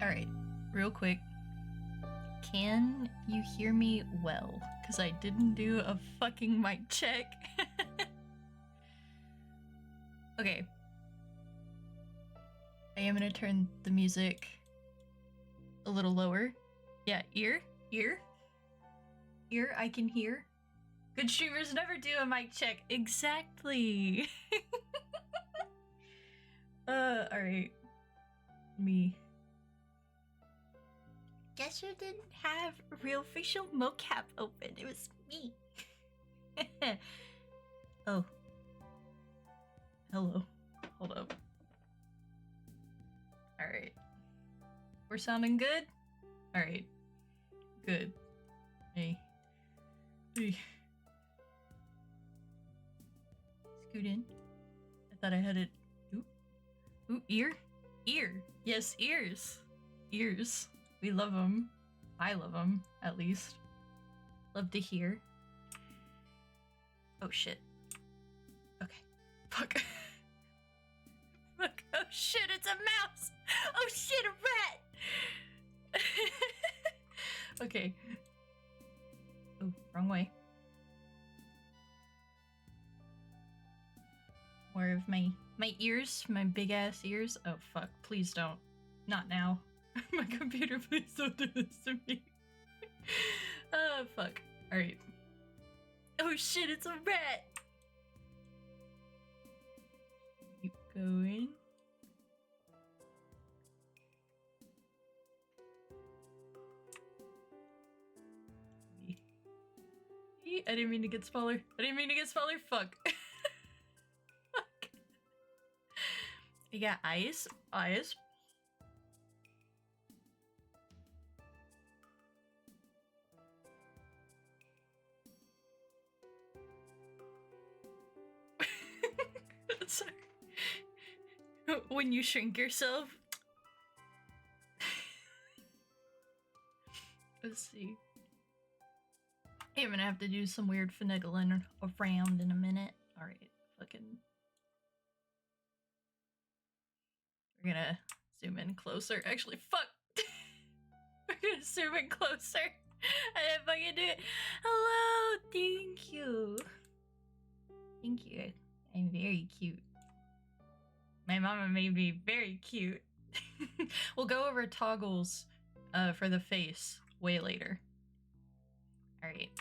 Alright, real quick. Can you hear me well? Because I didn't do a fucking mic check. Okay. I am gonna turn the music a little lower. Yeah, ear, I can hear. Good streamers never do a mic check. Exactly. Alright. Me. Guess you didn't have real facial mocap open. It was me. Oh. Hello. Hold up. Alright. We're sounding good? Alright. Good. Hey. Hey. Scoot in. I thought I had it. Ooh. Ooh, ear? Ear. Yes, ears. Ears. We love them. I love them, at least. Love to hear. Oh shit. Okay. Fuck. Fuck. Oh shit, it's a mouse! Oh shit, a rat! Okay. Oh, wrong way. More of my ears, my big ass ears. Oh fuck, please don't. Not now. My computer, please don't do this to me. Oh fuck. Alright. Oh shit, it's a rat! Keep going. I didn't mean to get smaller. Fuck. Fuck. We got eyes. Sorry. When you shrink yourself. Let's see. I'm gonna have to do some weird finagling around in a minute. Alright, fucking. We're gonna zoom in closer. Actually, fuck! We're gonna zoom in closer. I didn't fucking do it. Hello! Thank you. Thank you. I'm very cute. My mama made me very cute. We'll go over toggles for the face way later. Alright.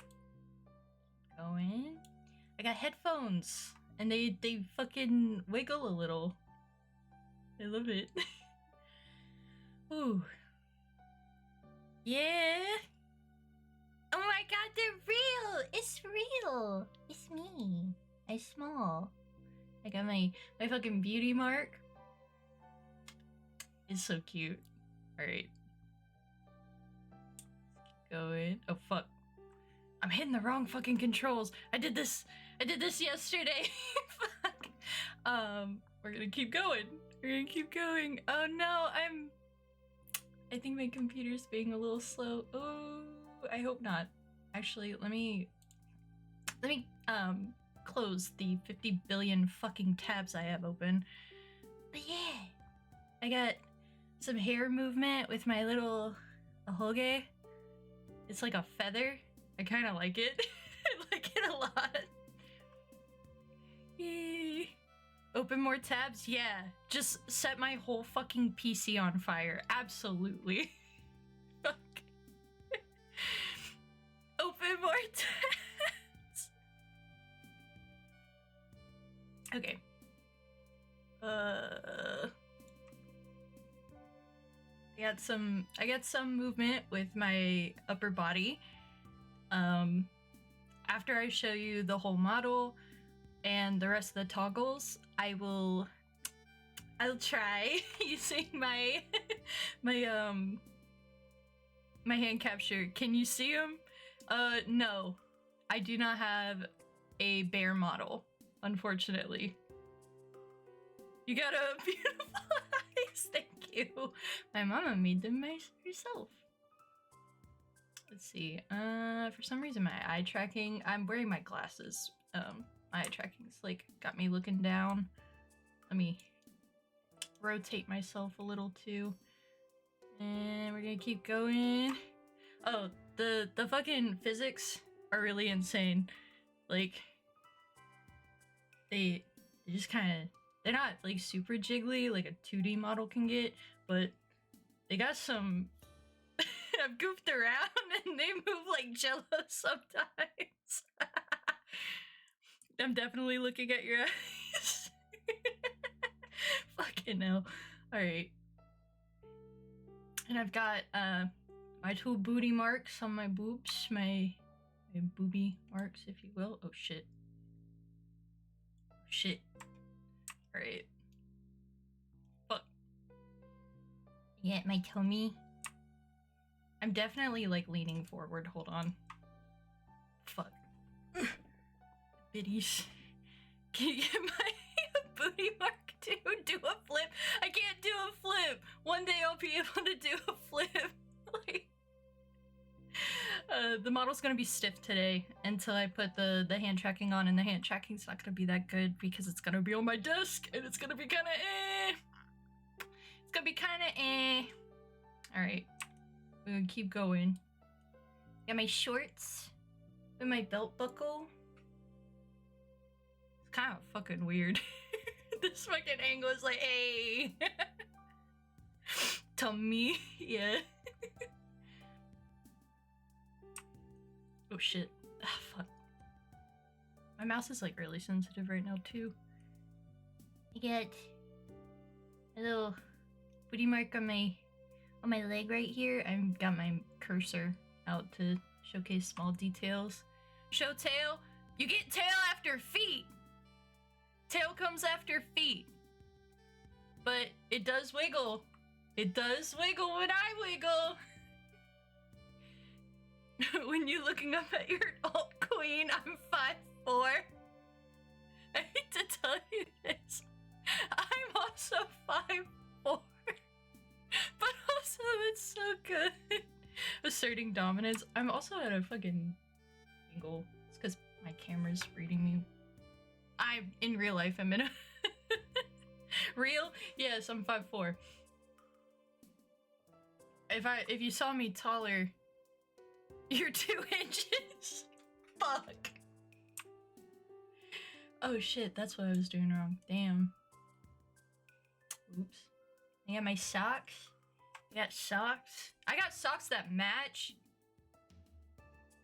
Going. I got headphones and they fucking wiggle a little. I love it. Ooh. Yeah. Oh my god, they're real! It's real! It's me. I'm small. I got my fucking beauty mark. It's so cute. Alright. Going. Oh fuck. I'm hitting the wrong fucking controls. I did this yesterday. Fuck. We're gonna keep going. Oh no, I think my computer's being a little slow. Oh, I hope not. Actually, let me close the 50 billion fucking tabs I have open. But yeah, I got some hair movement with my little ahoge. It's like a feather. I kind of like it. I like it a lot. Yay. Open more tabs? Yeah. Just set my whole fucking PC on fire. Absolutely. Fuck. Open more tabs. Okay. I got some movement with my upper body. After I show you the whole model and the rest of the toggles, I'll try using my my hand capture. Can you see them? No. I do not have a bear model, unfortunately. You got a beautiful eyes. Thank you. My mama made them herself. Let's see. For some reason my eye tracking, I'm wearing my glasses. My eye tracking's like got me looking down. Let me rotate myself a little too. And we're gonna keep going. Oh, the fucking physics are really insane. Like, they just kind of, they're not like super jiggly like a 2D model can get, but they got some. I've goofed around and they move like jello sometimes. I'm definitely looking at your eyes. Fucking hell. Alright. And I've got my two booty marks on my boobs, my booby marks, if you will. Oh shit. Shit. Alright. Fuck. Yeah, my tummy. I'm definitely like leaning forward. Hold on. Fuck. Biddies. Can you get my booty mark too? Do a flip. I can't do a flip. One day I'll be able to do a flip. Like, the model's gonna be stiff today until I put the hand tracking on, and the hand tracking's not gonna be that good because it's gonna be on my desk and it's gonna be kinda It's gonna be kinda Alright. We're gonna keep going. Got my shorts with my belt buckle. It's kind of fucking weird. This fucking angle is like, hey. Tummy, yeah. Oh shit. Ah, fuck. My mouse is like really sensitive right now too. I get a little booty mark on my leg right here. I've got my cursor out to showcase small details. Show tail. You get tail after feet. Tail comes after feet. But it does wiggle. It does wiggle when I wiggle. When you're looking up at your alt queen, I'm 5'4". I hate to tell you this. I'm also 5'4". But also, it's so good. Asserting dominance. I'm also at a fucking angle. It's because my camera's reading me. In real life, I'm in a... Real? Yes, I'm 5'4". If you saw me taller, you're 2 inches. Fuck. Oh shit, that's what I was doing wrong. Damn. Oops. I got my socks. I got socks. I got socks that match.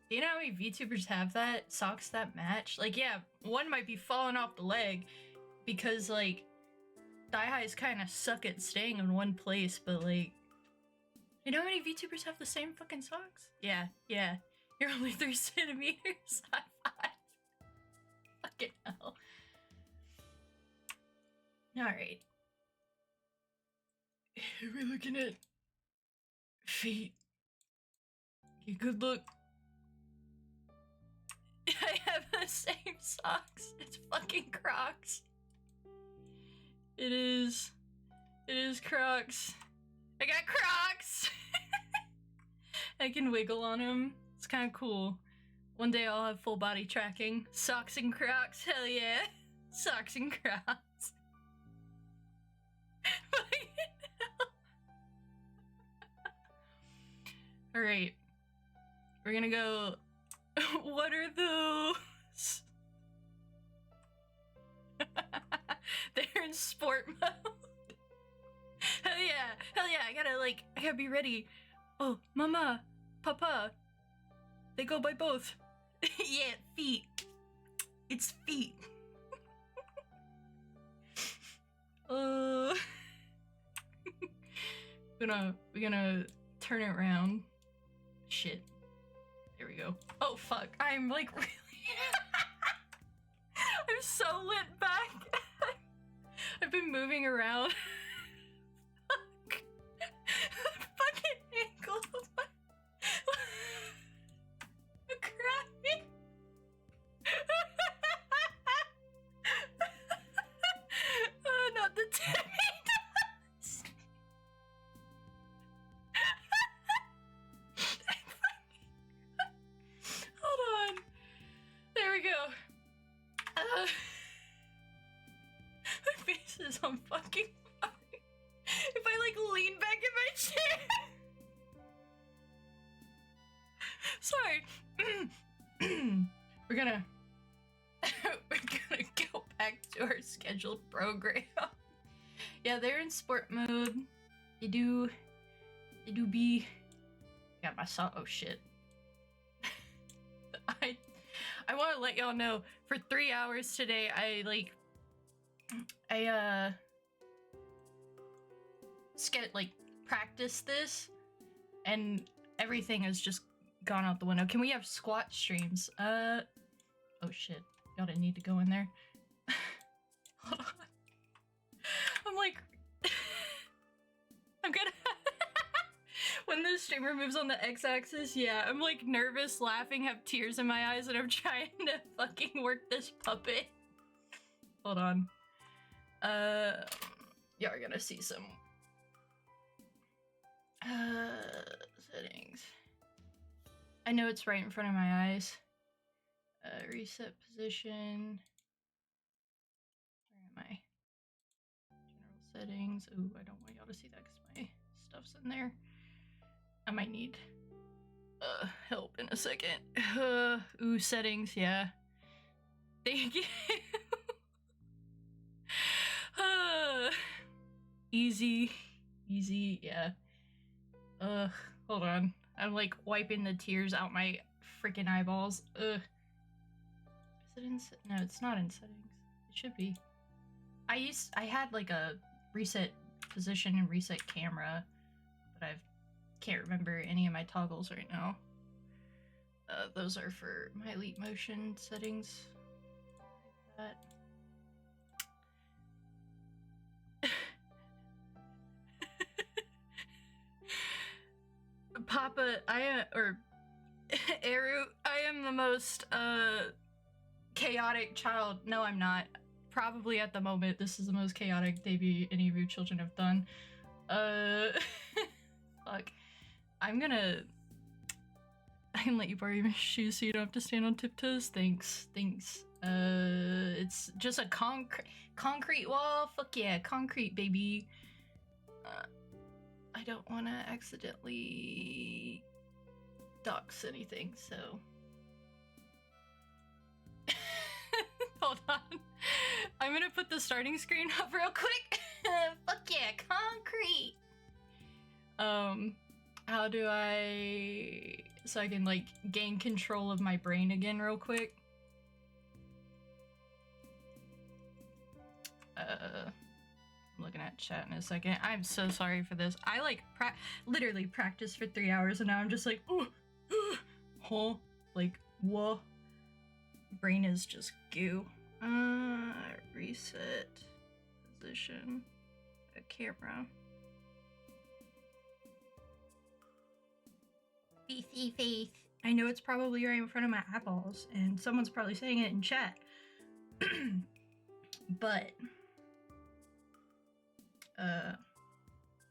Do you know how many VTubers have that? Socks that match? Like, yeah, one might be falling off the leg because, like, thigh highs kind of suck at staying in one place, but, like, you know how many VTubers have the same fucking socks? Yeah, yeah. You're only 3 centimeters. High five. Fucking hell. Alright. We're looking at feet. Get a good look. I have the same socks. It's fucking Crocs. It is Crocs. I got Crocs! I can wiggle on them. It's kind of cool. One day I'll have full body tracking. Socks and Crocs, hell yeah. Socks and Crocs. Alright. We're gonna go... What are those? They're in sport mode. Hell yeah, I gotta be ready. Oh, mama, papa. They go by both. Yeah, feet. It's feet. We're gonna turn it around. Shit. There we go. Oh fuck, I'm like really I'm so lit back. I've been moving around. Fuck. Fucking ankle. I'm crying. Not the Timmy does. Hold on. There we go. My face is on fucking fire. If I like lean back in my shit! Sorry. We're gonna go back to our scheduled program. Yeah, they're in sport mode. They do be. Got my saw. Oh shit. I want to let y'all know for 3 hours today. I practice this, and everything has just gone out the window. Can we have squat streams? Oh shit. Y'all didn't need to go in there. Hold on. I'm like, I'm gonna, when the streamer moves on the x-axis, yeah, I'm like nervous, laughing, have tears in my eyes, and I'm trying to fucking work this puppet. Hold on. Y'all are gonna see some settings. I know it's right in front of my eyes. Reset position. Where am I? General settings. Ooh, I don't want y'all to see that because my stuff's in there. I might need help in a second. Ooh, settings, yeah. Thank you. Easy, yeah. Hold on. I'm like wiping the tears out my freaking eyeballs. Is it in? No, it's not in settings. It should be. I had like a reset position and reset camera, but I can't remember any of my toggles right now. Those are for my Elite Motion settings. Like that. Papa, Eru, I am the most, chaotic child. No, I'm not. Probably at the moment, this is the most chaotic debut any of your children have done. Fuck. I can let you borrow your shoes so you don't have to stand on tiptoes. Thanks. It's just a concrete wall. Fuck yeah, concrete, baby. I don't want to accidentally dox anything, so. Hold on. I'm gonna put the starting screen up real quick. Fuck yeah, concrete! How do so I can, like, gain control of my brain again real quick? I'm looking at chat in a second. I'm so sorry for this. I, like, literally practiced for 3 hours, and now I'm just like, huh? Like, whoa. Brain is just goo. Reset position. A camera. BC face. I know it's probably right in front of my eyeballs, and someone's probably saying it in chat. But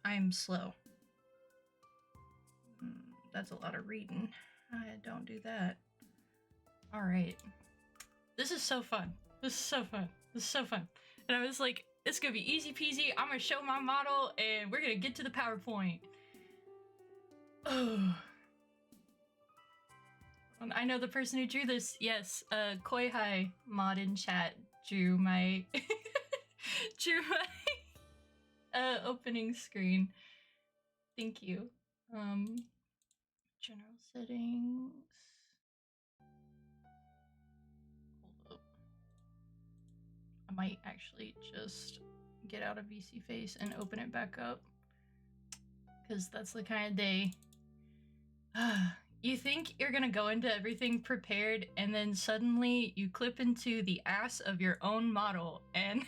I'm slow. That's a lot of reading. I don't do that. Alright. This is so fun. This is so fun. And I was like, it's gonna be easy peasy. I'm gonna show my model and we're gonna get to the PowerPoint. Oh. I know the person who drew this. Yes, Koi Hai mod in chat drew my opening screen. Thank you. General settings. Hold up. I might actually just get out of VC Face and open it back up, because that's the kind of day. You think you're gonna go into everything prepared, and then suddenly you clip into the ass of your own model and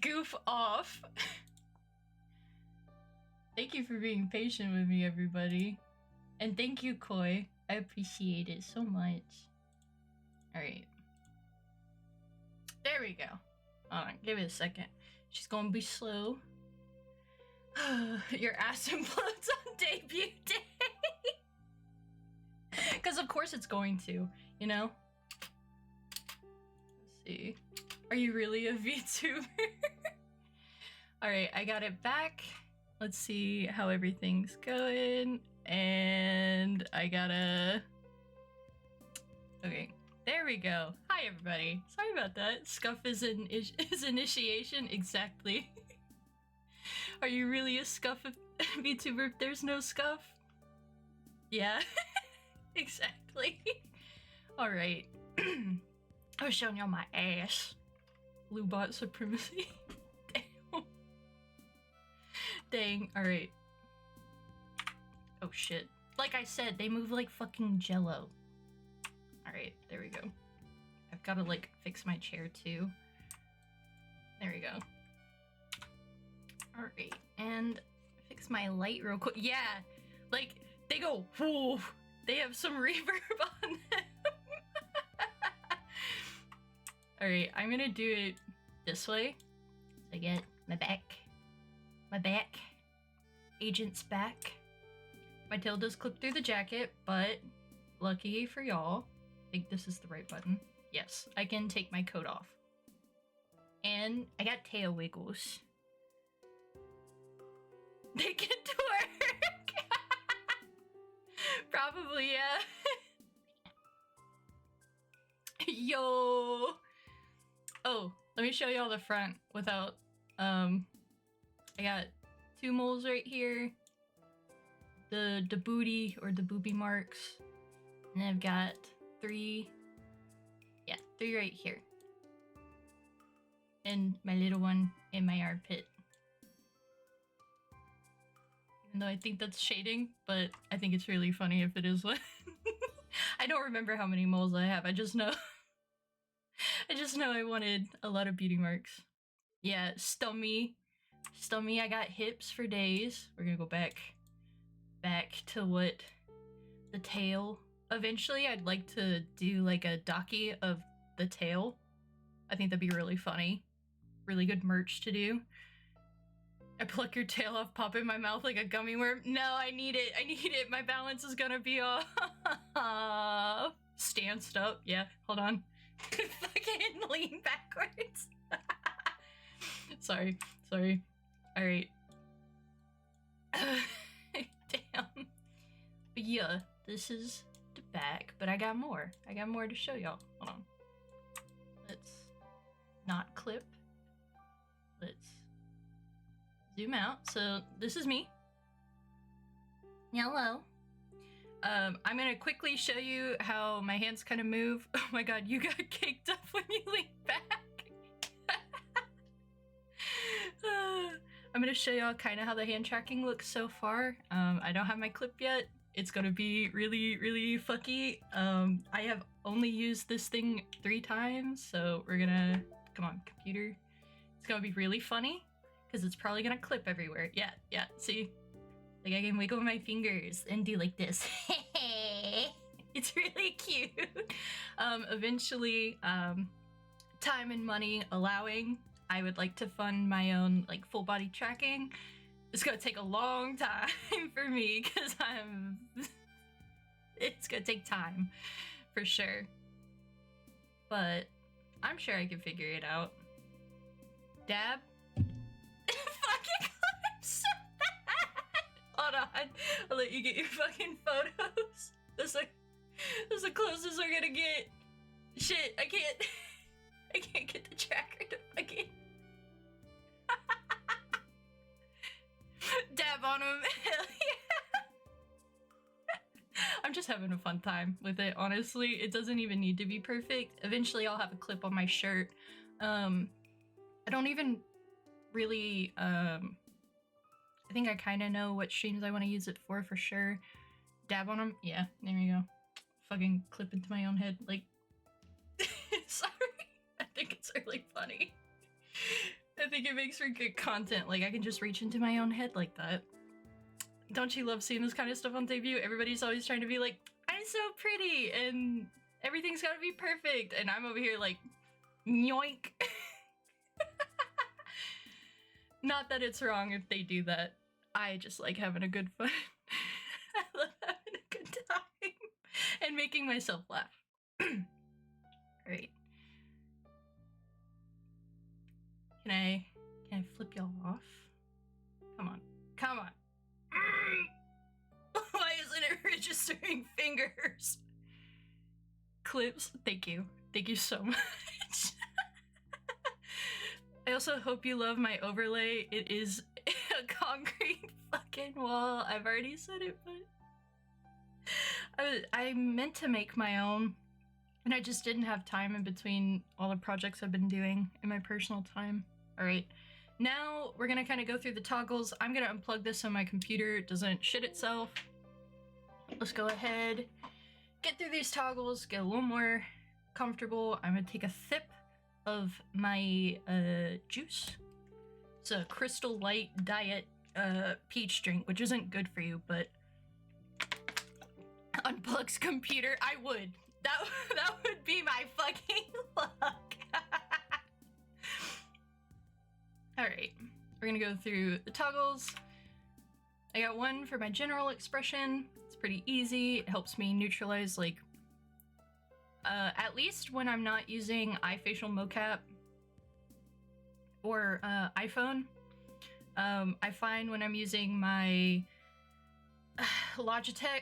goof off. Thank you for being patient with me, everybody. And thank you, Koi. I appreciate it so much. Alright. There we go. Hold on, give it a second. She's gonna be slow. Your ass implodes on debut day. Because of course it's going to, you know? Let's see. Are you really a VTuber? Alright, I got it back. let's see how everything's going. And I gotta... Okay, there we go. Hi everybody. Sorry about that. Scuff is initiation, exactly. Are you really a Scuff VTuber if there's no Scuff? Yeah, exactly. Alright. I was showing y'all my ass. Blue bot supremacy. Damn. Dang, alright. Oh shit. Like I said, they move like fucking jello. Alright, there we go. I've gotta like fix my chair too. There we go. Alright, and fix my light real quick. Yeah, like they go, whoa, they have some reverb on them. Alright, I'm gonna do it this way. So I get my back, agent's back. My tail does clip through the jacket, but lucky for y'all, I think this is the right button. Yes, I can take my coat off. And I got tail wiggles. They can twerk! Probably, yeah. Yo! Oh, let me show y'all the front without, I got 2 moles right here. The booty or the booby marks. And I've got 3, yeah, 3 right here. And my little one in my armpit. Even though I think that's shading, but I think it's really funny if it is one. I don't remember how many moles I have, I just know I wanted a lot of beauty marks. Yeah, stummy, I got hips for days. We're gonna go back to what the tail. Eventually I'd like to do like a docky of the tail. I think that'd be really funny. Really good merch to do. I pluck your tail off, pop in my mouth like a gummy worm. No, I need it. My balance is gonna be off. Stanced up. Yeah, hold on. Fucking lean backwards. Sorry. Alright. Damn. But yeah, this is the back, but I got more. I got more to show y'all. Hold on. Let's not clip. Let's zoom out. So this is me. Hello. I'm gonna quickly show you how my hands kind of move. Oh my god, you got caked up when you lean back. I'm gonna show y'all kind of how the hand tracking looks so far. I don't have my clip yet. It's gonna be really, really fucky. I have only used this thing 3 times, so we're gonna, come on, computer. It's gonna be really funny, because it's probably gonna clip everywhere. Yeah, see? Like I can wiggle my fingers and do like this. It's really cute. Eventually, time and money allowing, I would like to fund my own like full body tracking. It's gonna take a long time for me because it's gonna take time for sure. But I'm sure I can figure it out. Dab? Fucking I'm so bad! Hold on, I'll let you get your fucking photos. That's the closest we're gonna get. Shit, I can't get the tracker to fucking dab on him. Hell yeah. I'm just having a fun time with it, honestly. It doesn't even need to be perfect. Eventually I'll have a clip on my shirt. I don't even really, I think I kind of know what streams I want to use it for sure. Dab on them? Yeah, there you go. Fucking clip into my own head, like, sorry. I think it's really funny. I think it makes for good content, like I can just reach into my own head like that. Don't you love seeing this kind of stuff on debut? Everybody's always trying to be like, I'm so pretty and everything's gotta be perfect, and I'm over here like, yoink. Not that it's wrong if they do that. I just like having a good fun. I love having a good time and making myself laugh. Alright. Can I flip y'all off? Come registering fingers. Clips, thank you. Thank you so much. I also hope you love my overlay. It is a concrete fucking wall. I've already said it, but I meant to make my own, and I just didn't have time in between all the projects I've been doing in my personal time. All right, now we're gonna kind of go through the toggles. I'm gonna unplug this so my computer doesn't shit itself. Let's go ahead, get through these toggles, get a little more comfortable. I'm gonna take a sip of my juice. It's a Crystal Light Diet peach drink, which isn't good for you, but unplugs computer, I would. That would be my fucking luck. Alright, we're gonna go through the toggles. I got one for my general expression. It's pretty easy. It helps me neutralize, like, at least when I'm not using iFacial mocap or iPhone. I find when I'm using my Logitech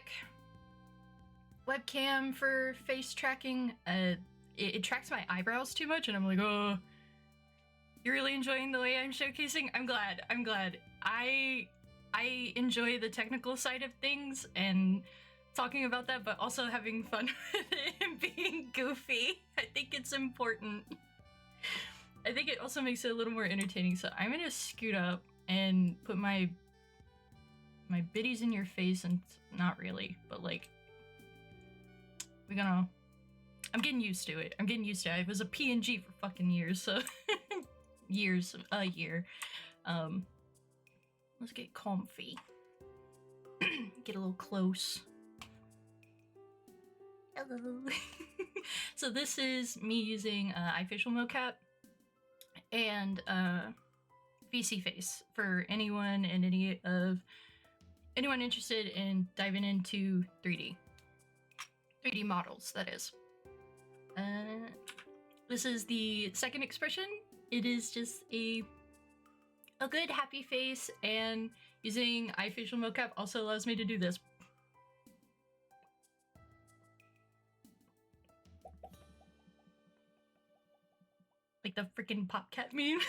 webcam for face tracking, it tracks my eyebrows too much, and I'm like, oh, you're really enjoying the way I'm showcasing? I'm glad. I enjoy the technical side of things and talking about that, but also having fun with it and being goofy. I think it's important. I think it also makes it a little more entertaining, so I'm gonna scoot up and put my biddies in your face, and not really, but like, I'm getting used to it. I was a PNG for fucking years, so a year. Let's get comfy. Get a little close. Hello. So this is me using iFacial mocap and VC Face for anyone and anyone interested in diving into 3D models, that is. This is the second expression. It is just a good happy face, and using iFacial mocap also allows me to do this. Like the freaking PopCat meme.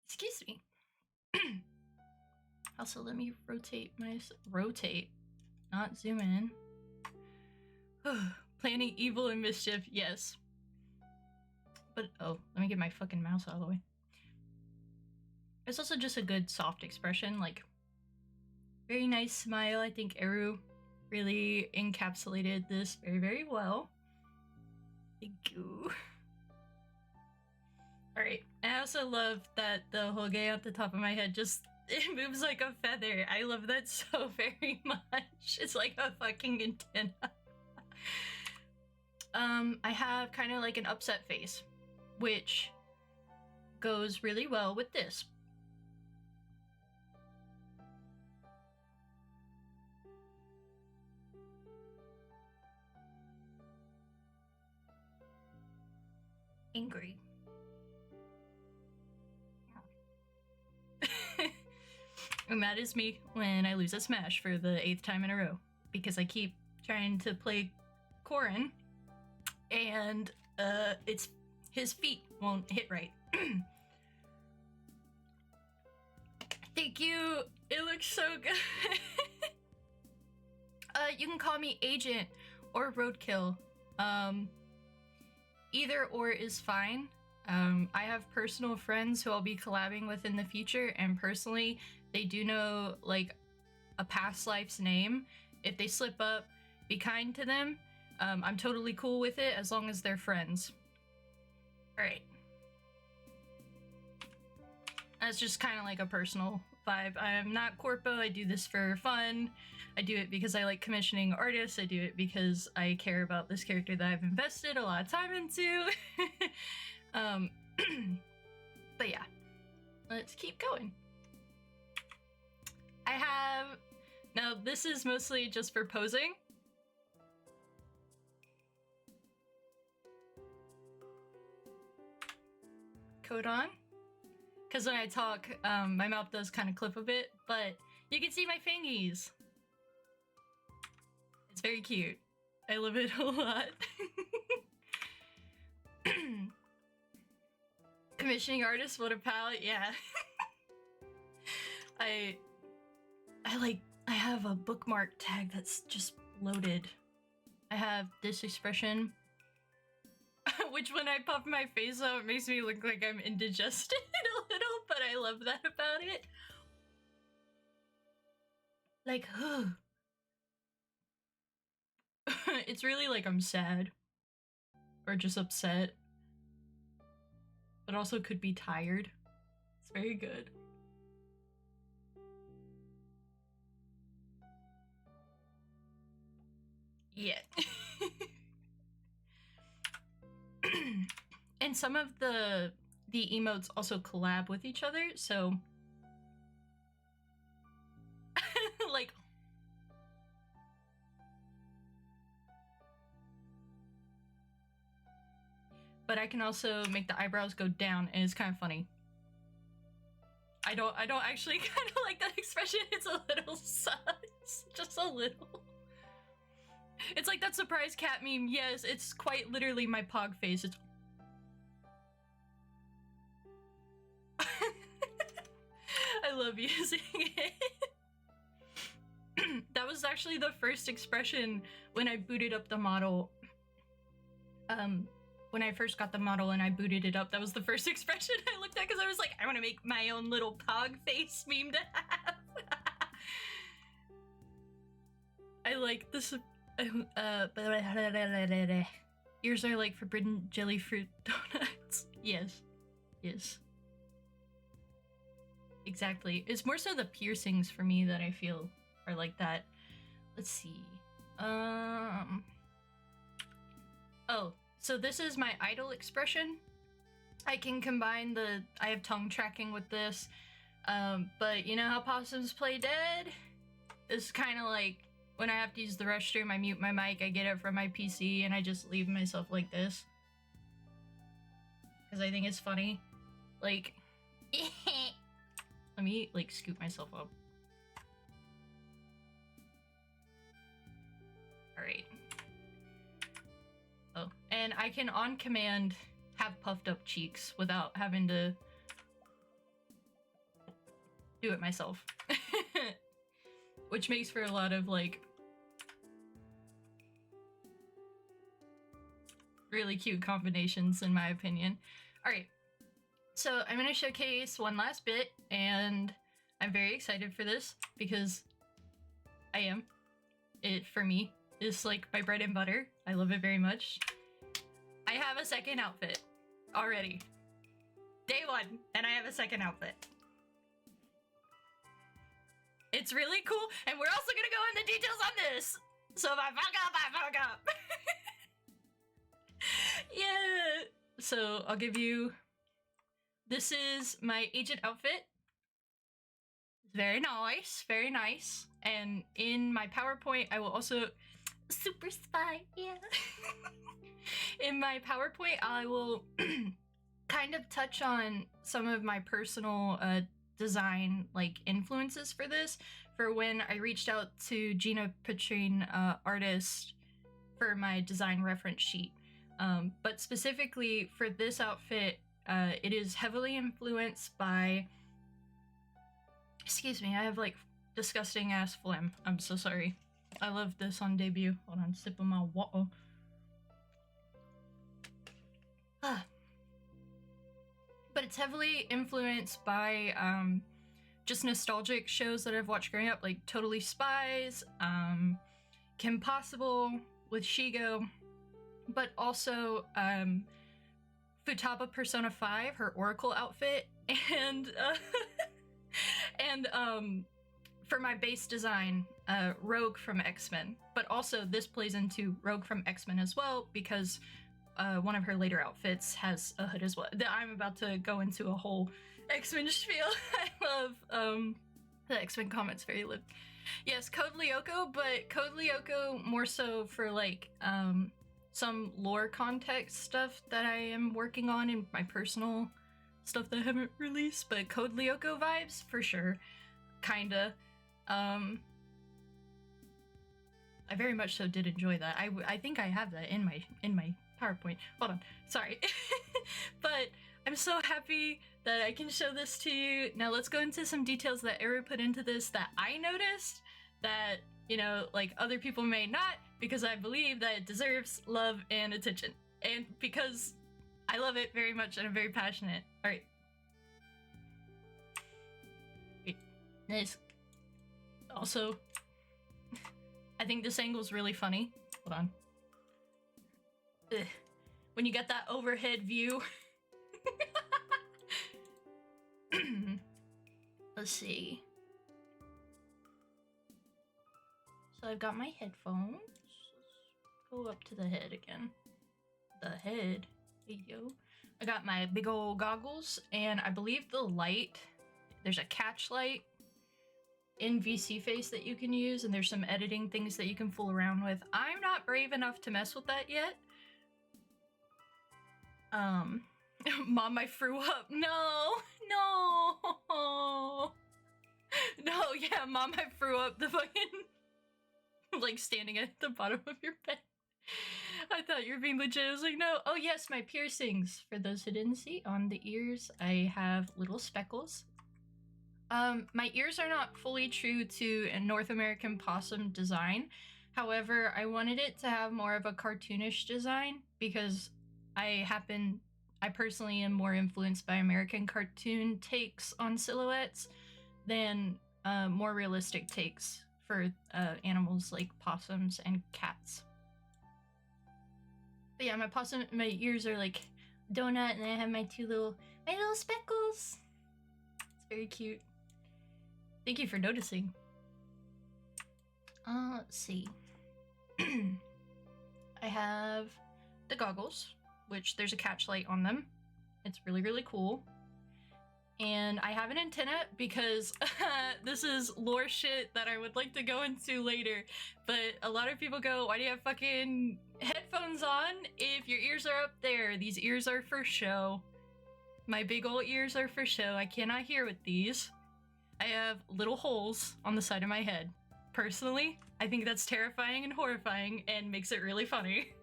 Excuse me. Also, let me rotate, not zoom in. Planning evil and mischief, yes. But, oh, let me get my fucking mouse out of the way. It's also just a good soft expression, like, very nice smile. I think Eru really encapsulated this very, very well. Thank you. Alright, I also love that the Hoge at the top of my head just, it moves like a feather. I love that so very much. It's like a fucking antenna. I have kind of like an upset face, which goes really well with this. Angry. And that is me when I lose a Smash for the 8th time in a row, because I keep trying to play Corin and his feet won't hit right. Thank you. It looks so good. You can call me Agent or Roadkill. Either or is fine. I have personal friends who I'll be collabing with in the future, and personally, they do know like a past life's name. If they slip up, be kind to them. I'm totally cool with it as long as they're friends. Alright. That's just kind of like a personal vibe. I'm not corpo, I do this for fun. I do it because I like commissioning artists. I do it because I care about this character that I've invested a lot of time into. But yeah, let's keep going. I have, now this is mostly just for posing. Coat on. Because when I talk, my mouth does kind of clip a bit, but you can see my fingies. It's very cute. I love it a lot. Commissioning artist, what a palette, yeah. I have a bookmark tag that's just loaded. I have this expression, which when I puff my face out, it makes me look like I'm indigested a little, but I love that about it. Like, it's really like I'm sad. Or just upset. But also could be tired. It's very good. Yeah. And some of the emotes also collab with each other, so like but I can also make the eyebrows go down, and it's kind of funny. I don't actually kind of like that expression. It's a little sus, just a little. It's like that surprise cat meme. Yes, it's quite literally my pog face. It's I love using it. That was actually the first expression when I booted up the model. When I first got the model and I booted it up, that was the first expression I looked at because I was like, I want to make my own little pog face meme to have. I like this. Ears are like forbidden jelly fruit donuts. Yes. Yes. Exactly. It's more so the piercings for me that I feel are like that. Let's see. Oh, so this is my idle expression. I can combine I have tongue tracking with this. But you know how possums play dead? It's kind of like when I have to use the restroom, I mute my mic, I get it from my PC, and I just leave myself like this. Because I think it's funny. Like, let me, like, scoop myself up. Alright. Oh, and I can, on command, have puffed up cheeks without having to do it myself. Which makes for a lot of, like, really cute combinations, in my opinion. Alright, so I'm gonna showcase one last bit, and I'm very excited for this, because I am. It, for me, is like my bread and butter. I love it very much. I have a second outfit already. Day one, and I have a second outfit. It's really cool, and we're also gonna go into details on this. So if I fuck up, I fuck up. Yeah. So I'll give you. This is my agent outfit. Very nice, very nice. And in my PowerPoint, I will also super spy. Yeah. In my PowerPoint, I will kind of touch on some of my personal design like influences for this, for when I reached out to ginPTRN artist for my design reference sheet. But specifically for this outfit, it is heavily influenced by, excuse me, I have like disgusting ass phlegm. I'm so sorry. I love this on debut. Hold on, sip of my water. But it's heavily influenced by just nostalgic shows that I've watched growing up, like Totally Spies, Kim Possible with Shigo, but also Futaba Persona 5, her Oracle outfit, and for my base design, Rogue from X-Men. But also this plays into Rogue from X-Men as well, because one of her later outfits has a hood as well. I'm about to go into a whole X-Men spiel. I love the X-Men comments very lit. Yes, Code Lyoko, but Code Lyoko more so for like some lore context stuff that I am working on in my personal stuff that I haven't released, but Code Lyoko vibes for sure. Kinda. I very much so did enjoy that. I think I have that in my PowerPoint. Hold on, sorry. But I'm so happy that I can show this to you. Now let's go into some details that Eru put into this that I noticed that, you know, like other people may not, because I believe that it deserves love and attention. And because I love it very much and I'm very passionate. All right. Wait, nice. Also, I think this angle is really funny. Hold on. Ugh. When you get that overhead view. Let's see. So I've got my headphones. Let's go up to the head again. The head. There you go. I got my big old goggles, and I believe the light, there's a catch light in VC face that you can use, and there's some editing things that you can fool around with. I'm not brave enough to mess with that yet. Mom, I threw up. No, yeah, Mom, I threw up the fucking, like, standing at the bottom of your bed. I thought you were being legit. I was like, no. Oh, yes, my piercings. For those who didn't see, on the ears, I have little speckles. My ears are not fully true to a North American possum design. However, I wanted it to have more of a cartoonish design because I personally am more influenced by American cartoon takes on silhouettes than more realistic takes for animals like possums and cats. But yeah, my ears are like donut, and I have my little speckles. It's very cute. Thank you for noticing. Let's see. I have the goggles, which there's a catch light on them. It's really, really cool. And I have an antenna because this is lore shit that I would like to go into later. But a lot of people go, why do you have fucking headphones on if your ears are up there? These ears are for show. My big old ears are for show. I cannot hear with these. I have little holes on the side of my head. Personally, I think that's terrifying and horrifying and makes it really funny.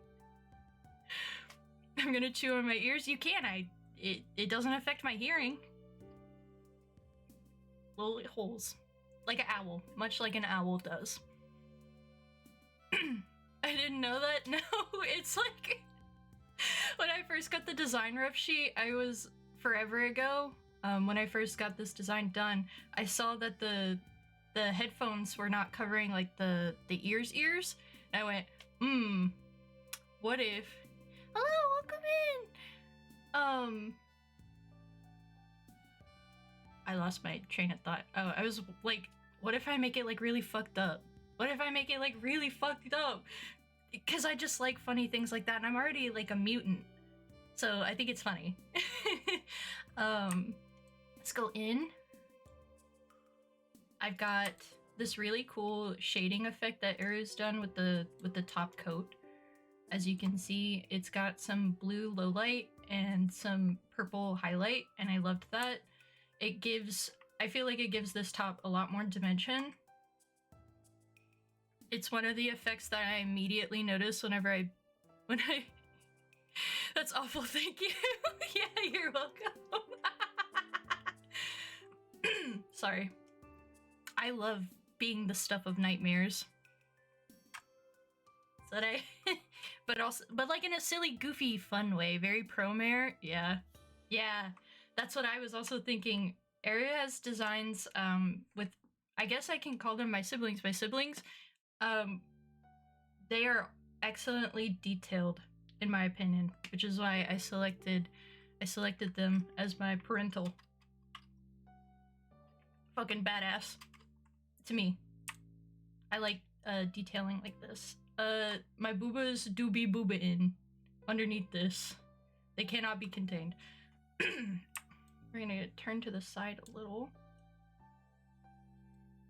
I'm gonna chew on my ears. You can. It doesn't affect my hearing. Little holes. Like an owl. Much like an owl does. I didn't know that. No, it's like... When I first got the design rough sheet, I was forever ago. When I first got this design done, I saw that the headphones were not covering like the ears. And I went, what if... Hello, welcome in! I lost my train of thought. Oh, I was like, what if I make it like really fucked up? What if I make it like really fucked up? Because I just like funny things like that, and I'm already like a mutant. So I think it's funny. Let's go in. I've got this really cool shading effect that Eru's done with the top coat. As you can see, it's got some blue low light and some purple highlight, and I loved that. I feel like it gives this top a lot more dimension. It's one of the effects that I immediately notice when I that's awful, thank you. Yeah, you're welcome. Sorry. I love being the stuff of nightmares. So that but like in a silly, goofy, fun way. Very pro-mare. Yeah. That's what I was also thinking. Eru has designs with, I guess I can call them my siblings. They are excellently detailed, in my opinion, which is why I selected them as my parental. Fucking badass. To me. I like detailing like this. My boobas do be booba-in underneath this. They cannot be contained. We're gonna turn to the side a little.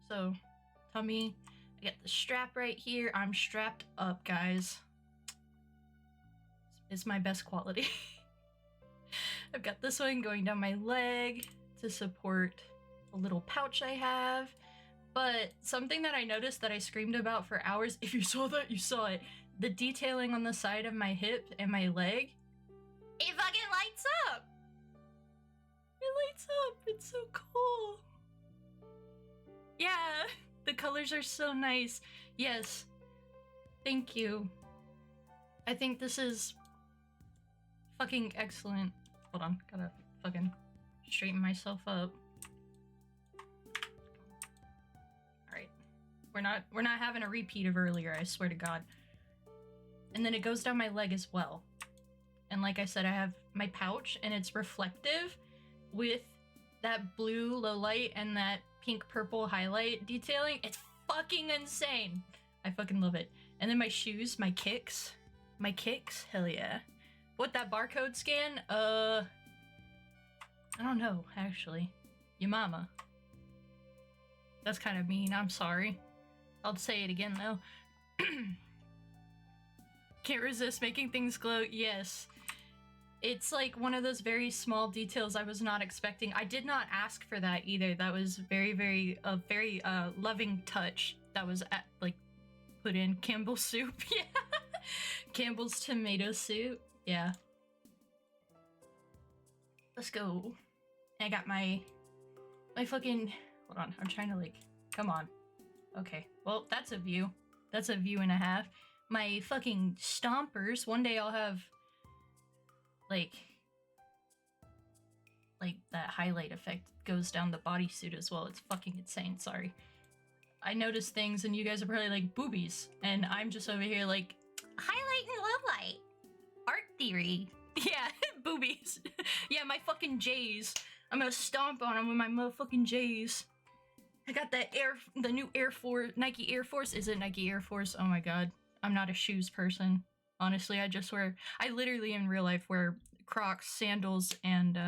So, tummy. I got the strap right here. I'm strapped up, guys. It's my best quality. I've got this one going down my leg to support a little pouch I have. But something that I noticed that I screamed about for hours, if you saw that, you saw it. The detailing on the side of my hip and my leg, it fucking lights up! It lights up, it's so cool. Yeah, the colors are so nice. Yes, thank you. I think this is fucking excellent. Hold on, gotta fucking straighten myself up. Alright. We're not having a repeat of earlier, I swear to God. And then it goes down my leg as well. And like I said, I have my pouch and it's reflective with that blue low light and that pink purple highlight detailing. It's fucking insane. I fucking love it. And then my shoes, my kicks, hell yeah. What, that barcode scan? I don't know, actually. Your mama. That's kind of mean, I'm sorry. I'll say it again though. Can't resist making things glow, yes. It's like one of those very small details I was not expecting. I did not ask for that either. That was very loving touch that was put in. Campbell's soup, yeah. Campbell's tomato soup, yeah. Let's go. I got my fucking, hold on, I'm trying to come on. Okay, well, that's a view. That's a view and a half. My fucking stompers, one day I'll have like that highlight effect goes down the bodysuit as well. It's fucking insane, sorry. I notice things and you guys are probably like, boobies. And I'm just over here like, highlight and low light. Art theory. Yeah, boobies. Yeah, my fucking J's. I'm gonna stomp on them with my motherfucking J's. I got that the new Air Force, Nike Air Force. Is it Nike Air Force? Oh my god. I'm not a shoes person. Honestly, I literally in real life wear Crocs, sandals, and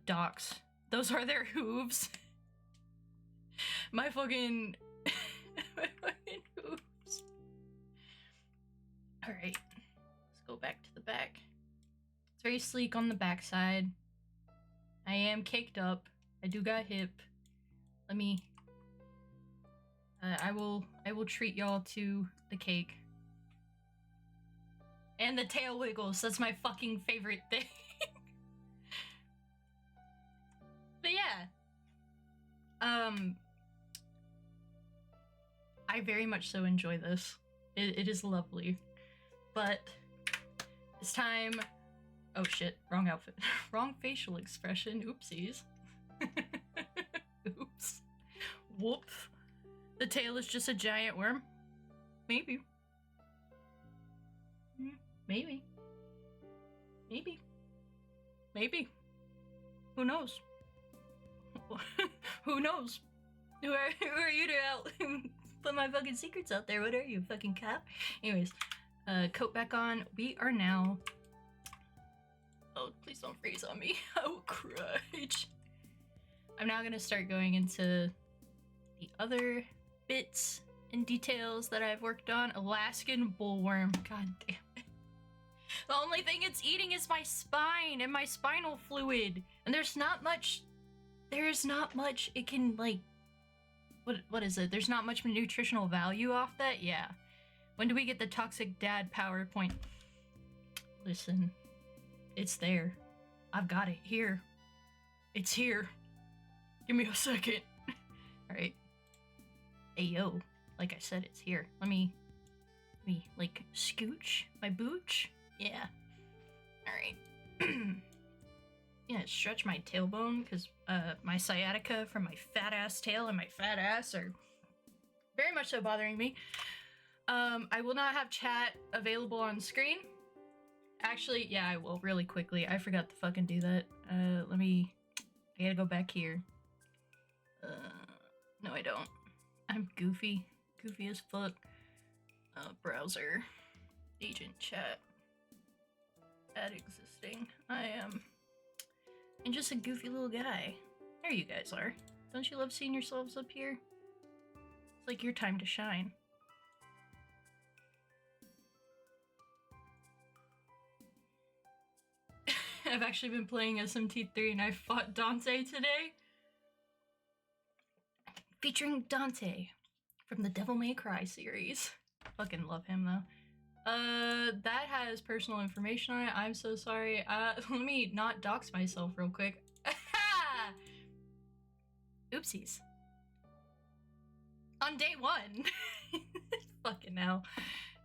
Docs. Those are their hooves. My fucking hooves. Alright, let's go back to the back. It's very sleek on the back side. I am caked up. I do got hip. Let me... I will treat y'all to the cake. And the tail wiggles. That's my fucking favorite thing. But yeah. I very much so enjoy this. It is lovely. But it's time... Oh shit, wrong outfit. Wrong facial expression. Oopsies. Oops. Whoop. The tail is just a giant worm? Maybe. Maybe. Maybe. Maybe. Who knows? Who knows? Who are you to put my fucking secrets out there? What are you, fucking cap? Anyways, coat back on. We are now... Oh, please don't freeze on me. I will cry. I'm now gonna start going into the other bits and details that I've worked on. Alaskan bullworm. God damn it. The only thing it's eating is my spine and my spinal fluid. And there's not much it can, like, what is it? There's not much nutritional value off that? Yeah. When do we get the toxic dad PowerPoint? Listen, it's there. I've got it here. It's here. Give me a second. Alright. Hey yo, like I said, it's here. Let me like scooch my booch. Yeah. Alright. Yeah, stretch my tailbone because my sciatica from my fat ass tail and my fat ass are very much so bothering me. I will not have chat available on screen. Actually, yeah, I will really quickly. I forgot to fucking do that. I gotta go back here. No, I don't. I'm goofy. Goofy as fuck. Browser. Agent chat. Add existing. I am. And just a goofy little guy. There you guys are. Don't you love seeing yourselves up here? It's like your time to shine. I've actually been playing SMT3 and I fought Dante today. featuring Dante from the Devil May Cry series. Fucking love him though. That has personal information on it. I'm so sorry. Let me not dox myself real quick. Oopsies. On day 1. Fucking hell.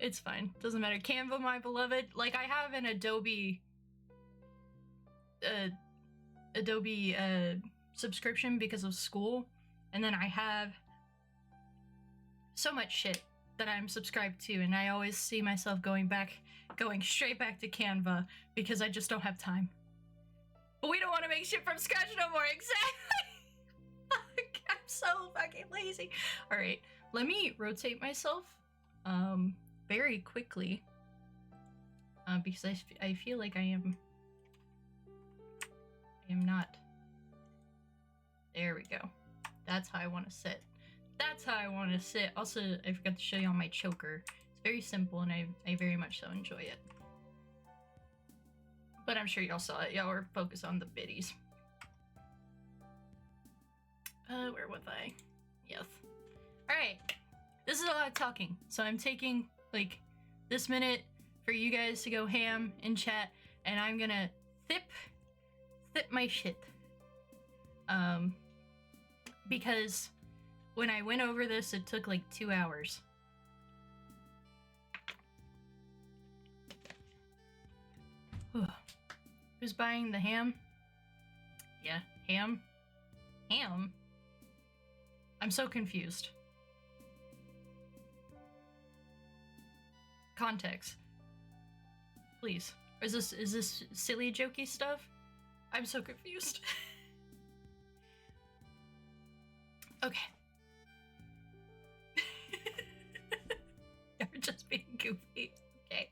It's fine. Doesn't matter. Canva, my beloved. Like, I have an Adobe subscription because of school, and then I have so much shit that I'm subscribed to, and I always see myself going straight back to Canva because I just don't have time. But we don't want to make shit from scratch no more. Exactly. Fuck, I'm so fucking lazy. All right, let me rotate myself very quickly because I feel like I am not. There we go. That's how I want to sit. That's how I want to sit. Also, I forgot to show you on my choker. It's very simple, and I very much so enjoy it. But I'm sure y'all saw it. Y'all were focused on the biddies. Where was I? Yes. Alright. This is a lot of talking. So I'm taking, like, this minute for you guys to go ham in chat, and I'm gonna thip my shit. Because when I went over this, it took like 2 hours. Who's buying the ham? Yeah, ham? Ham? I'm so confused. Context. Please. Is this silly jokey stuff? I'm so confused. Okay. You're just being goofy. Okay.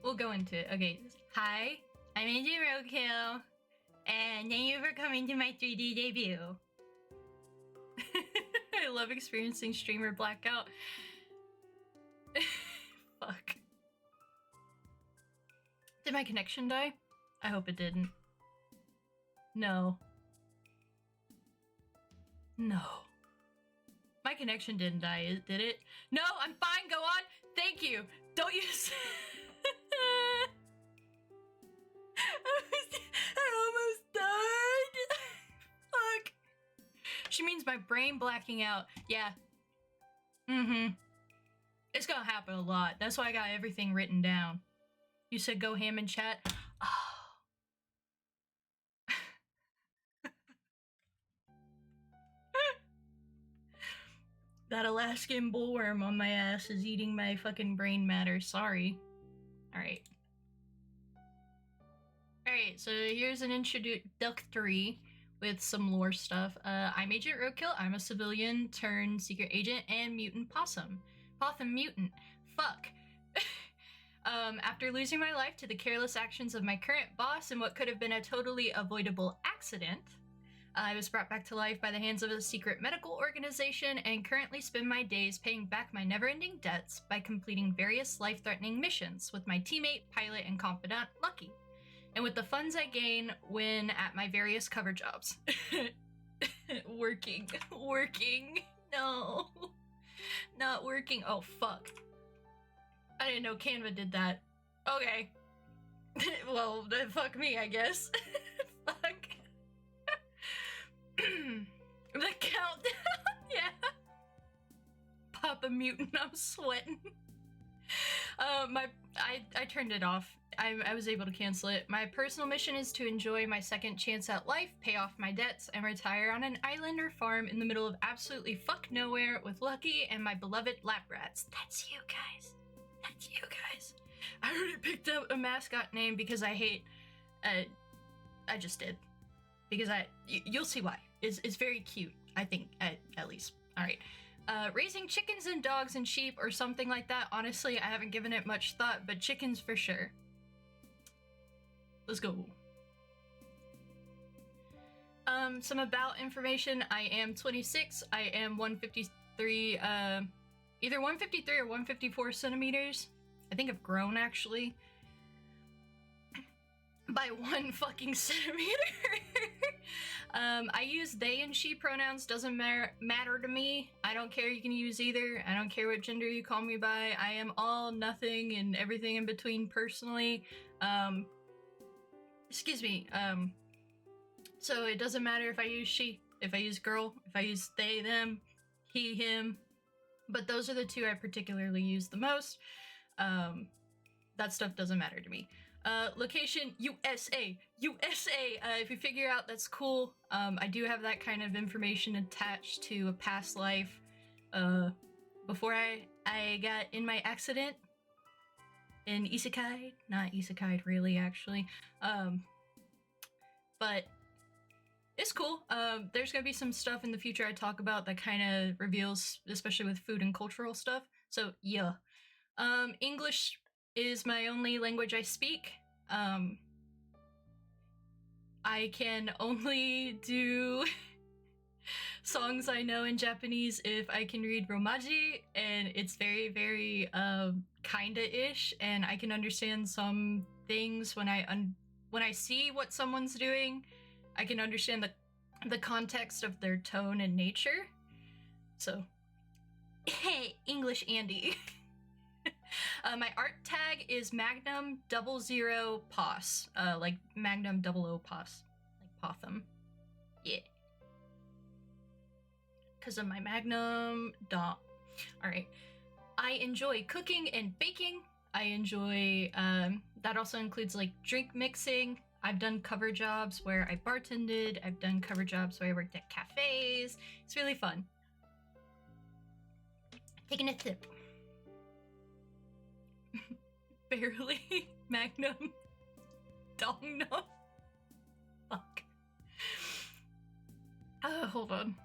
We'll go into it. Okay. Hi, I'm Agent Roadkill, and thank you for coming to my 3D debut. I love experiencing streamer blackout. Fuck. Did my connection die? I hope it didn't. No. No. My connection didn't die, did it? No, I'm fine, go on! Thank you! Don't use... I almost died! Fuck. She means my brain blacking out. Yeah. Mm-hmm. It's gonna happen a lot. That's why I got everything written down. You said go ham in chat? Oh. That Alaskan bullworm on my ass is eating my fucking brain matter. Sorry. Alright. Alright, so here's an introductory with some lore stuff. I'm Agent Roadkill. I'm a civilian turned secret agent and mutant Possum. Possum mutant. Fuck. After losing my life to the careless actions of my current boss in what could have been a totally avoidable accident, I was brought back to life by the hands of a secret medical organization and currently spend my days paying back my never-ending debts by completing various life-threatening missions with my teammate, pilot, and confidant, Lucky, and with the funds I gain when at my various cover jobs. Working. No. Not working. Oh, fuck. I didn't know Canva did that. Okay. Well, then fuck me, I guess. Fuck. The countdown, yeah. Papa Mutant, I'm sweating. I turned it off. I was able to cancel it. My personal mission is to enjoy my second chance at life, pay off my debts, and retire on an island or farm in the middle of absolutely fuck nowhere with Lucky and my beloved LabRatz. That's you guys. That's you guys. I already picked up a mascot name because I hate... I just did. Because you'll see why. It's very cute, I think, at least. Alright. Raising chickens and dogs and sheep or something like that, honestly, I haven't given it much thought, but chickens for sure. Let's go. Some about information. I am 26. I am 153, either 153 or 154 centimeters. I think I've grown, actually. By 1 fucking centimeter. I use they and she pronouns, doesn't matter to me. I don't care, you can use either. I don't care what gender you call me by. I am all, nothing, and everything in between personally. Excuse me. So it doesn't matter if I use she, if I use girl, if I use they, them, he, him. But those are the two I particularly use the most. That stuff doesn't matter to me. Location, USA. USA! If you figure out, that's cool. I do have that kind of information attached to a past life. Before I got in my accident in Isekai. Not Isekai, really, actually. But it's cool. There's gonna be some stuff in the future I talk about that kind of reveals, especially with food and cultural stuff. So, yeah. English is my only language I speak. I can only do songs I know in Japanese if I can read Romaji, and it's very, very kinda-ish, and I can understand some things when I see what someone's doing. I can understand the context of their tone and nature. So, hey, English Andy. My art tag is Magnum 00 Pos, like Magnum 00 Pos, like Possum. Yeah. Because of my Magnum dot. Alright. I enjoy cooking and baking. I enjoy, that also includes like drink mixing. I've done cover jobs where I bartended. I've done cover jobs where I worked at cafes. It's really fun. Taking a tip. Barely. Magnum. Dong no. Fuck. Hold on.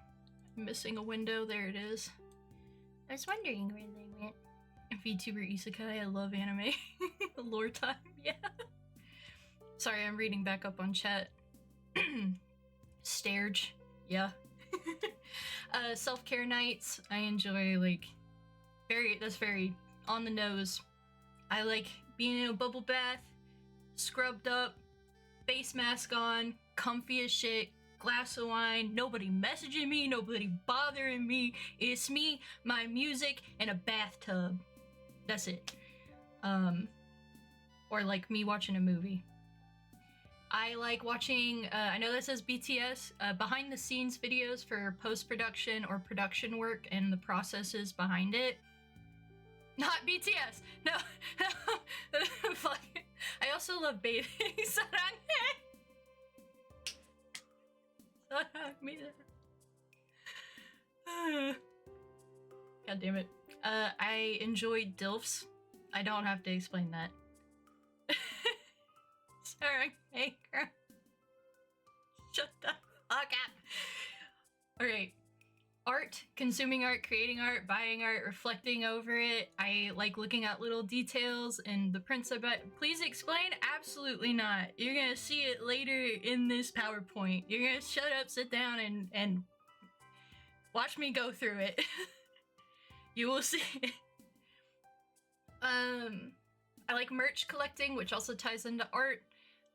I'm missing a window. There it is. I was wondering where they went. VTuber Isekai, I love anime. Lore time, yeah. Sorry, I'm reading back up on chat. Starge, yeah. Self-care nights, I enjoy, like, that's very on the nose. I like being in a bubble bath, scrubbed up, face mask on, comfy as shit, glass of wine, nobody messaging me, nobody bothering me. It's me, my music, and a bathtub. That's it. Or like me watching a movie. I like watching, I know that says BTS, behind the scenes videos for post-production or production work and the processes behind it. Not BTS! No! Fuck. I also love bathing. God damn it. I enjoy DILFs. I don't have to explain that. Sorry, hey girl. Shut the fuck up. Alright. Art, consuming art, creating art, buying art, reflecting over it. I like looking at little details and the prints I bet. Please explain? Absolutely not. You're gonna see it later in this PowerPoint. You're gonna shut up, sit down, and watch me go through it. You will see. I like merch collecting, which also ties into art.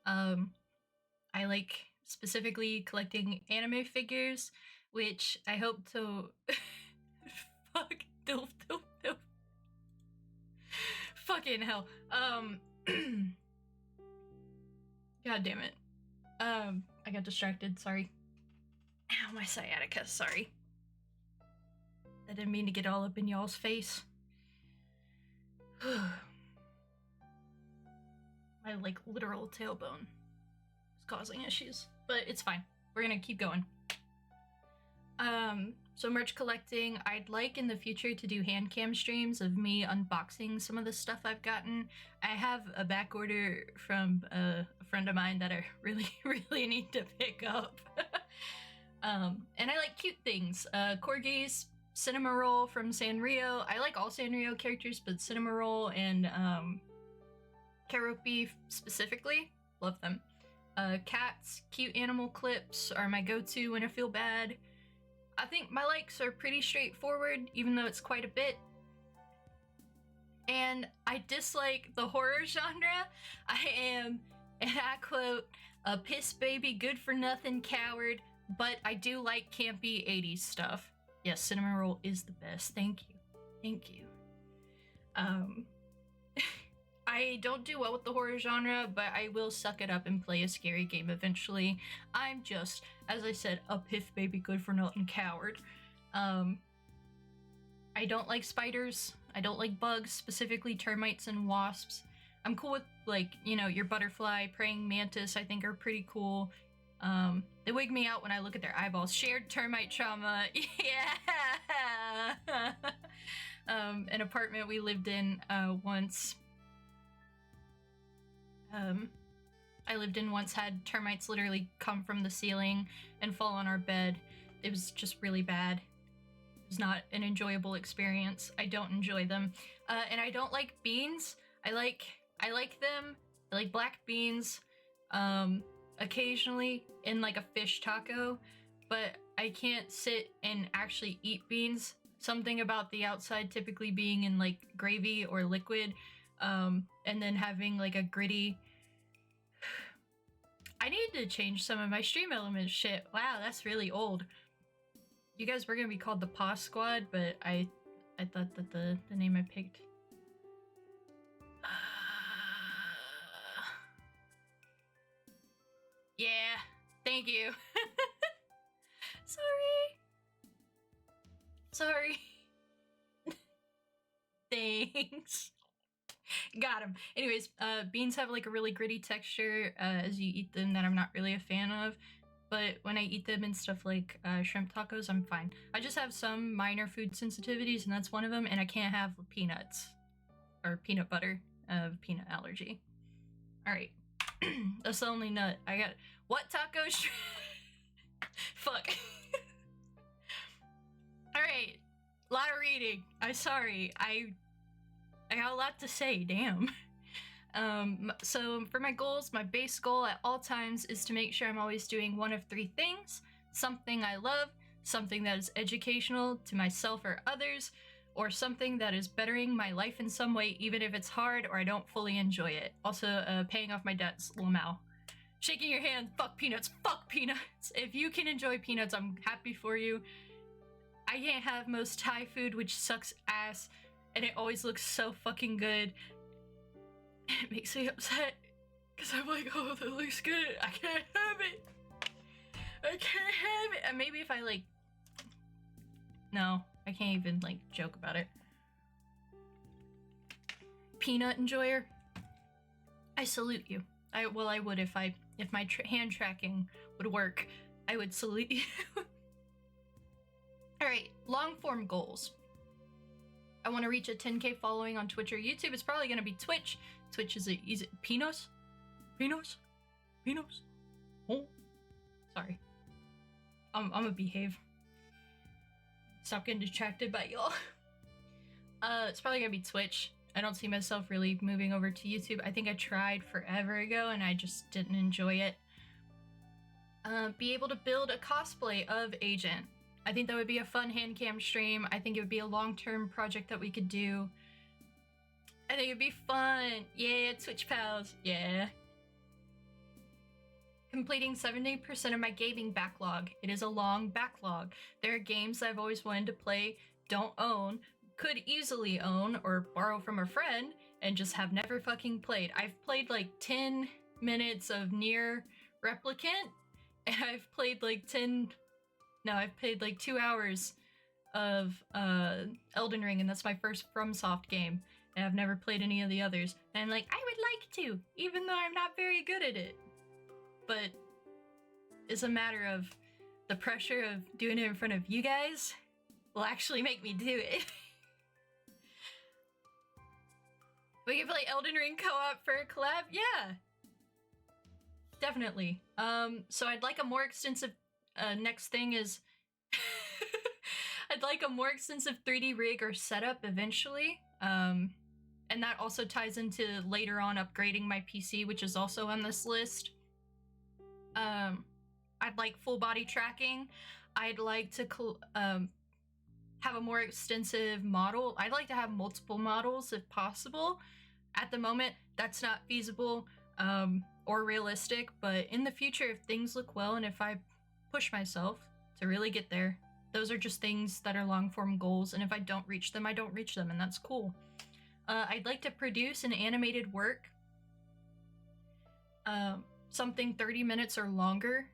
I like specifically collecting anime figures, which I hope to fuck dilf. Fucking hell. God damn it. I got distracted, sorry. Ow, my sciatica, sorry. I didn't mean to get all up in y'all's face. My, like, literal tailbone is causing issues, but it's fine. We're gonna keep going. So merch collecting, I'd like in the future to do hand cam streams of me unboxing some of the stuff I've gotten. I have a back order from a friend of mine that I really, really need to pick up. And I like cute things. Corgis, Cinema Roll from Sanrio. I like all Sanrio characters, but Cinema Roll and Karopi specifically, love them. Cats, cute animal clips are my go-to when I feel bad. I think my likes are pretty straightforward, even though it's quite a bit. And I dislike the horror genre. I am And I quote, a piss baby, good for nothing coward, but I do like campy 80s stuff. Yes, cinnamon roll is the best. Thank you. Thank you. I don't do well with the horror genre, but I will suck it up and play a scary game eventually. I'm just, as I said, a piff baby, good for nothing coward. I don't like spiders. I don't like bugs, specifically termites and wasps. I'm cool with, like, you know, your butterfly, praying mantis, I think are pretty cool. They wig me out when I look at their eyeballs. Shared termite trauma. Yeah! An apartment we lived in once. I lived in once had termites literally come from the ceiling and fall on our bed. It was just really bad. It was not an enjoyable experience. I don't enjoy them. And I don't like beans. I like them. I like black beans. Occasionally in like a fish taco, but I can't sit and actually eat beans. Something about the outside typically being in like gravy or liquid, and then having like a gritty. I need to change some of my stream elements shit. Wow, that's really old. You guys were gonna be called the Paw Squad, but I thought that the name I picked. Yeah, thank you. Sorry. Thanks. Got him. Anyways, beans have like a really gritty texture as you eat them that I'm not really a fan of. But when I eat them in stuff like shrimp tacos, I'm fine. I just have some minor food sensitivities, and that's one of them, and I can't have peanuts. Or peanut butter. Peanut allergy. Alright. That's the only nut. I got... What tacos? Fuck. Alright. Lot of reading. I'm sorry. I got a lot to say, damn. So for my goals, my base goal at all times is to make sure I'm always doing one of three things. Something I love, something that is educational to myself or others, or something that is bettering my life in some way, even if it's hard or I don't fully enjoy it. Also, paying off my debts, Lamau. Shaking your hand, fuck peanuts, fuck peanuts. If you can enjoy peanuts, I'm happy for you. I can't have most Thai food, which sucks ass, and it always looks so fucking good. It makes me upset, because I'm like, oh, that looks good. I can't have it. I can't have it. And maybe if I, like... No, I can't even, like, joke about it. Peanut enjoyer, I salute you. I would if my hand tracking would work. I would salute you. Alright, long form goals. I want to reach a 10k following on Twitch or YouTube. It's probably going to be Twitch. Twitch is it Pinos? Pinos? Pinos? Oh, sorry. I'm gonna behave. Stop getting distracted by y'all. It's probably gonna be Twitch. I don't see myself really moving over to YouTube. I think I tried forever ago and I just didn't enjoy it. Be able to build a cosplay of Agent. I think that would be a fun hand cam stream. I think it would be a long-term project that we could do. I think it'd be fun. Yeah, Twitch pals. Yeah. Completing 70% of my gaming backlog. It is a long backlog. There are games I've always wanted to play, don't own, could easily own or borrow from a friend, and just have never fucking played. I've played like 10 minutes of Nier Replicant, and I've played like 2 hours of Elden Ring, and that's my first FromSoft game. And I've never played any of the others. And I'm like, I would like to, even though I'm not very good at it. But it's a matter of the pressure of doing it in front of you guys will actually make me do it. We can play Elden Ring co-op for a collab? Yeah. Definitely. So I'd like a more extensive, next thing is, I'd like a more extensive 3D rig or setup eventually. And that also ties into later on upgrading my PC, which is also on this list. I'd like full body tracking. I'd like to have a more extensive model. I'd like to have multiple models if possible. At the moment, that's not feasible. or realistic, but in the future, if things look well and if I push myself to really get there, those are just things that are long-form goals, and if I don't reach them, I don't reach them, and that's cool. I'd like to produce an animated work, something 30 minutes or longer.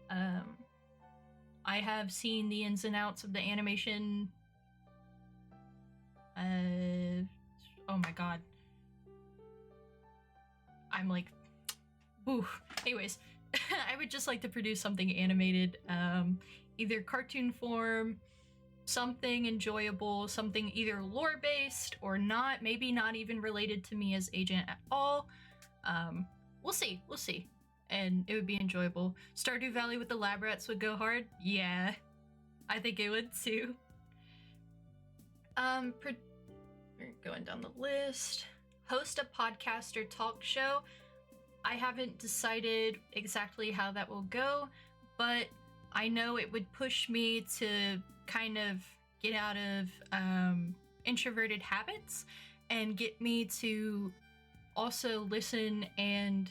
I have seen the ins and outs of the animation. Oh my god. I'm like, oof. Anyways, I would just like to produce something animated, either cartoon form, something enjoyable, something either lore-based or not, maybe not even related to me as Agent at all. We'll see. And it would be enjoyable. Stardew Valley with the LabRatz would go hard? Yeah, I think it would too. Going down the list. Host a podcast or talk show. I haven't decided exactly how that will go, but I know it would push me to kind of get out of introverted habits and get me to also listen and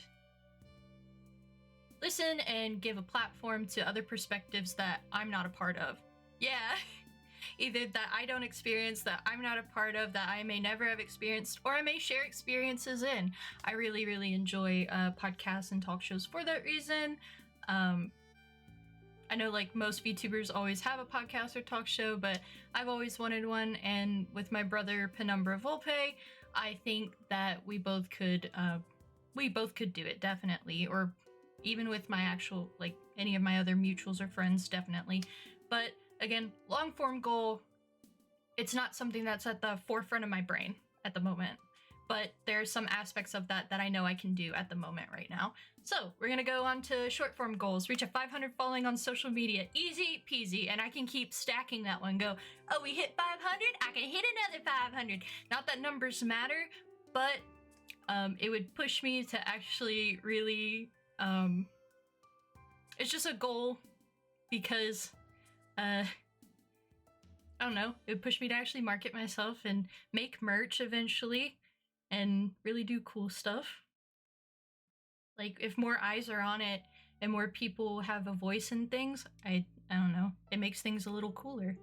give a platform to other perspectives that I'm not a part of. Yeah. Either that I don't experience, that I'm not a part of, that I may never have experienced, or I may share experiences in. I really, really enjoy podcasts and talk shows for that reason. I know like most VTubers always have a podcast or talk show, but I've always wanted one, and with my brother Penumbra Volpe, I think that we both could do it, definitely, or even with my actual, like, any of my other mutuals or friends, definitely. But again, long form goal, it's not something that's at the forefront of my brain at the moment, but there's some aspects of that I know I can do at the moment right now. So we're gonna go on to short form goals. Reach a 500 following on social media. Easy peasy, and I can keep stacking that one. Go, oh, we hit 500, I can hit another 500. Not that numbers matter, but it would push me to actually really, it's just a goal because I don't know, it would push me to actually market myself and make merch eventually and really do cool stuff. Like, if more eyes are on it and more people have a voice in things, I don't know, it makes things a little cooler,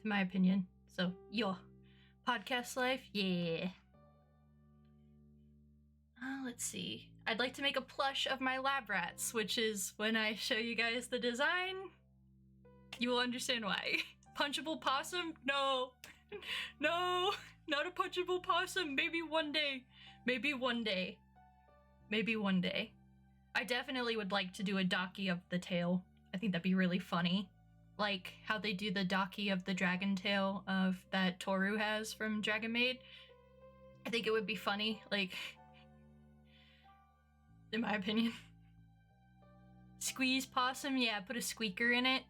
to my opinion. So, yo, podcast life, yeah. Let's see. I'd like to make a plush of my LabRatz, which is when I show you guys the design, you will understand why. Punchable possum? No. No, not a punchable possum. Maybe one day. Maybe one day. Maybe one day. I definitely would like to do a docky of the tail. I think that'd be really funny. Like how they do the docky of the dragon tail of that Toru has from Dragon Maid. I think it would be funny, like, in my opinion. Squeeze possum? Yeah, put a squeaker in it.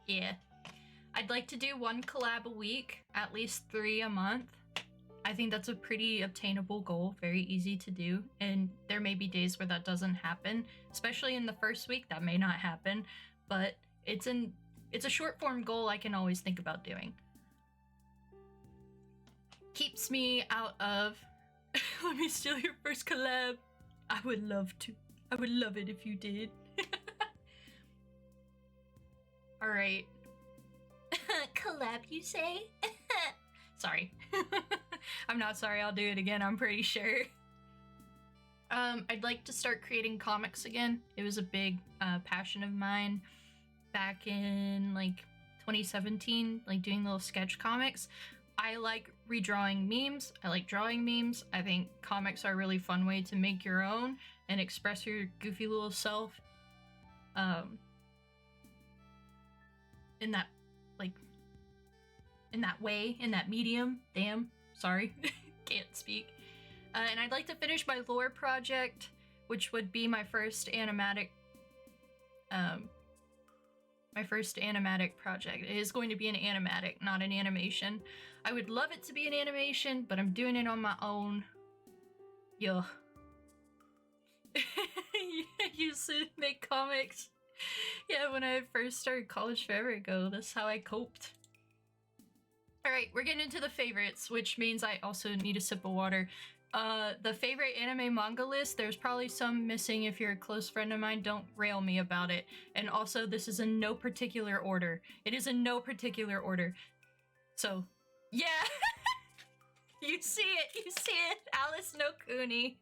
Yeah. I'd like to do 1 collab a week, at least 3 a month. I think that's a pretty obtainable goal, very easy to do, and there may be days where that doesn't happen, especially in the first week, that may not happen, but it's a short form goal I can always think about doing. Keeps me out of, let me steal your first collab. I would love to. I would love it if you did. Alright. Collab, you say? Sorry. I'm not sorry, I'll do it again, I'm pretty sure. I'd like to start creating comics again. It was a big passion of mine back in like 2017, like doing little sketch comics. I like redrawing memes. I like drawing memes. I think comics are a really fun way to make your own and express your goofy little self. In that, like, in that way, in that medium. Damn, sorry, can't speak. And I'd like to finish my lore project, which would be my first animatic, project. It is going to be an animatic, not an animation. I would love it to be an animation, but I'm doing it on my own. Yo. I used to make comics. Yeah, when I first started college forever ago, that's how I coped. All right, we're getting into the favorites, which means I also need a sip of water. The favorite anime manga list, there's probably some missing. If you're a close friend of mine, don't rail me about it. And also, this is in no particular order. It is in no particular order. So, yeah. You see it, Alice no Kuni.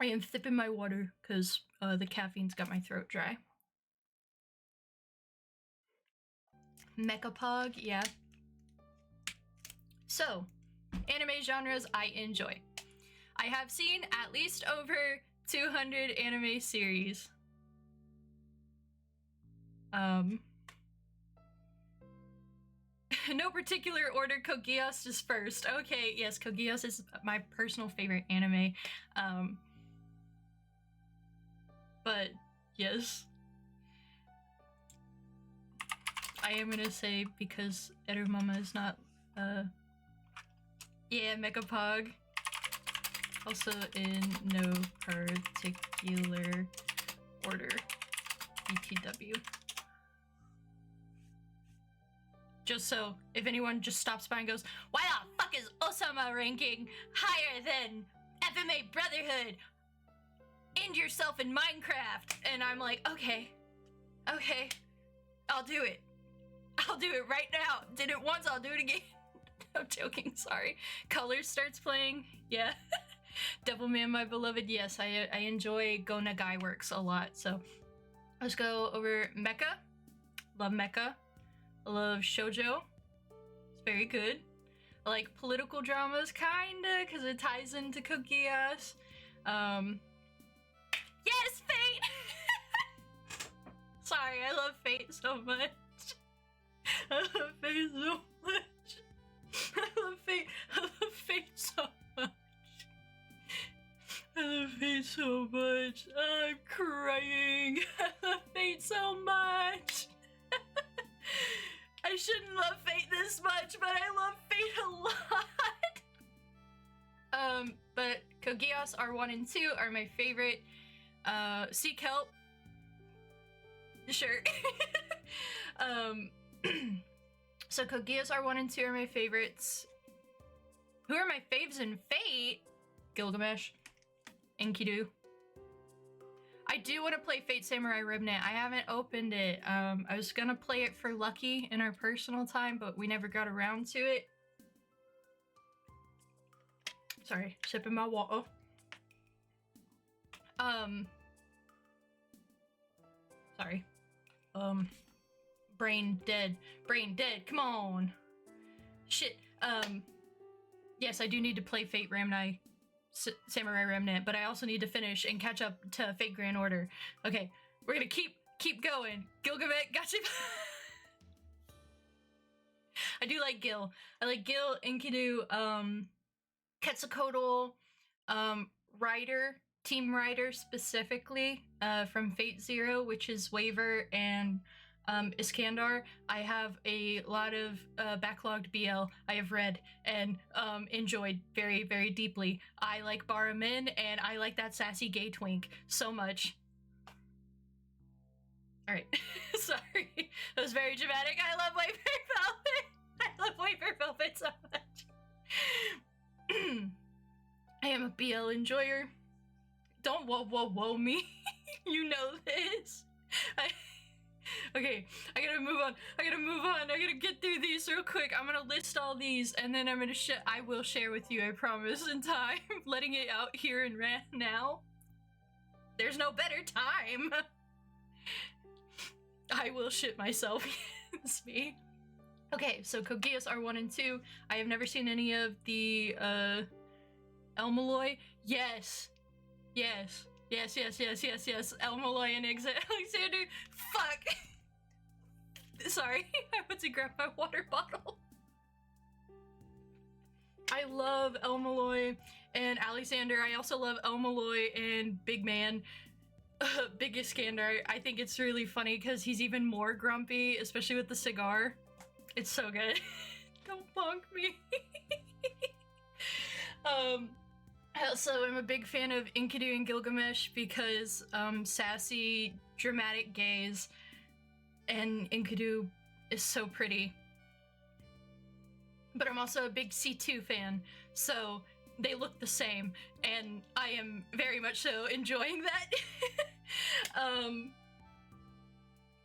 I am sipping my water because the caffeine's got my throat dry. Mechapog, yeah. So, anime genres I enjoy. I have seen at least over 200 anime series. No particular order, Code Geass is first. Okay, yes, Code Geass is my personal favorite anime. But, yes. I am gonna say, because Erumama is not, yeah, Mechapog. Also in no particular order, BTW. Just so, if anyone just stops by and goes, why the fuck is Osama ranking higher than FMA Brotherhood? End yourself in Minecraft. And I'm like, okay, I'll do it. I'll do it right now. Did it once, I'll do it again. I'm joking, sorry. Colors starts playing, yeah. Devilman, my beloved, yes, I enjoy Go Nagai Works a lot. So let's go over Mecha. Love Mecha. I love shoujo. It's very good. I like political dramas, kinda, because it ties into Code Geass. Yes, Fate! Sorry, I love Fate so much. I love Fate so much. I love Fate. I love Fate so much. I love Fate so much. I'm crying. I love Fate so much. I shouldn't love Fate this much, but I love Fate a lot. But Code Geass R1 and 2 are my favorite. Seek Help. Sure. So Code Geass R1 and 2 are my favorites. Who are my faves in Fate? Gilgamesh. Enkidu. I do want to play Fate Samurai Remnant. I haven't opened it. I was gonna play it for Lucky in our personal time, but we never got around to it. Sorry, sipping my water. Sorry. Brain dead. Brain dead, come on. Shit, yes, I do need to play Fate Samurai Remnant, but I also need to finish and catch up to Fate Grand Order. Okay, we're gonna keep going. Gilgamesh, gotcha. I do like Gil. I like Gil, Enkidu, Quetzalcoatl, Ryder, Team Ryder specifically, from Fate Zero, which is Waver and Iskandar. I have a lot of backlogged BL I have read and enjoyed very, very deeply. I like Baramin, and I like that sassy gay twink so much. Alright, sorry. That was very dramatic. I love Waver Velvet! I love Waver Velvet so much. I am a BL enjoyer. Don't whoa me. You know this. Okay, I gotta move on. I gotta get through these real quick. I'm gonna list all these, and then I'm gonna I will share with you, I promise, in time. Letting it out here and now. There's no better time. I will shit myself. It's me. Okay, so Code Geass R1 and 2. I have never seen any of the, Elmaloy. Yes. Elmaloy and Alexander. Fuck. Sorry, I went to grab my water bottle. I love Elmaloy and Alexander. I also love Elmaloy and Big Man. Big Iskandar. I think it's really funny because he's even more grumpy, especially with the cigar. It's so good. Don't bonk me. Also, I'm a big fan of Enkidu and Gilgamesh because sassy, dramatic gays, and Enkidu is so pretty. But I'm also a big C2 fan, so they look the same, and I am very much so enjoying that.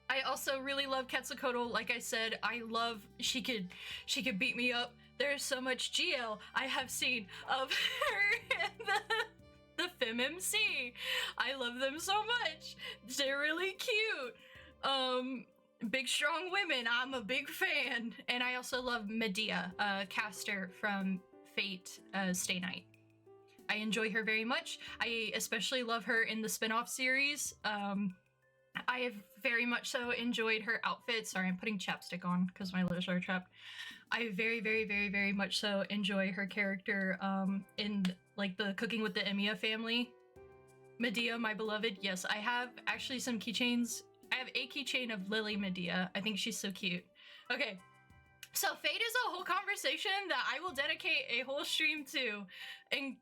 I also really love Quetzalcoatl. Like I said, I love she could beat me up. There's so much GL I have seen of her in the FemMC. I love them so much. They're really cute. Big strong women, I'm a big fan. And I also love Medea, caster from Fate, Stay Night. I enjoy her very much. I especially love her in the spin-off series. I have very much so enjoyed her outfit. Sorry, I'm putting chapstick on because my lips are trapped. I very much so enjoy her character in like the Cooking with the Emiya family. Medea, my beloved. Yes, I have actually some keychains. I have a keychain of Lily Medea. I think she's so cute. Okay, so Fate is a whole conversation that I will dedicate a whole stream to, and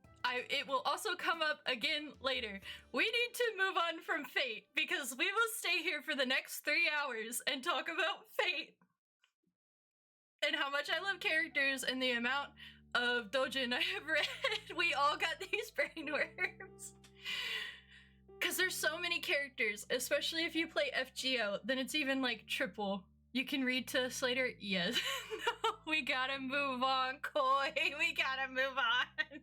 it will also come up again later. We need to move on from Fate because we will stay here for the next 3 hours and talk about Fate and how much I love characters and the amount of doujin I have read. We all got these brain worms. Because there's so many characters, especially if you play FGO, then it's even like triple. You can read to us later? Yes. No, we gotta move on, Koi. We gotta move on.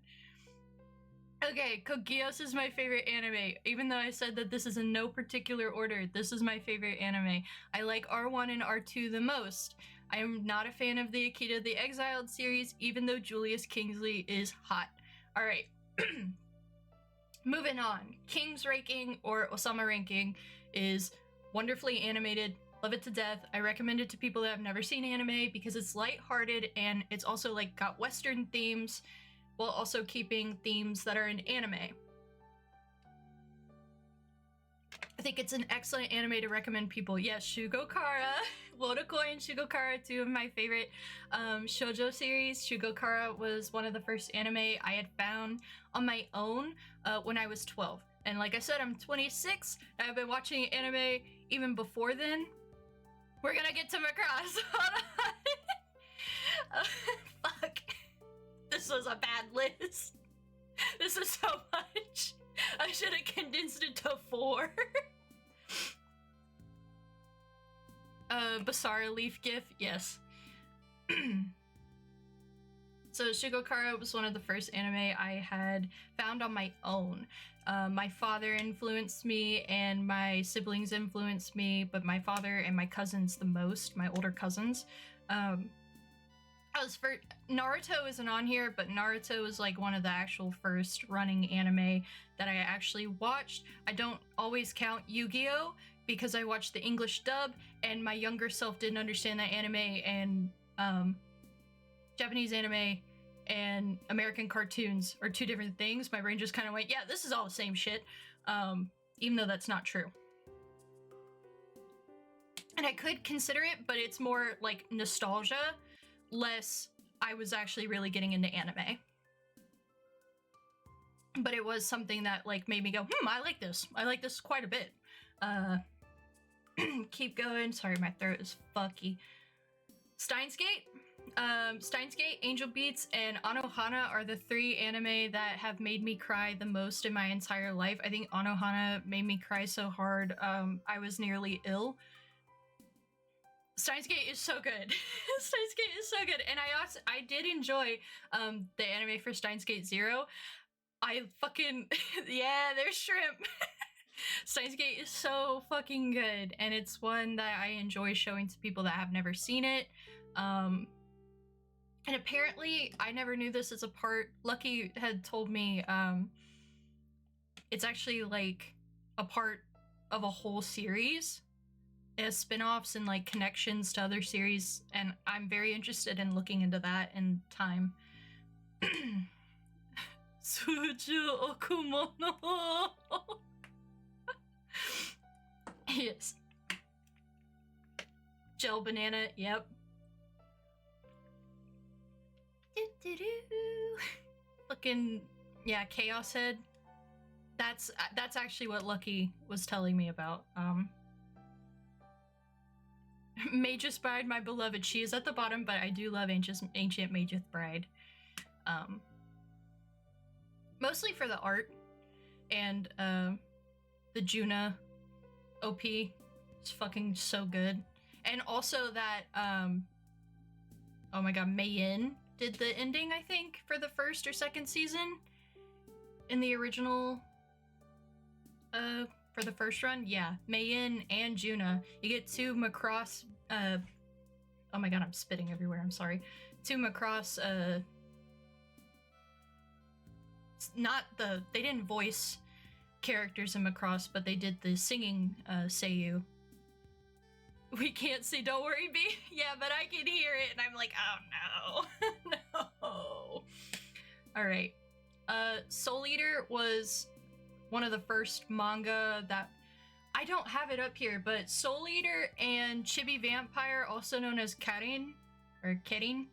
Okay, Code Geass is my favorite anime. Even though I said that this is in no particular order, this is my favorite anime. I like R1 and R2 the most. I am not a fan of the Akita the Exiled series, even though Julius Kingsley is hot. Alright. Moving on. King's ranking, or Osama ranking, is wonderfully animated. Love it to death. I recommend it to people that have never seen anime because it's lighthearted and it's also like got Western themes while also keeping themes that are in anime. I think it's an excellent anime to recommend people. Yes, Shugokara, Wodokoi and Shugokara, two of my favorite shoujo series. Shugokara was one of the first anime I had found on my own when I was 12. And like I said, I'm 26. I've been watching anime even before then. We're gonna get to Macross. Hold on. Fuck. This was a bad list. This is so much. I should have condensed it to 4. Basara Leaf GIF, yes. So Shugokara was one of the first anime I had found on my own. My father influenced me and my siblings influenced me, but my father and my cousins the most, my older cousins. Naruto isn't on here, but Naruto was like one of the actual first running anime that I actually watched. I don't always count Yu-Gi-Oh! Because I watched the English dub and my younger self didn't understand that anime and Japanese anime and American cartoons are two different things. My brain just kind of went, yeah, this is all the same shit, even though that's not true. And I could consider it, but it's more like nostalgia, less I was actually really getting into anime. But it was something that like made me go, I like this. I like this quite a bit. Keep going. Sorry, my throat is fucky. Steins Gate, Angel Beats, and Anohana are the 3 anime that have made me cry the most in my entire life. I think Anohana made me cry so hard, I was nearly ill. Steins Gate is so good. Steins Gate is so good. And I did enjoy the anime for Steins Gate 0. I fucking yeah, there's shrimp. Steins Gate is so fucking good, and it's one that I enjoy showing to people that have never seen it. And apparently, I never knew this as a part. Lucky had told me it's actually like a part of a whole series as spin-offs and like connections to other series, and I'm very interested in looking into that in time. Suju Okumono. Yes. Gel banana, yep. Fucking yeah, Chaos Head. That's actually what Lucky was telling me about. Magus Bride, my beloved. She is at the bottom, but I do love Ancient Magus Bride. Mostly for the art and the Juna OP. It's fucking so good. And also that, oh my god, Mayin did the ending, I think, for the first or second season in the original, for the first run. Yeah, Mayin and Juna. You get two Macross, oh my god, I'm spitting everywhere, I'm sorry. Two Macross, they didn't voice characters in Macross, but they did the singing, Seiyu. We can't see, don't worry, B. Yeah, but I can hear it, and I'm like, oh no. No. Alright. Soul Eater was one of the first manga that... I don't have it up here, but Soul Eater and Chibi Vampire, also known as Karen, or Karen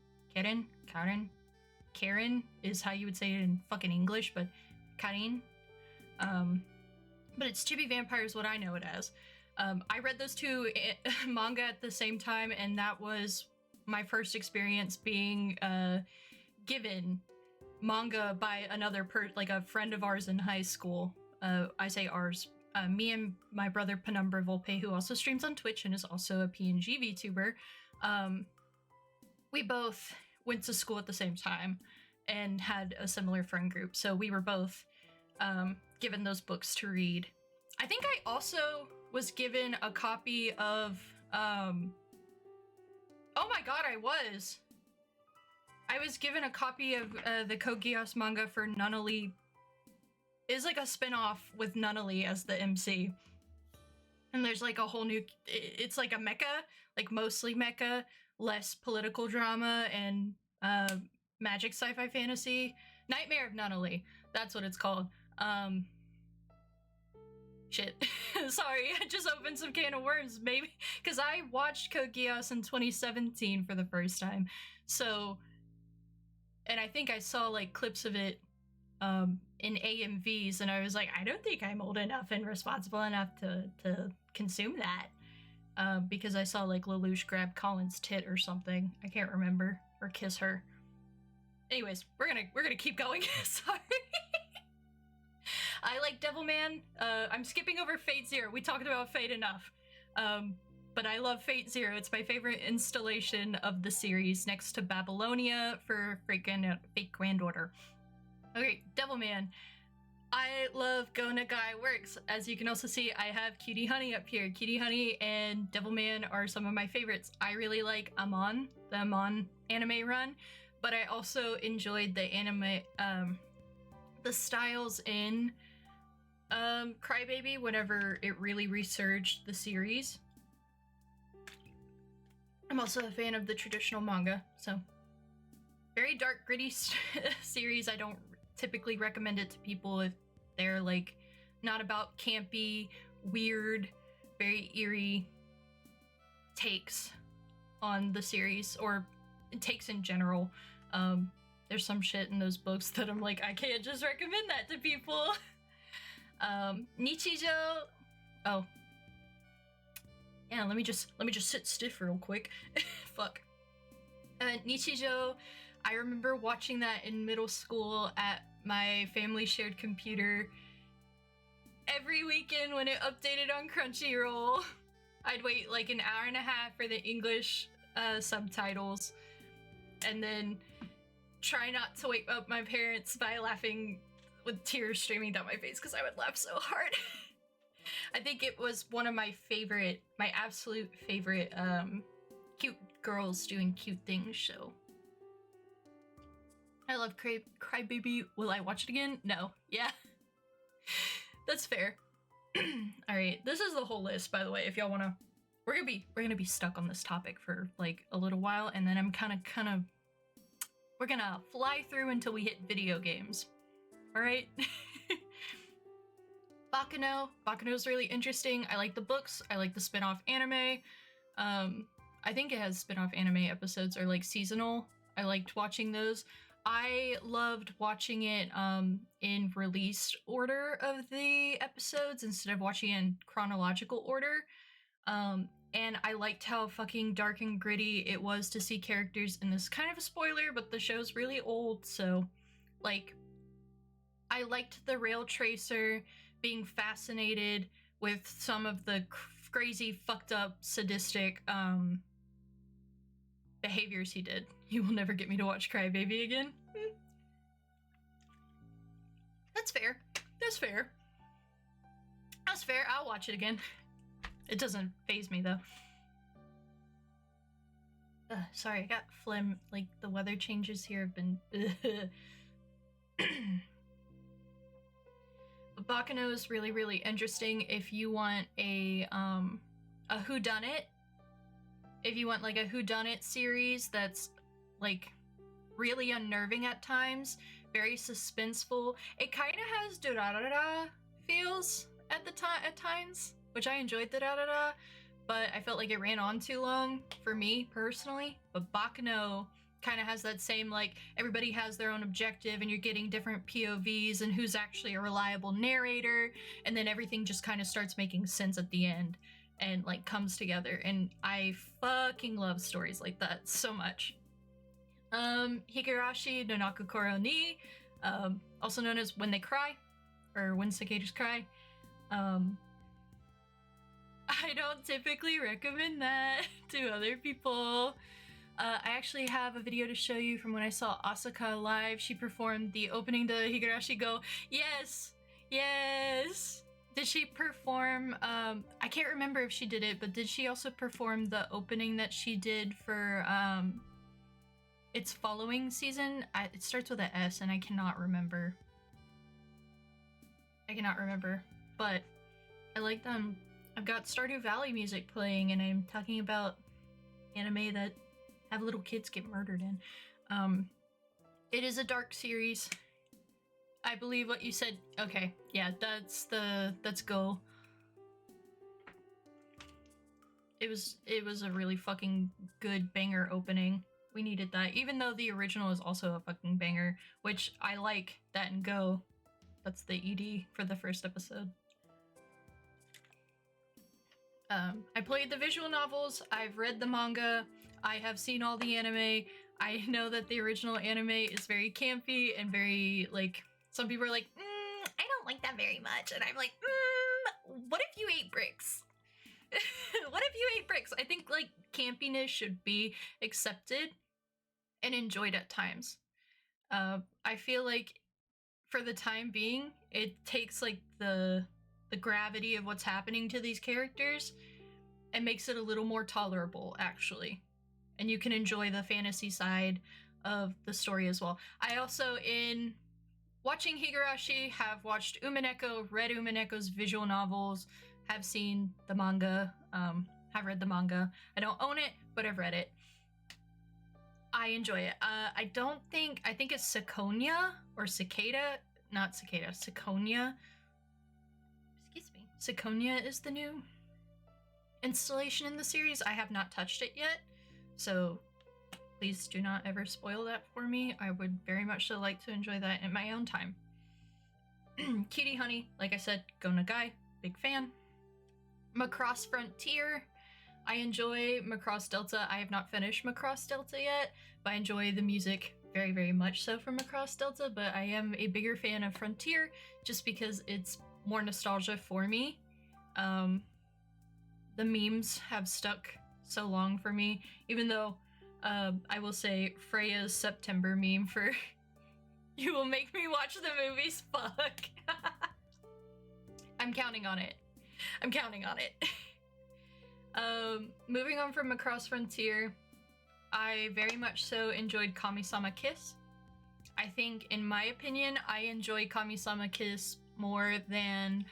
is how you would say it in fucking English, but Karen. But it's Chibi Vampire is what I know it as. I read those two manga at the same time, and that was my first experience being given manga by another like a friend of ours in high school. I say ours. Me and my brother Penumbra Volpe, who also streams on Twitch and is also a PNG VTuber. We both went to school at the same time and had a similar friend group, so we were both given those books to read. I think I also was given a copy of, oh my god, I was given a copy of the Code Geass manga for Nunnally. It's like a spin-off with Nunnally as the MC. And there's like a whole new, it's like a mecha, like mostly mecha, less political drama, and magic sci-fi fantasy. Nightmare of Nunnally, that's what it's called. Shit. Sorry, I just opened some can of worms, maybe. Because I watched Code Geass in 2017 for the first time. So, and I think I saw like clips of it in AMVs, and I was like, I don't think I'm old enough and responsible enough to consume that. Because I saw like Lelouch grab Colin's tit or something. I can't remember. Or kiss her. Anyways, we're gonna keep going. Sorry. I like Devilman. I'm skipping over Fate Zero. We talked about Fate enough. But I love Fate Zero. It's my favorite installation of the series, next to Babylonia for Fate Granddaughter. Okay, Devilman. I love Go Nagai Works. As you can also see, I have Cutie Honey up here. Cutie Honey and Devilman are some of my favorites. I really like Amon, the Amon anime run, but I also enjoyed the anime, the styles in Crybaby whenever it really resurged the series. I'm also a fan of the traditional manga, so very dark, gritty series. I don't typically recommend it to people if they're like not about campy, weird, very eerie takes on the series, or takes in general. There's some shit in those books that I'm like, I can't just recommend that to people. Nichijou. Oh. Yeah, let me just sit stiff real quick. Fuck. Nichijou, I remember watching that in middle school at my family shared computer every weekend when it updated on Crunchyroll. I'd wait like an hour and a half for the English subtitles, and then try not to wake up my parents by laughing with tears streaming down my face because I would laugh so hard. I think it was one of my absolute favorite cute girls doing cute things show. I love Crybaby. Will I watch it again? No. Yeah. That's fair. Alright, this is the whole list, by the way, if y'all wanna... We're gonna be stuck on this topic for, like, a little while, and then I'm kind of... We're gonna fly through until we hit video games. Alright? Bakuno's really interesting. I like the books. I like the spin-off anime. I think it has spin-off anime episodes, or, like, seasonal. I liked watching those. I loved watching it in released order of the episodes instead of watching it in chronological order. and I liked how fucking dark and gritty it was to see characters, and this is kind of a spoiler, but the show's really old, so, like, I liked the rail tracer being fascinated with some of the crazy, fucked up, sadistic, behaviors he did. You will never get me to watch Crybaby again. That's fair. That's fair. That's fair. I'll watch it again. It doesn't faze me, though. Sorry, I got phlegm. Like, the weather changes here have been... But Bakano is really, really interesting if you want a whodunit. If you want, like, a whodunit series that's, like, really unnerving at times, very suspenseful. It kind of has Durarara feels at times, which I enjoyed Durarara, but I felt like it ran on too long for me personally. But Bakano kind of has that same, like, everybody has their own objective and you're getting different POVs and who's actually a reliable narrator, and then everything just kind of starts making sense at the end and, like, comes together, and I fucking love stories like that so much. Higurashi no Nakukoro ni, also known as When They Cry, or When Cicadas Cry. I don't typically recommend that to other people. I actually have a video to show you from when I saw Asaka live. She performed the opening to Higurashi Go. Yes! Yes! Did she perform, I can't remember if she did it, but did she also perform the opening that she did for, its following season? It starts with an S and I cannot remember. But I like them. I've got Stardew Valley music playing and I'm talking about anime that have little kids get murdered in. It is a dark series. I believe what you said. Okay, yeah, that's Go. It was a really fucking good banger opening. We needed that, even though the original is also a fucking banger, which I like that in Go. That's the ED for the first episode. I played the visual novels, I've read the manga, I have seen all the anime. I know that the original anime is very campy and very, like, some people are like, I don't like that very much. And I'm like, what if you ate bricks? What if you ate bricks? I think, like, campiness should be accepted and enjoyed at times. I feel like for the time being, it takes, like, the gravity of what's happening to these characters and makes it a little more tolerable, actually. And you can enjoy the fantasy side of the story as well. I also, in watching Higurashi, have watched Umineko, read Umineko's visual novels, have seen the manga, have read the manga. I don't own it, but I've read it. I enjoy it. I think it's Ciconia, or Cicada, not Cicada, Ciconia. Excuse me. Ciconia is the new installation in the series. I have not touched it yet, so please do not ever spoil that for me. I would very much so like to enjoy that in my own time. Kitty Honey, like I said, Go Nagai, big fan. Macross Frontier, I enjoy Macross Delta. I have not finished Macross Delta yet, but I enjoy the music very, very much so from Macross Delta, but I am a bigger fan of Frontier just because it's more nostalgia for me. The memes have stuck so long for me, even though I will say Freya's September meme for "You will make me watch the movies, fuck." I'm counting on it. I'm counting on it. Moving on from Across Frontier, I very much so enjoyed Kami-sama Kiss. I think, in my opinion, I enjoy Kami-sama Kiss more than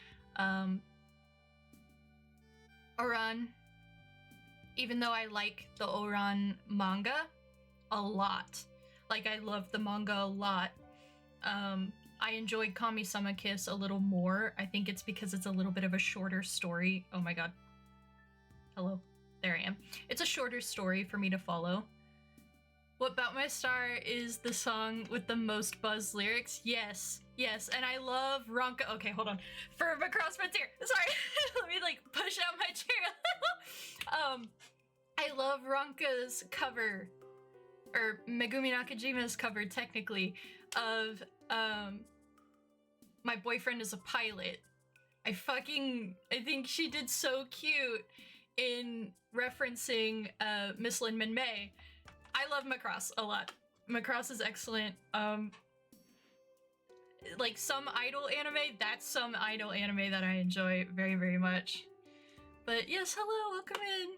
Oran, even though I like the Oran manga a lot. Like, I love the manga a lot. I enjoyed Kami-sama Kiss a little more. I think it's because it's a little bit of a shorter story. Oh my god. Hello. There I am. It's a shorter story for me to follow. What About My Star is the song with the most buzz lyrics? Yes. Yes, and I love Ronka. Okay, hold on. For Macross Frontier. Sorry. Let me like push out my chair. I love Ronka's cover, or Megumi Nakajima's cover technically, of My Boyfriend is a Pilot. I think she did so cute in referencing Miss Lin Min Mei. I love Macross a lot. Macross is excellent. Like some idol anime, that's some idol anime that I enjoy very, very much. But yes, hello, welcome in.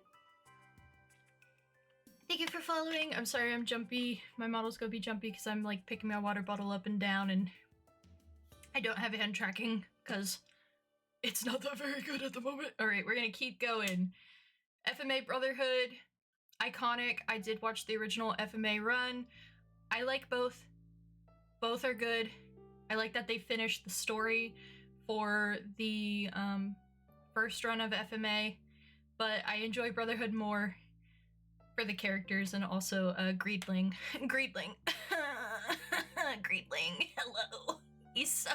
Thank you for following. I'm sorry I'm jumpy. My model's gonna be jumpy because I'm like picking my water bottle up and down and I don't have hand tracking because it's not that very good at the moment. Alright, we're gonna keep going. FMA Brotherhood, iconic. I did watch the original FMA run. I like both. Both are good. I like that they finished the story for the first run of FMA, but I enjoy Brotherhood more for the characters and also Greedling. Greedling. Greedling, hello. He's so...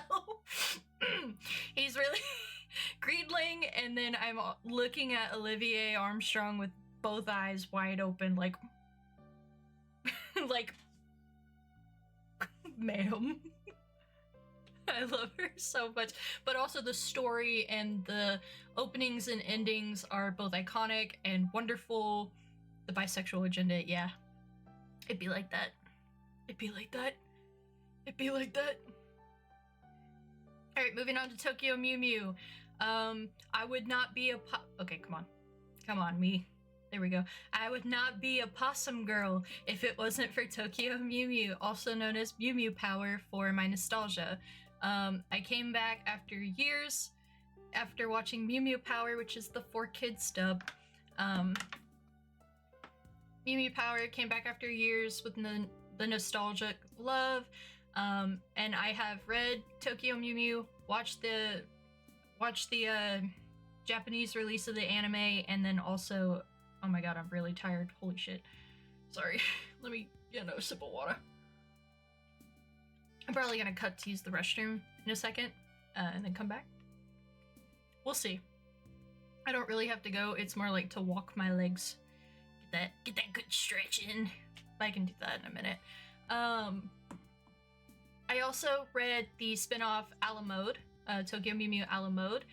he's really... Greedling, and then I'm looking at Olivier Armstrong with both eyes wide open, like... like... ma'am. I love her so much. But also the story and the openings and endings are both iconic and wonderful. The bisexual agenda, yeah. It'd be like that. It'd be like that. It'd be like that. Alright, moving on to Tokyo Mew Mew. I would not be a okay, come on. Come on, me. There we go. I would not be a Possum girl if it wasn't for Tokyo Mew Mew, also known as Mew Mew Power for my nostalgia. I came back after years, after watching Mew Mew Power, which is the 4Kids dub. Mew Mew Power came back after years with the nostalgic love, and I have read Tokyo Mew Mew, watched the Japanese release of the anime, and then also, oh my god, I'm really tired, holy shit. Sorry, let me get another sip of water. I'm probably gonna cut to use the restroom in a second, and then come back. We'll see. I don't really have to go, it's more like to walk my legs. Get that good stretch in. I can do that in a minute. I also read the spin-off A la Mode, Tokyo Mew Mew A la Mode.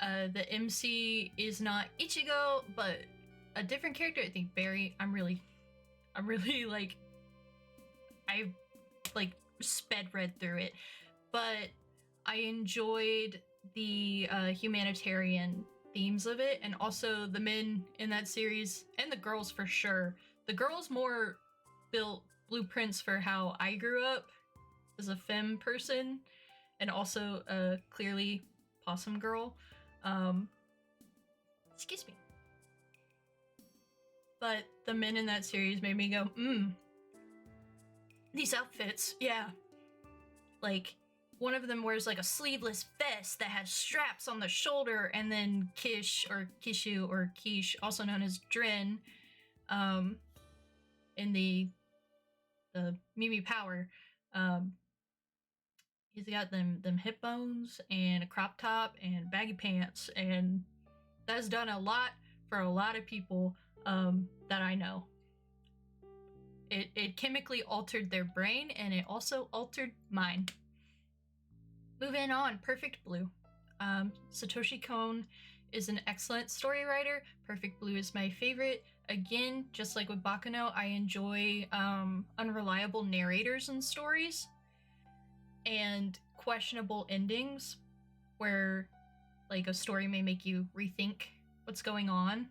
The MC is not Ichigo, but a different character. I think Barry. I'm really like, I like sped read through it, but I enjoyed the humanitarian themes of it, and also the men in that series, and the girls for sure. The girls more built blueprints for how I grew up as a femme person, and also clearly Possum girl. Excuse me. But the men in that series made me go, these outfits, yeah. Like, one of them wears like a sleeveless vest that has straps on the shoulder, and then Kish, or Kishu, or Kish, also known as Drin, in the Mew Mew Power, he's got them hip bones and a crop top and baggy pants, and that's done a lot for a lot of people that I know. It chemically altered their brain, and it also altered mine. Moving on, Perfect Blue. Satoshi Kon is an excellent story writer. Perfect Blue is my favorite. Again, just like with Baccano, I enjoy unreliable narrators in stories and questionable endings where like a story may make you rethink what's going on,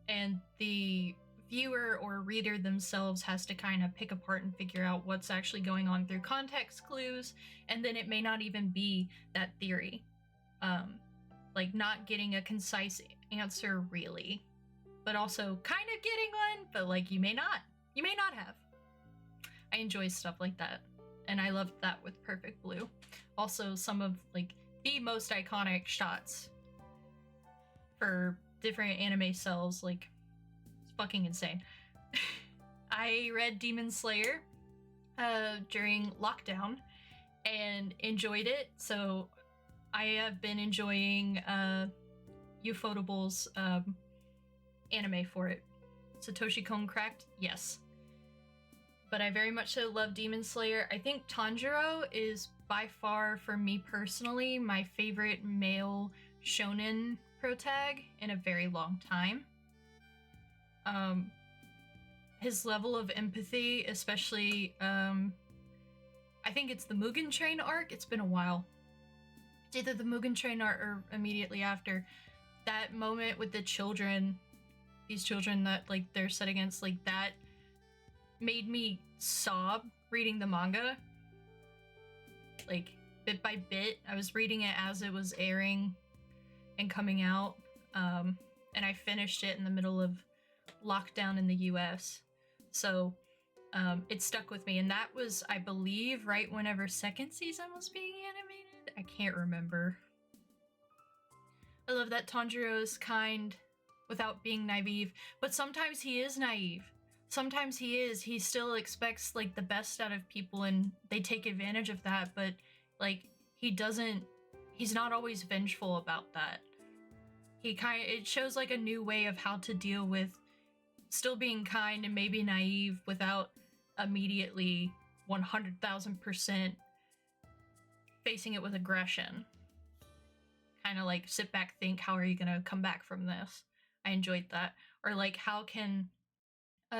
and the viewer or reader themselves has to kind of pick apart and figure out what's actually going on through context clues, and then it may not even be that theory. Like not getting a concise answer really, but also kind of getting one, but like you may not have. I enjoy stuff like that, and I loved that with Perfect Blue. Also some of like the most iconic shots for different anime cells, like it's fucking insane. I read Demon Slayer during lockdown, and enjoyed it. So I have been enjoying Ufotable's anime for it. Satoshi Kon Cracked? Yes. But I very much so love Demon Slayer. I think Tanjiro is by far, for me personally, my favorite male shonen protag in a very long time. His level of empathy, especially, I think it's the Mugen Train arc. It's been a while. It's either the Mugen Train arc or immediately after. That moment with the children, these children that, like, they're set against, like, that made me sob reading the manga. Like, bit by bit. I was reading it as it was airing and coming out. And I finished it in the middle of lockdown in the US. So it stuck with me. And that was, I believe, right whenever second season was being animated? I can't remember. I love that Tanjiro is kind without being naive. But sometimes he is naive. Sometimes he still expects, like, the best out of people and they take advantage of that, but, like, he's not always vengeful about that. It shows, like, a new way of how to deal with still being kind and maybe naive without immediately 100,000% facing it with aggression. Kind of like, sit back, think, how are you gonna come back from this? I enjoyed that. Or, like, how can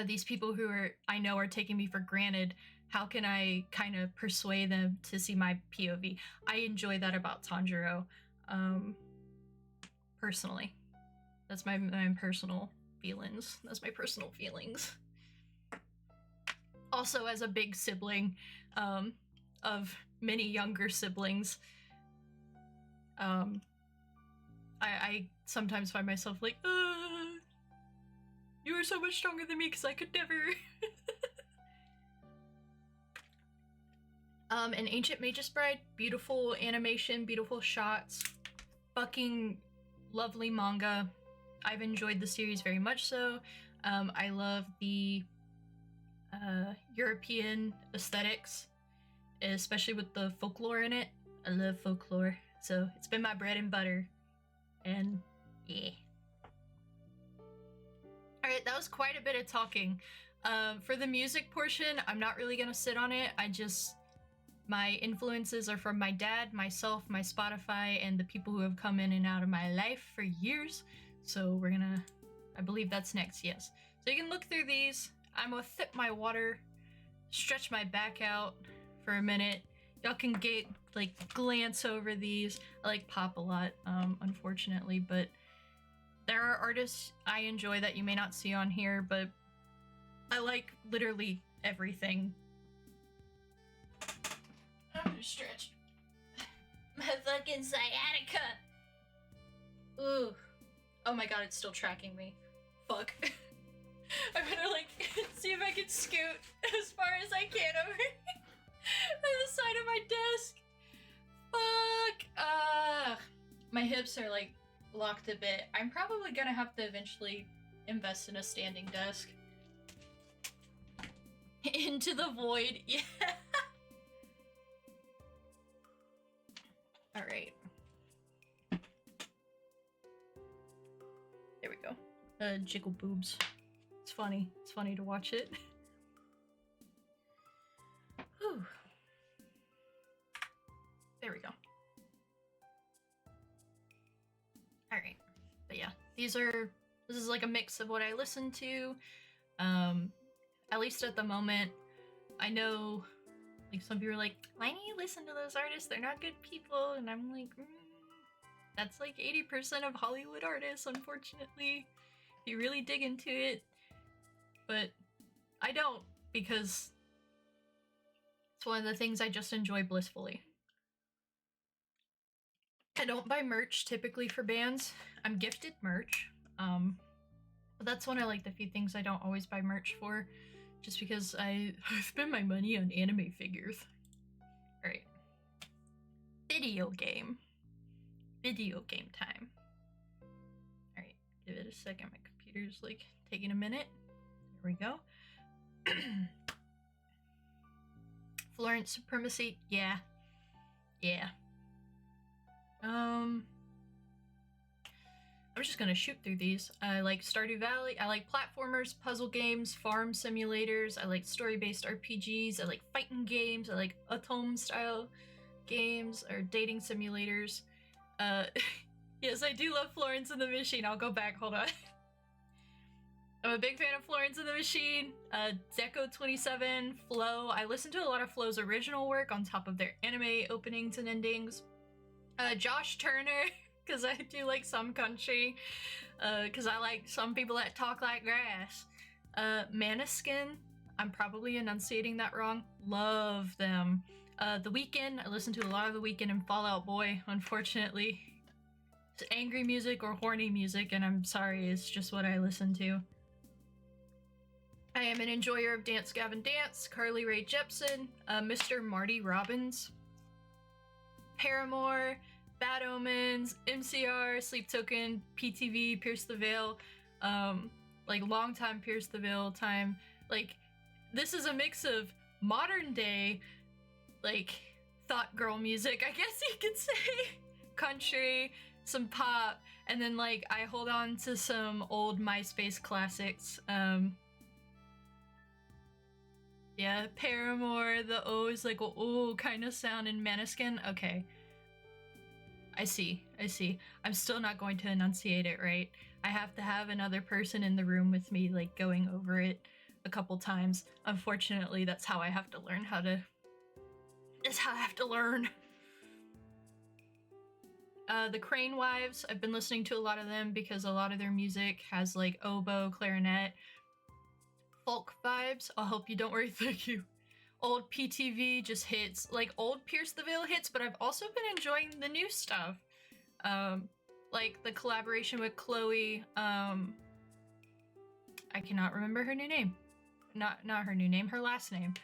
these people who I know are taking me for granted, how can I kind of persuade them to see my POV? I enjoy that about Tanjiro, personally. That's my personal feelings. That's my personal feelings. Also, as a big sibling of many younger siblings, I sometimes find myself like, you are so much stronger than me because I could never. An Ancient Magus Bride, beautiful animation, beautiful shots, fucking lovely manga. I've enjoyed the series very much so. I love the European aesthetics, especially with the folklore in it. I love folklore, so it's been my bread and butter, and yeah. Alright, that was quite a bit of talking. For the music portion, I'm not really gonna sit on it. My influences are from my dad, myself, my Spotify, and the people who have come in and out of my life for years. So I believe that's next, yes. So you can look through these. I'm gonna sip my water, stretch my back out for a minute. Y'all can glance over these. I like pop a lot, unfortunately, but there are artists I enjoy that you may not see on here, but I like literally everything. I'm gonna stretch my fucking sciatica. Ooh. Oh my god, it's still tracking me. Fuck. I better, like, see if I can scoot as far as I can over by the side of my desk. Fuck. My hips are, like, locked a bit. I'm probably gonna have to eventually invest in a standing desk. Into the void, yeah. Alright. There we go. Jiggle boobs. It's funny. It's funny to watch it. Whew. There we go. Alright. But yeah, this is like a mix of what I listen to. At least at the moment. I know, like, some people are like, why do you listen to those artists? They're not good people. And I'm like, that's like 80% of Hollywood artists, unfortunately. If you really dig into it. But I don't, because it's one of the things I just enjoy blissfully. I don't buy merch typically for bands. I'm gifted merch. But that's one of, like, the few things I don't always buy merch for. Just because I spend my money on anime figures. Alright. Video game. Video game time. Alright, give it a second. My computer's, like, taking a minute. There we go. Florence Supremacy, yeah. Yeah. I'm just gonna shoot through these. I like Stardew Valley. I like platformers, puzzle games, farm simulators. I like story-based RPGs. I like fighting games. I like Atom style games or dating simulators. Yes, I do love Florence and the Machine. I'll go back. Hold on. I'm a big fan of Florence and the Machine. Deco27, Flo. I listen to a lot of Flo's original work on top of their anime openings and endings. Josh Turner, because I do like some country. Because I like some people that talk like grass. Maniskin. I'm probably enunciating that wrong. Love them. The Weeknd. I listen to a lot of The Weeknd and Fall Out Boy, unfortunately. It's angry music or horny music, and I'm sorry, it's just what I listen to. I am an enjoyer of Dance Gavin Dance, Carly Rae Jepsen, Mr. Marty Robbins, Paramore, Bad Omens, MCR, Sleep Token, PTV, Pierce the Veil, like long time Pierce the Veil time. Like, this is a mix of modern day, like, thought girl music, I guess you could say, country, some pop, and then like I hold on to some old MySpace classics. Yeah, Paramore, the O is like a ooh kind of sound in Maniskin. Okay. I see. I'm still not going to enunciate it right. I have to have another person in the room with me, like, going over it a couple times. Unfortunately, that's how I have to learn how to... That's how I have to learn. The Crane Wives, I've been listening to a lot of them because a lot of their music has, like, oboe, clarinet, folk vibes. I'll help you, don't worry, thank you. Old PTV just hits, like old Pierce the Veil hits, but I've also been enjoying the new stuff. Like the collaboration with Chloe, I cannot remember her new name. Not her new name, her last name.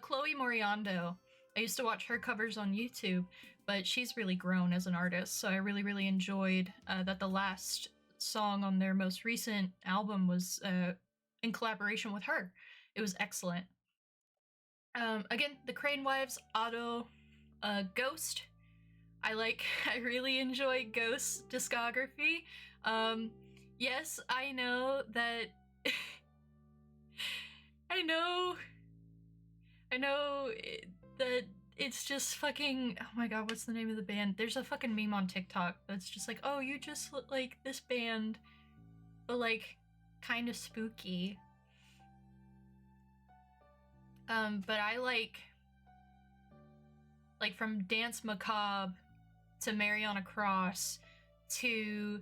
Chloe Moriando. I used to watch her covers on YouTube, but she's really grown as an artist, so I really enjoyed that the last song on their most recent album was in collaboration with her. It was excellent. Again, the Crane Wives, Otto, Ghost. I really enjoy Ghost's discography. Yes, I know that... I know that it's just fucking... Oh my god, what's the name of the band? There's a fucking meme on TikTok that's just like, oh, you just look like this band, but like, kind of spooky. But I like from Dance Macabre to Mariana Cross to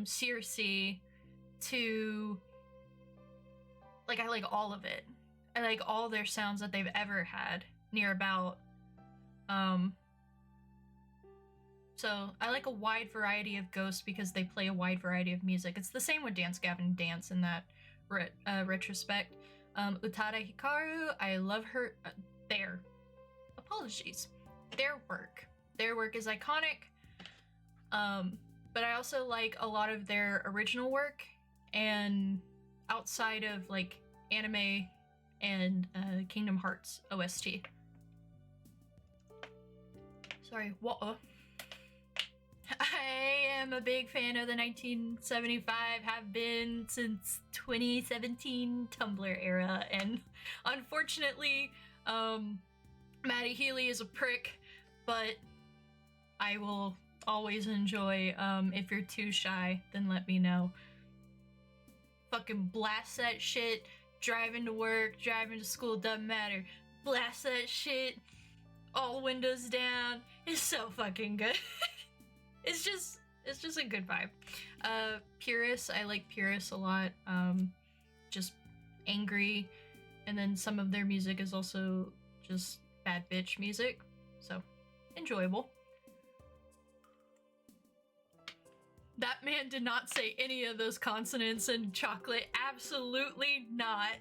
Circe to like I like all of it. I like all their sounds that they've ever had near about. So I like a wide variety of Ghosts because they play a wide variety of music. It's the same with Dance Gavin Dance in that retrospect. Utada Hikaru, I love her. Their work is iconic. But I also like a lot of their original work, and outside of like anime and Kingdom Hearts OST. Sorry, what? I am a big fan of the 1975, have been since 2017 Tumblr era, and unfortunately, Maddie Healy is a prick, but I will always enjoy, if you're too shy, then let me know. Fucking blast that shit, driving to work, driving to school, doesn't matter. Blast that shit, all windows down, it's so fucking good. It's just a good vibe. Purist, I like Purist a lot. Just angry, and then some of their music is also just bad bitch music, so enjoyable. That man did not say any of those consonants in chocolate. Absolutely not.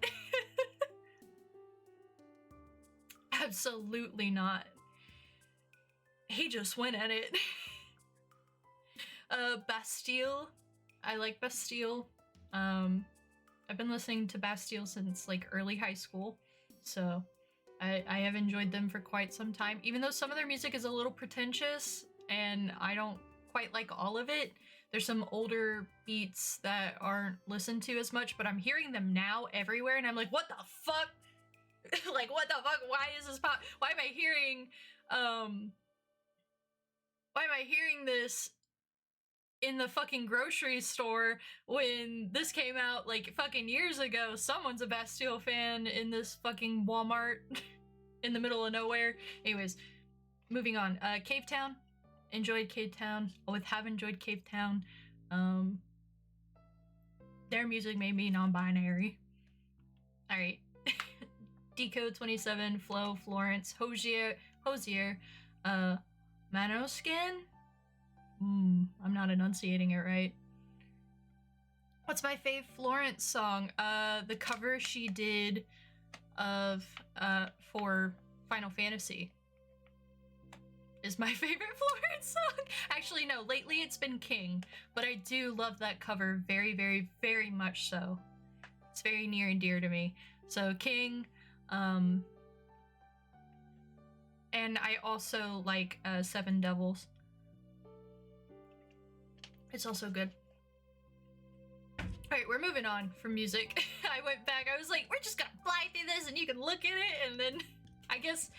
Absolutely not. He just went at it. Bastille. I like Bastille. I've been listening to Bastille since like early high school, so I have enjoyed them for quite some time, even though some of their music is a little pretentious and I don't quite like all of it. There's some older beats that aren't listened to as much, but I'm hearing them now everywhere and I'm like, what the fuck? Like, what the fuck? Why is this why am I hearing this in the fucking grocery store when this came out like fucking years ago? Someone's a Bastille fan in this fucking Walmart in the middle of nowhere. Anyways, moving on. Cave Town. Enjoyed Cave Town. Have enjoyed Cave Town. Their music made me non-binary. Alright. Decode 27, Flo, Florence, Hosier, Manoskin? I'm not enunciating it right. What's my fave Florence song? The cover she did of, for Final Fantasy is my favorite Florence song. Actually, no, lately it's been King, but I do love that cover very, very, very much so. It's very near and dear to me. So King, and I also like Seven Devils. It's also good. Alright, we're moving on from music. I went back, I was like, we're just gonna fly through this and you can look at it, and then I guess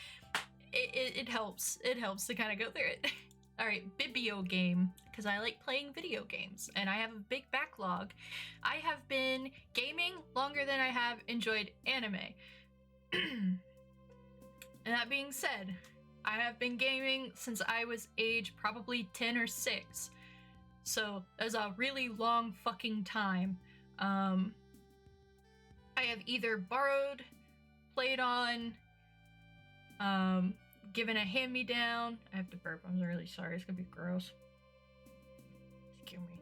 it helps. It helps to kind of go through it. Alright, Bibio game, because I like playing video games, and I have a big backlog. I have been gaming longer than I have enjoyed anime. And that being said, I have been gaming since I was age probably 10 or 6. So that's a really long fucking time. I have either borrowed, played on, given a hand-me-down. I have to burp, I'm really sorry, it's gonna be gross. Excuse me.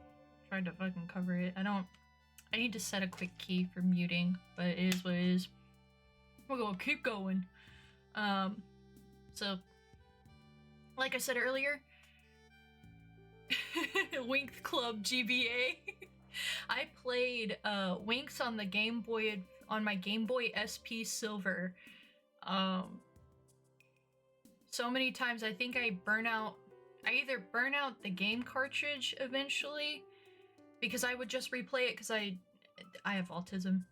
Trying to fucking cover it. I need to set a quick key for muting, but it is what it is. We're gonna keep going. So, like I said earlier, Winx Club GBA. I played Winx on the Game Boy, on my Game Boy SP Silver. So many times I think I either burn out the game cartridge eventually, because I would just replay it because I have autism.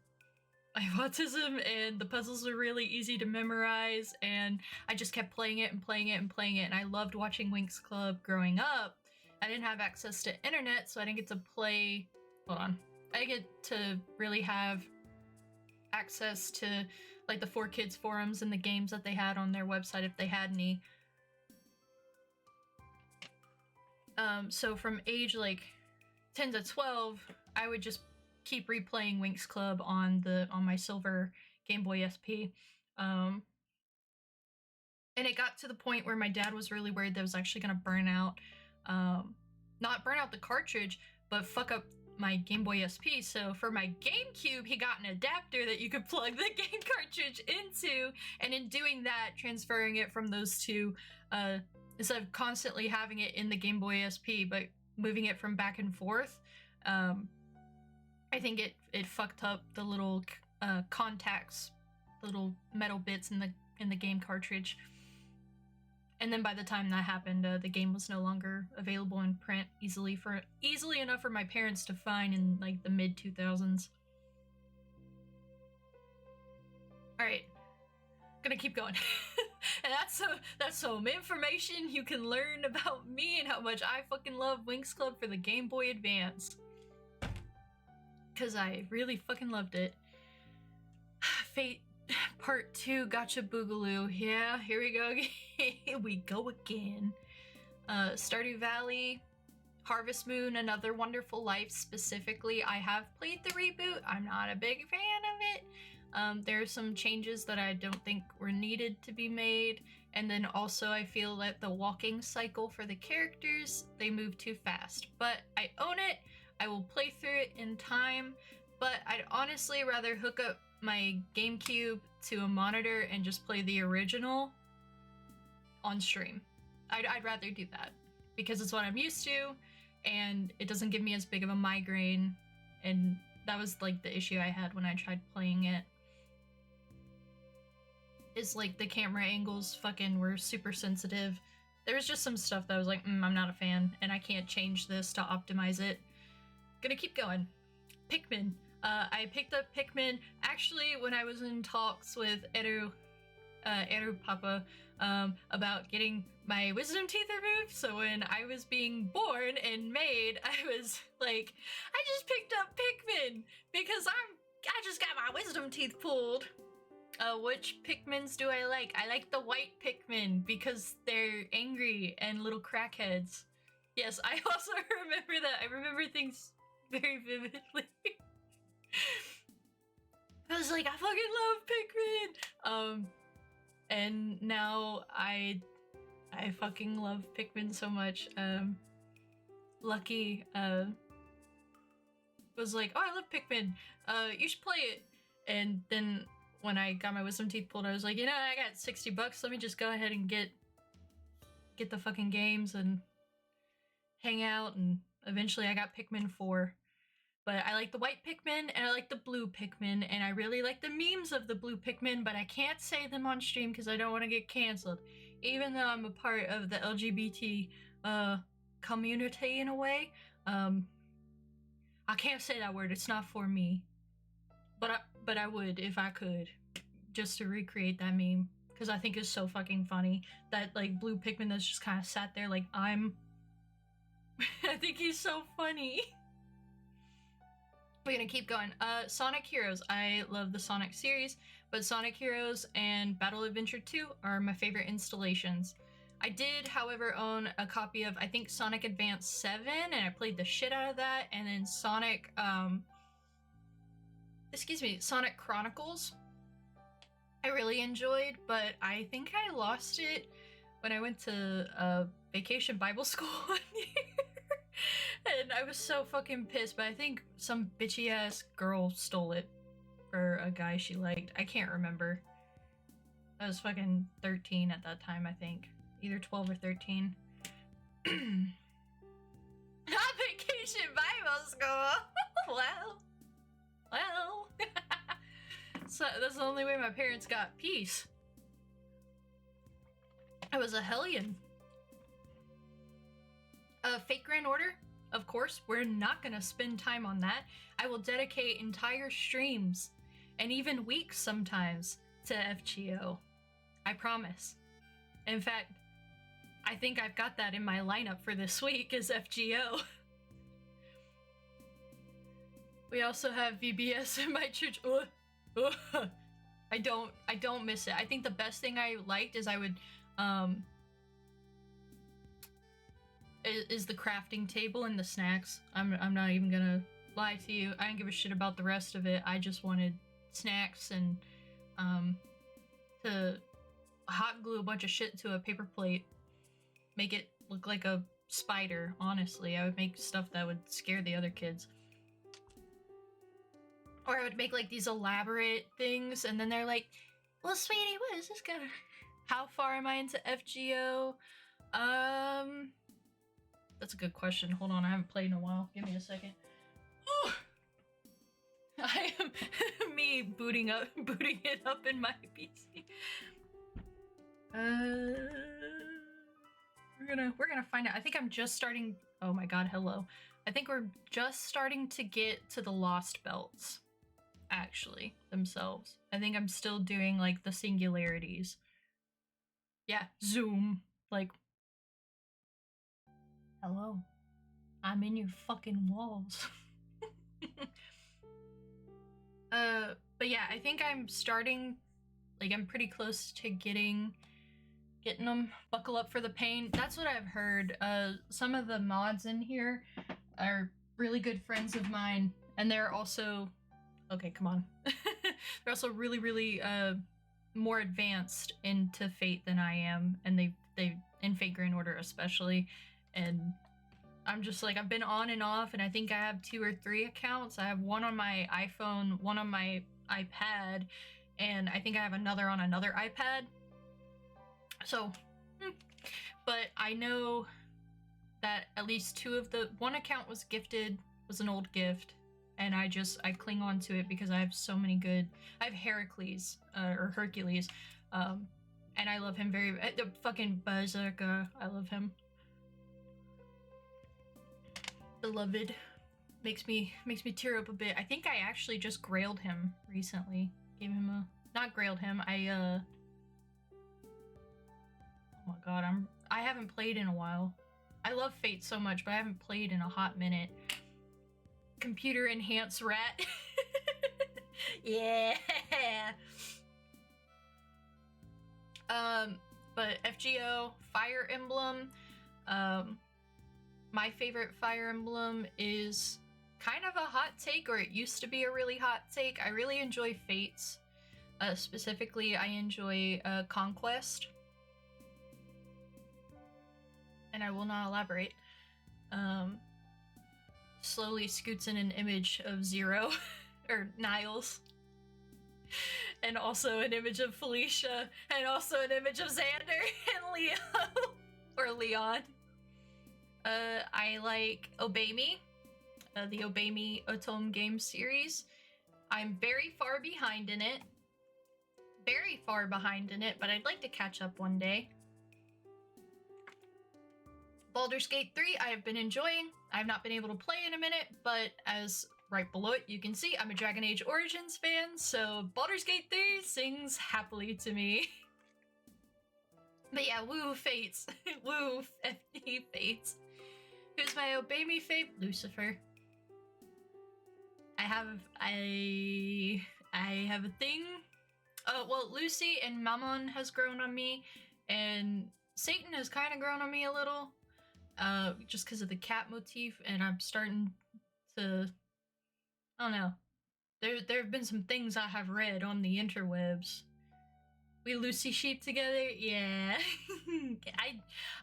I have autism and the puzzles are really easy to memorize, and I just kept playing it and playing it and playing it, and I loved watching Winx Club growing up. I didn't have access to internet, so I didn't get to play... Hold on. I didn't get to really have access to like the 4Kids forums and the games that they had on their website if they had any. So from age like 10 to 12, I would just keep replaying Winx Club on my silver Game Boy SP. And it got to the point where my dad was really worried that I was actually gonna burn out, not burn out the cartridge, but fuck up my Game Boy SP. So for my GameCube, he got an adapter that you could plug the game cartridge into, and in doing that, transferring it from those two, instead of constantly having it in the Game Boy SP, but moving it from back and forth, I think it fucked up the little contacts, the little metal bits in the game cartridge. And then by the time that happened, the game was no longer available in print easily enough for my parents to find in like the mid 2000s. All right, gonna keep going. And that's some information you can learn about me and how much I fucking love Winx Club for the Game Boy Advance. Cause I really fucking loved it. Fate Part 2, Gotcha Boogaloo. Yeah, here we go again. Here we go again. Stardew Valley, Harvest Moon, Another Wonderful Life specifically. I have played the reboot. I'm not a big fan of it. There are some changes that I don't think were needed to be made. And then also I feel that the walking cycle for the characters, they move too fast. But I own it. I will play through it in time. But I'd honestly rather hook up my GameCube to a monitor and just play the original on stream. I'd rather do that because it's what I'm used to and it doesn't give me as big of a migraine, and that was like the issue I had when I tried playing it. is like the camera angles fucking were super sensitive. There was just some stuff that I was like, I'm not a fan, and I can't change this to optimize it. Gonna keep going. Pikmin. I picked up Pikmin actually when I was in talks with Eru Papa about getting my wisdom teeth removed. So when I was being born and made, I was like, I just picked up Pikmin because I just got my wisdom teeth pulled. Which Pikmins do I like? I like the white Pikmin because they're angry and little crackheads. Yes, I also remember that. I remember things very vividly. I was like, I fucking love Pikmin! And now I fucking love Pikmin so much. Lucky, was like, oh, I love Pikmin. You should play it. And then when I got my wisdom teeth pulled, I was like, you know, I got $60. Let me just go ahead and get the fucking games and hang out. And eventually I got Pikmin 4. But I like the white Pikmin and I like the blue Pikmin, and I really like the memes of the blue Pikmin, but I can't say them on stream because I don't want to get canceled. Even though I'm a part of the LGBT community in a way, I can't say that word. It's not for me. But I would if I could, just to recreate that meme, because I think it's so fucking funny. That like blue Pikmin that's just kind of sat there like I think he's so funny. We're gonna keep going. Sonic Heroes. I love the Sonic series, but Sonic Heroes and Battle Adventure 2 are my favorite installations. I did, however, own a copy of, I think, Sonic Advance 7, and I played the shit out of that, and then Sonic, Sonic Chronicles I really enjoyed, but I think I lost it when I went to vacation Bible school one year. And I was so fucking pissed, but I think some bitchy ass girl stole it for a guy she liked. I can't remember. I was fucking 13 at that time, I think. Either 12 or 13. Vacation Bible school! Well. So that's the only way my parents got peace. I was a hellion. Fake Grand Order, of course, we're not gonna spend time on that. I will dedicate entire streams, and even weeks sometimes, to FGO. I promise. In fact, I think I've got that in my lineup for this week is FGO. We also have VBS in my church. I don't miss it. I think the best thing I liked is I would, is the crafting table and the snacks. I'm not even gonna lie to you. I didn't give a shit about the rest of it. I just wanted snacks and to hot glue a bunch of shit to a paper plate. Make it look like a spider, honestly. I would make stuff that would scare the other kids. Or I would make like these elaborate things and then they're like, well, sweetie, what is this gonna... How far am I into FGO? That's a good question. Hold on, I haven't played in a while. Give me a second. Ooh. I am me booting it up in my PC. We're gonna find out. I think I'm just starting. Oh my god, hello. I think we're just starting to get to the lost belts, actually, themselves. I think I'm still doing like the singularities. Yeah, zoom. Like, hello. I'm in your fucking walls. But yeah, I think I'm starting, like, I'm pretty close to getting them. Buckle up for the pain. That's what I've heard. Some of the mods in here are really good friends of mine, and they're also, okay, come on. They're also really, really, more advanced into Fate than I am, and they in Fate Grand Order especially, and I'm just like, I've been on and off, and I think I have 2 or 3 accounts. I have one on my iPhone, one on my iPad, and I think I have another on another iPad. So, but I know that at least 2 of the, one account was gifted, was an old gift, and I cling on to it because I have so many good, I have Heracles, or Hercules, And I love him very. The fucking Berserker, I love him. Beloved. Makes me tear up a bit. I think I actually just grailed him recently. Gave him a not grailed him. Oh my god, I haven't played in a while. I love Fate so much, but I haven't played in a hot minute. Computer enhanced rat. Yeah. But FGO, Fire Emblem. My favorite Fire Emblem is kind of a hot take, or it used to be a really hot take. I really enjoy Fates. Specifically, I enjoy Conquest. And I will not elaborate. Slowly scoots in an image of Zero, or Niles. And also an image of Felicia, and also an image of Xander and Leo, or Leon. I like Obey Me, the Obey Me Otome game series. I'm very far behind in it. But I'd like to catch up one day. Baldur's Gate 3, I have been enjoying. I have not been able to play in a minute, but as right below it, you can see I'm a Dragon Age Origins fan, so Baldur's Gate 3 sings happily to me. But yeah, woo Fates. Woo FD Fates. Who's my Obey Me fave? Lucifer. I have a thing. Well, Lucy and Mammon has grown on me, and Satan has kind of grown on me a little, just because of the cat motif, and I'm starting to, I don't know. There have been some things I have read on the interwebs. We Lucy sheep together? Yeah.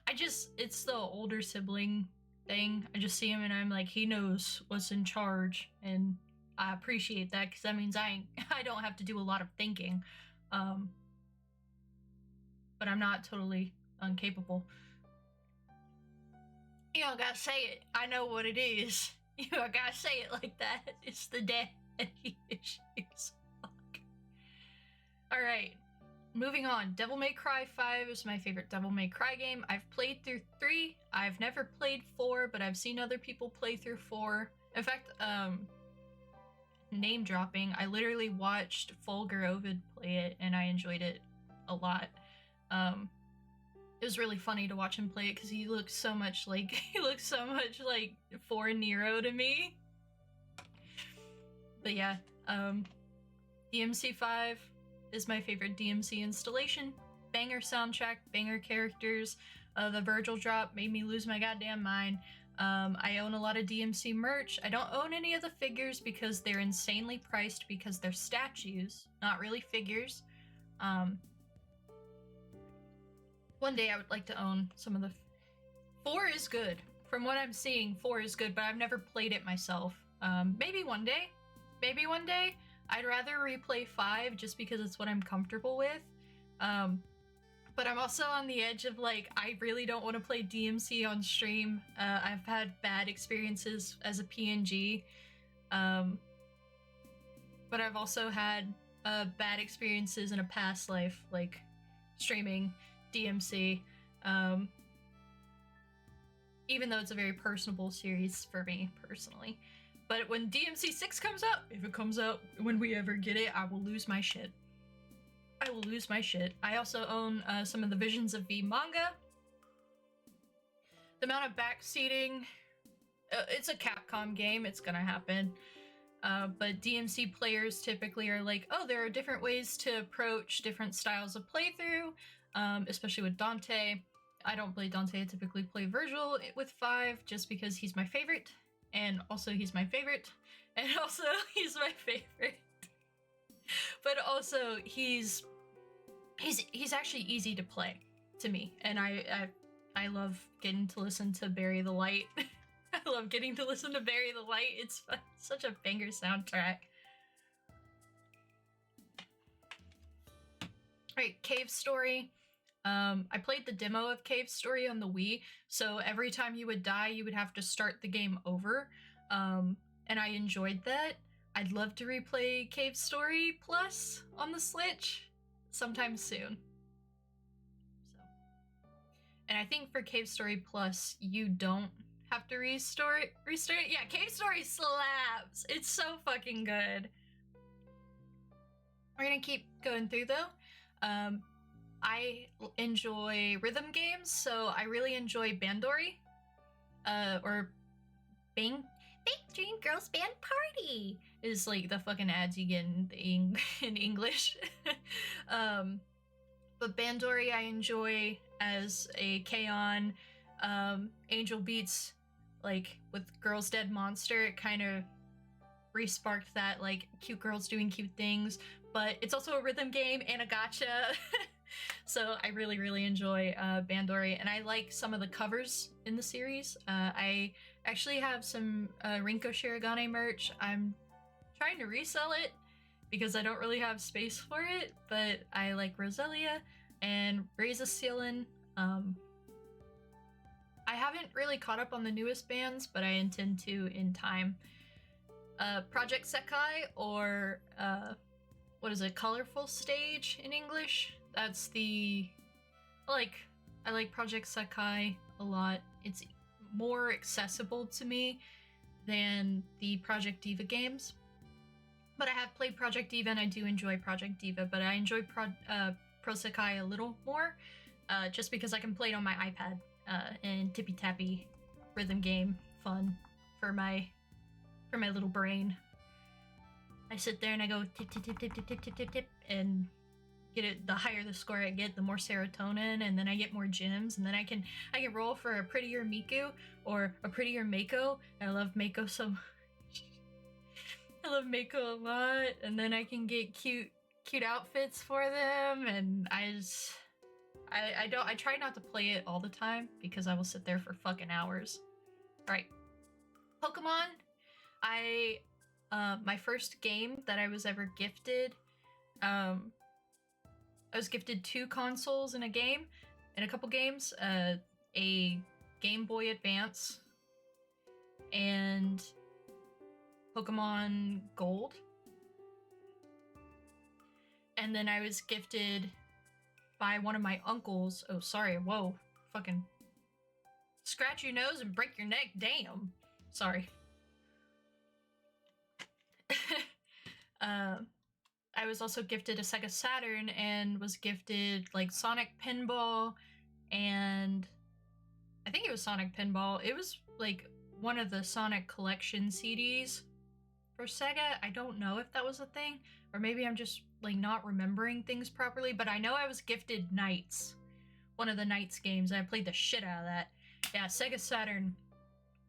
I just, it's the older sibling thing. I just see him and I'm like, he knows what's in charge, and I appreciate that because that means I don't have to do a lot of thinking. But I'm not totally incapable. You don't gotta say it. I know what it is. You don't gotta say it like that. It's the daddy issues. Fuck. Alright. Moving on. Devil May Cry 5 is my favorite Devil May Cry game. I've played through 3. I've never played 4, but I've seen other people play through 4. In fact, name dropping, I literally watched Fulgur Ovid play it and I enjoyed it a lot. It was really funny to watch him play it because he looks so much like 4 Nero to me. But yeah, DMC 5 is my favorite DMC installation. Banger soundtrack, banger characters. The Virgil drop made me lose my goddamn mind. I own a lot of DMC merch. I don't own any of the figures because they're insanely priced because they're statues, not really figures. One day I would like to own some of the... 4 is good. From what I'm seeing, 4 is good, but I've never played it myself. Maybe one day. Maybe one day. I'd rather replay 5 just because it's what I'm comfortable with. But I'm also on the edge of, like, I really don't want to play DMC on stream. I've had bad experiences as a PNG. But I've also had bad experiences in a past life, like streaming DMC. Even though it's a very personable series for me, personally. But when DMC 6 comes out, if it comes out when we ever get it, I will lose my shit. I will lose my shit. I also own some of the Visions of V manga. The amount of backseating, it's a Capcom game, it's gonna happen. But DMC players typically are like, oh, there are different ways to approach different styles of playthrough, especially with Dante. I don't play Dante, I typically play Virgil with 5 just because he's my favorite. And also he's my favorite. And also he's my favorite. But also he's actually easy to play to me, and I love getting to listen to Bury the Light. I love getting to listen to Bury the Light. It's such a banger soundtrack. Alright, Cave Story. I played the demo of Cave Story on the Wii, so every time you would die, you would have to start the game over, and I enjoyed that. I'd love to replay Cave Story Plus on the Switch sometime soon. So, and I think for Cave Story Plus, you don't have to restore it. Yeah, Cave Story slaps. It's so fucking good. We're gonna keep going through though. I enjoy rhythm games, so I really enjoy Bandori, or Bang Dream Girls Band Party is like the fucking ads you get in English. But Bandori I enjoy as a K-On! Angel Beats, like with Girls Dead Monster, it kind of re-sparked that like cute girls doing cute things, but it's also a rhythm game and a gacha. So I really, really enjoy Bandori, and I like some of the covers in the series. I actually have some Rinko Shirogane merch. I'm trying to resell it because I don't really have space for it, but I like Roselia and Reza Seelen. I haven't really caught up on the newest bands, but I intend to in time. Project Sekai, or what is it, Colorful Stage in English? That's the, I like Project Sekai a lot. It's more accessible to me than the Project Diva games. But I have played Project Diva and I do enjoy Project Diva, but I enjoy Pro Sekai a little more, just because I can play it on my iPad, and tippy tappy rhythm game fun for my little brain. I sit there and I go tip tip tip tip tip tip tip tip tip and get it. The higher the score I get, the more serotonin, and then I get more gems, and then I can roll for a prettier Miku or a prettier Mako. I love Mako so much. I love Mako a lot, and then I can get cute outfits for them, and I try not to play it all the time because I will sit there for fucking hours. All right, Pokemon. My first game that I was ever gifted, I was gifted 2 consoles in a couple games, a Game Boy Advance and Pokemon Gold. And then I was gifted by one of my uncles. Oh, sorry. Whoa. Fucking scratch your nose and break your neck. Damn. Sorry. I was also gifted a Sega Saturn and was gifted like Sonic Pinball, and I think it was Sonic Pinball. It was like one of the Sonic collection CDs for Sega. I don't know if that was a thing, or maybe I'm just like not remembering things properly, but I know I was gifted Knights, one of the Knights games, and I played the shit out of that. Yeah, Sega Saturn.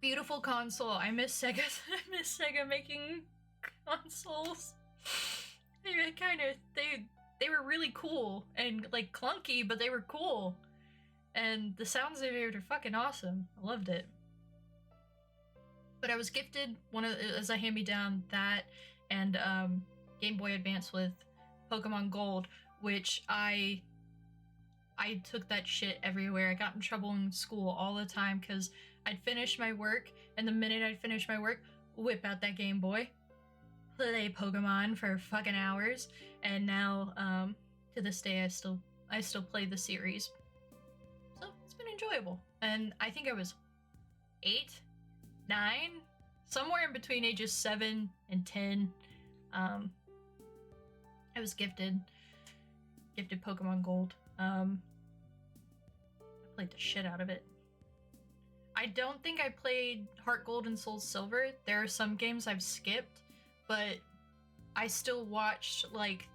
Beautiful console. I miss Sega. I miss Sega making consoles. They were really cool and like clunky, but they were cool, and the sounds they made are fucking awesome. I loved it. But I was gifted as a hand-me-down that and Game Boy Advance with Pokemon Gold, which I took that shit everywhere. I got in trouble in school all the time because I'd finish my work, and the minute I'd finish my work, whip out that Game Boy, play Pokemon for fucking hours, and now to this day I still play the series. So it's been enjoyable. And I think I was 8, 9, somewhere in between ages 7 and 10. I was gifted Pokemon Gold. I played the shit out of it. I don't think I played Heart Gold and Soul Silver. There are some games I've skipped, but I still watched like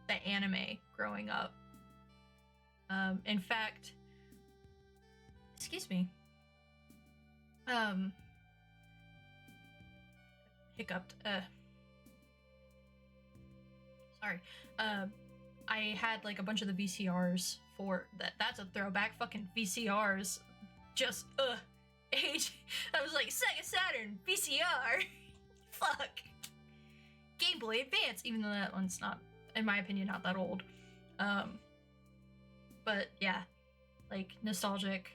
the anime growing up. In fact, excuse me. Hiccuped. Sorry. I had like a bunch of the VCRs for that. That's a throwback. Fucking VCRs. Just age. I was like Sega Saturn VCR. Fuck. Game Boy Advance, even though that one's not, in my opinion, not that old. But yeah, like nostalgic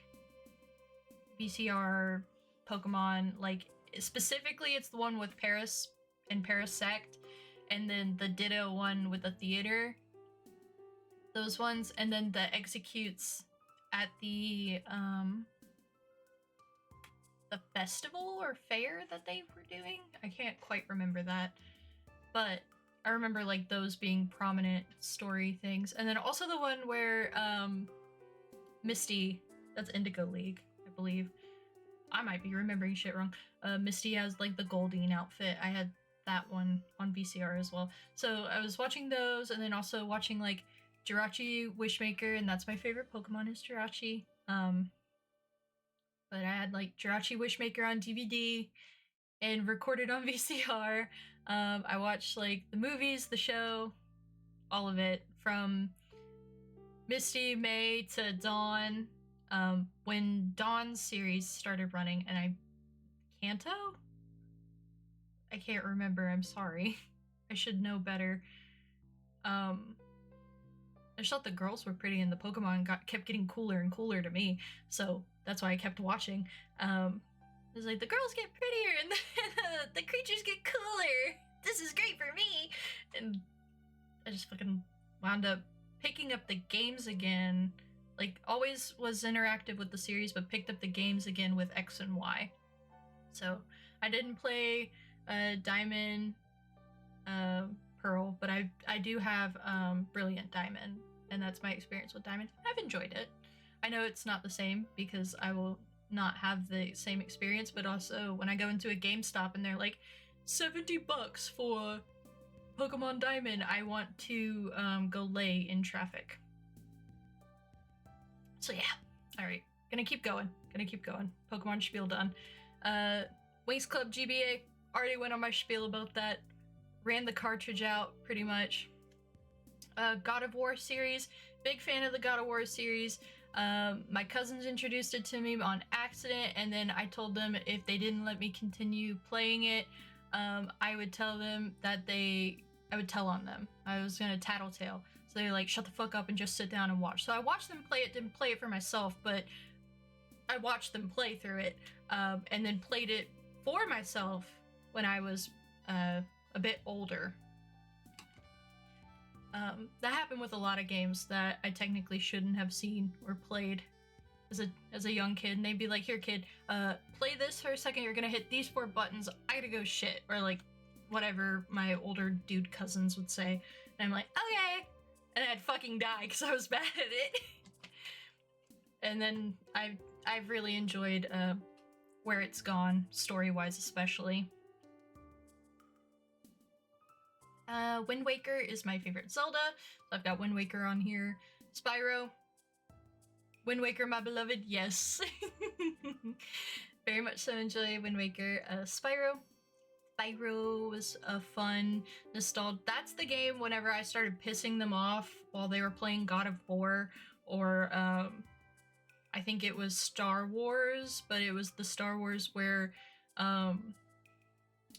VCR Pokemon, like specifically it's the one with Paris and Parasect, and then the Ditto one with the theater. those ones, and then the executes at the festival or fair that they were doing. I can't quite remember that, but I remember like those being prominent story things. And then also the one where Misty, that's Indigo League, I believe. I might be remembering shit wrong. Misty has like the Goldeen outfit. I had that one on VCR as well. So I was watching those, and then also watching like Jirachi Wishmaker, and that's my favorite Pokemon is Jirachi. But I had like Jirachi Wishmaker on DVD and recorded on VCR. I watched like the movies, the show, all of it from Misty, May to Dawn. When Dawn's series started running, and Kanto? I can't remember, I'm sorry. I should know better. I just thought the girls were pretty and the Pokemon kept getting cooler and cooler to me, so that's why I kept watching. It was like, the girls get prettier and the creatures get cooler. This is great for me. And I just fucking wound up picking up the games again. Like, always was interactive with the series, but picked up the games again with X and Y. So I didn't play Diamond, Pearl, but I do have Brilliant Diamond, and that's my experience with Diamond. I've enjoyed it. I know it's not the same because I will not have the same experience, but also when I go into a GameStop and they're like $70 for Pokemon Diamond, I want to go lay in traffic. So yeah, alright, gonna keep going. Pokemon spiel done. Wings Club GBA, already went on my spiel about that. Ran the cartridge out, pretty much. God of War series, big fan of the God of War series. My cousins introduced it to me on accident, and then I told them if they didn't let me continue playing it, I would tell them that I would tell on them. I was gonna tattletale. So they were like, shut the fuck up and just sit down and watch. So I watched them play it, didn't play it for myself, but I watched them play through it, and then played it for myself when I was a bit older. That happened with a lot of games that I technically shouldn't have seen or played as a young kid, and they'd be like, here kid, play this for a second, you're gonna hit these 4 buttons, I gotta go shit, or like whatever my older dude cousins would say, and I'm like, okay, and I'd fucking die because I was bad at it. And then I've really enjoyed where it's gone, story-wise especially. Wind Waker is my favorite Zelda. I've got Wind Waker on here. Spyro. Wind Waker, my beloved, yes. Very much so enjoy Wind Waker. Spyro. Spyro was a fun, nostalgic. That's the game whenever I started pissing them off while they were playing God of War, or I think it was Star Wars, but it was the Star Wars where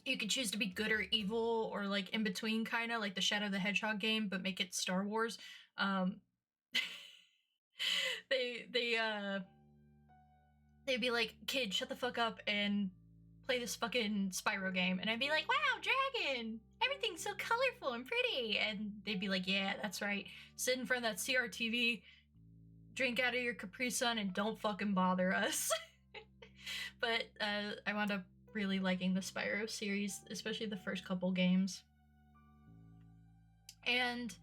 you could choose to be good or evil, or like in between, kind of like the Shadow the Hedgehog game, but make it Star Wars. They'd be like, kid, shut the fuck up and play this fucking Spyro game. And I'd be like, wow, dragon, everything's so colorful and pretty. And they'd be like, yeah, that's right. Sit in front of that CRTV, drink out of your Capri Sun, and don't fucking bother us. But I wound up really liking the Spyro series, especially the first couple games. And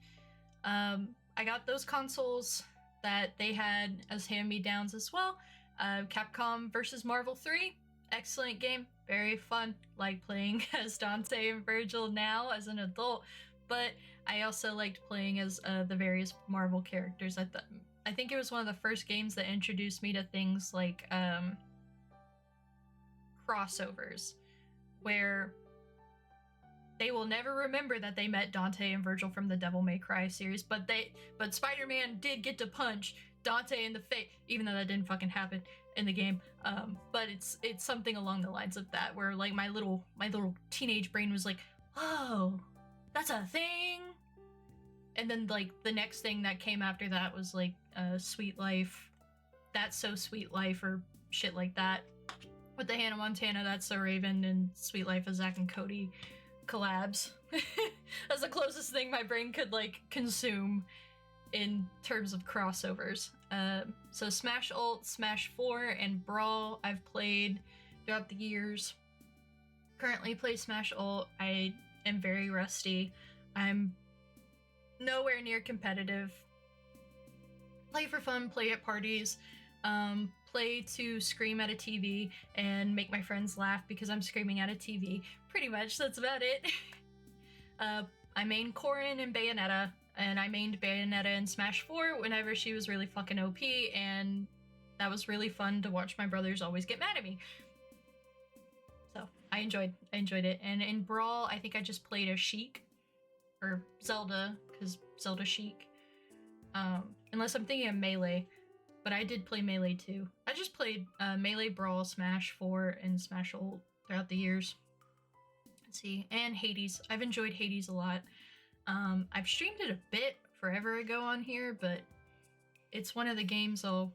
I got those consoles that they had as hand-me-downs as well. Capcom vs. Marvel 3, excellent game, very fun. Like playing as Dante and Virgil now as an adult, but I also liked playing as the various Marvel characters. I think it was one of the first games that introduced me to things like crossovers, where they will never remember that they met Dante and Virgil from the Devil May Cry series, but Spider-Man did get to punch Dante in the face, even though that didn't fucking happen in the game. But it's something along the lines of that, where like my little teenage brain was like, oh, that's a thing. And then like the next thing that came after that was like Sweet Life, That's So Sweet Life, or shit like that, with the Hannah Montana That's So Raven and Sweet Life of Zack and Cody collabs. That's the closest thing my brain could like consume in terms of crossovers. So Smash Ult, Smash 4, and Brawl I've played throughout the years. Currently play Smash Ult. I am very rusty. I'm nowhere near competitive. Play for fun, play at parties, play to scream at a TV and make my friends laugh because I'm screaming at a TV. Pretty much, that's about it. I main Corrin and Bayonetta, and I mained Bayonetta in Smash 4 whenever she was really fucking OP, and that was really fun to watch my brothers always get mad at me. So, I enjoyed it. And in Brawl, I think I just played as Sheik, or Zelda, because Zelda Sheik. Unless I'm thinking of Melee, but I did play Melee too. I just played Melee, Brawl, Smash 4, and Smash Ult throughout the years. Let's see, and Hades. I've enjoyed Hades a lot. I've streamed it a bit forever ago on here, but it's one of the games I'll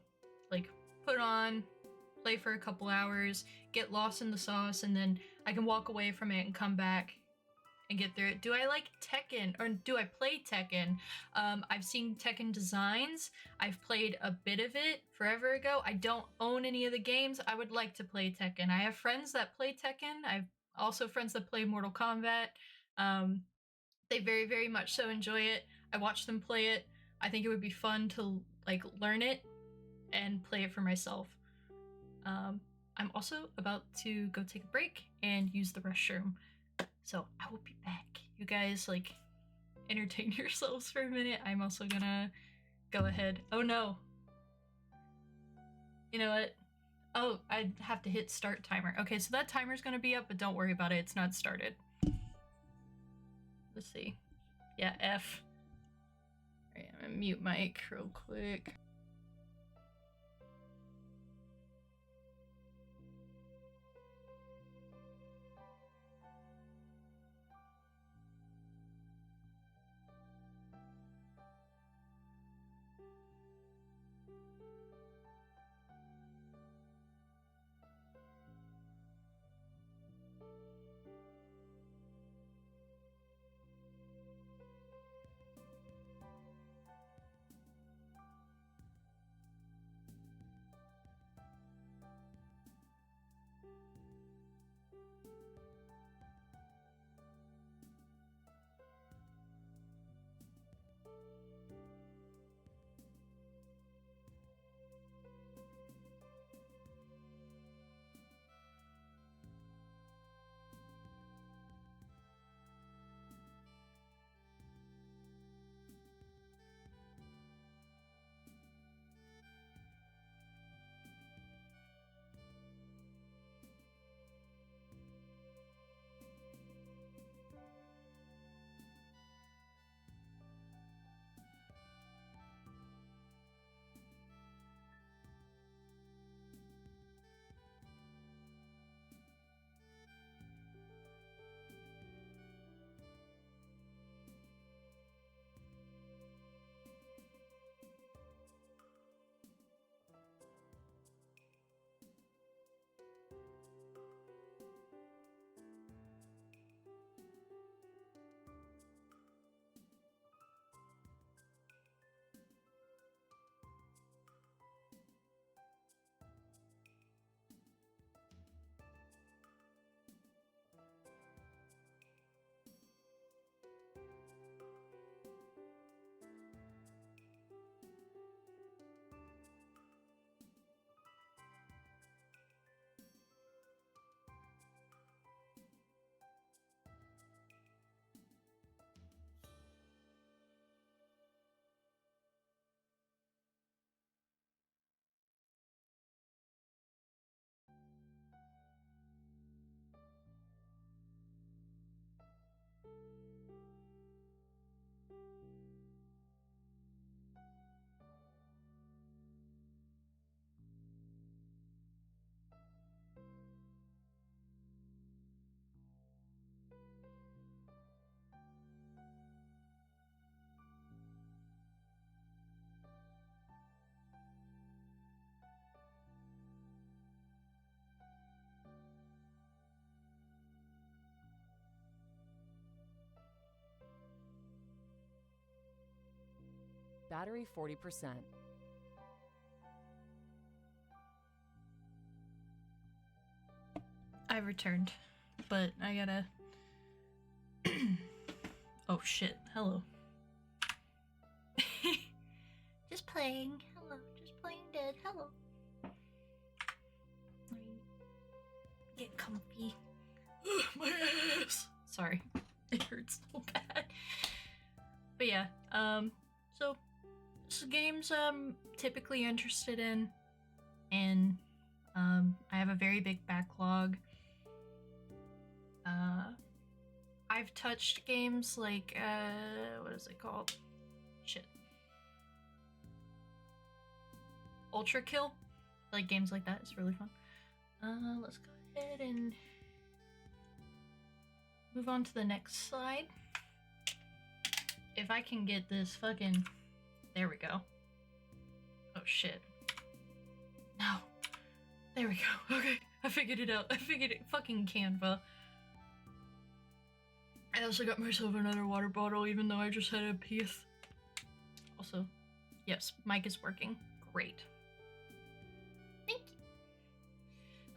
like put on, play for a couple hours, get lost in the sauce, and then I can walk away from it and come back and get through it. Do I like Tekken, or do I play Tekken? I've seen Tekken designs. I've played a bit of it forever ago. I don't own any of the games. I would like to play Tekken. I have friends that play Tekken. I've also friends that play Mortal Kombat. They very, very much so enjoy it. I watch them play it. I think it would be fun to like learn it and play it for myself. I'm also about to go take a break and use the restroom. So I will be back. You guys like entertain yourselves for a minute. I'm also gonna go ahead. Oh no. You know what? Oh, I have to hit start timer. Okay, so that timer's gonna be up, but don't worry about it. It's not started. Let's see. Yeah, F. Alright, I'm gonna mute mic real quick. Battery 40%. I returned, but I gotta... Oh shit, hello. Just playing, hello, just playing dead, hello. Let me get comfy. My ass! Sorry, it hurts so bad. But yeah, so this games I'm typically interested in, and I have a very big backlog. I've touched games like, what is it called? Shit. Ultra Kill? Like games like that, it's really fun. Let's go ahead and move on to the next slide. If I can get this fucking... There we go. Oh shit. No. There we go. Okay, I figured it out. I figured it. Fucking Canva. I also got myself another water bottle, even though I just had a piece. Also, yes, mic is working. Great. Thank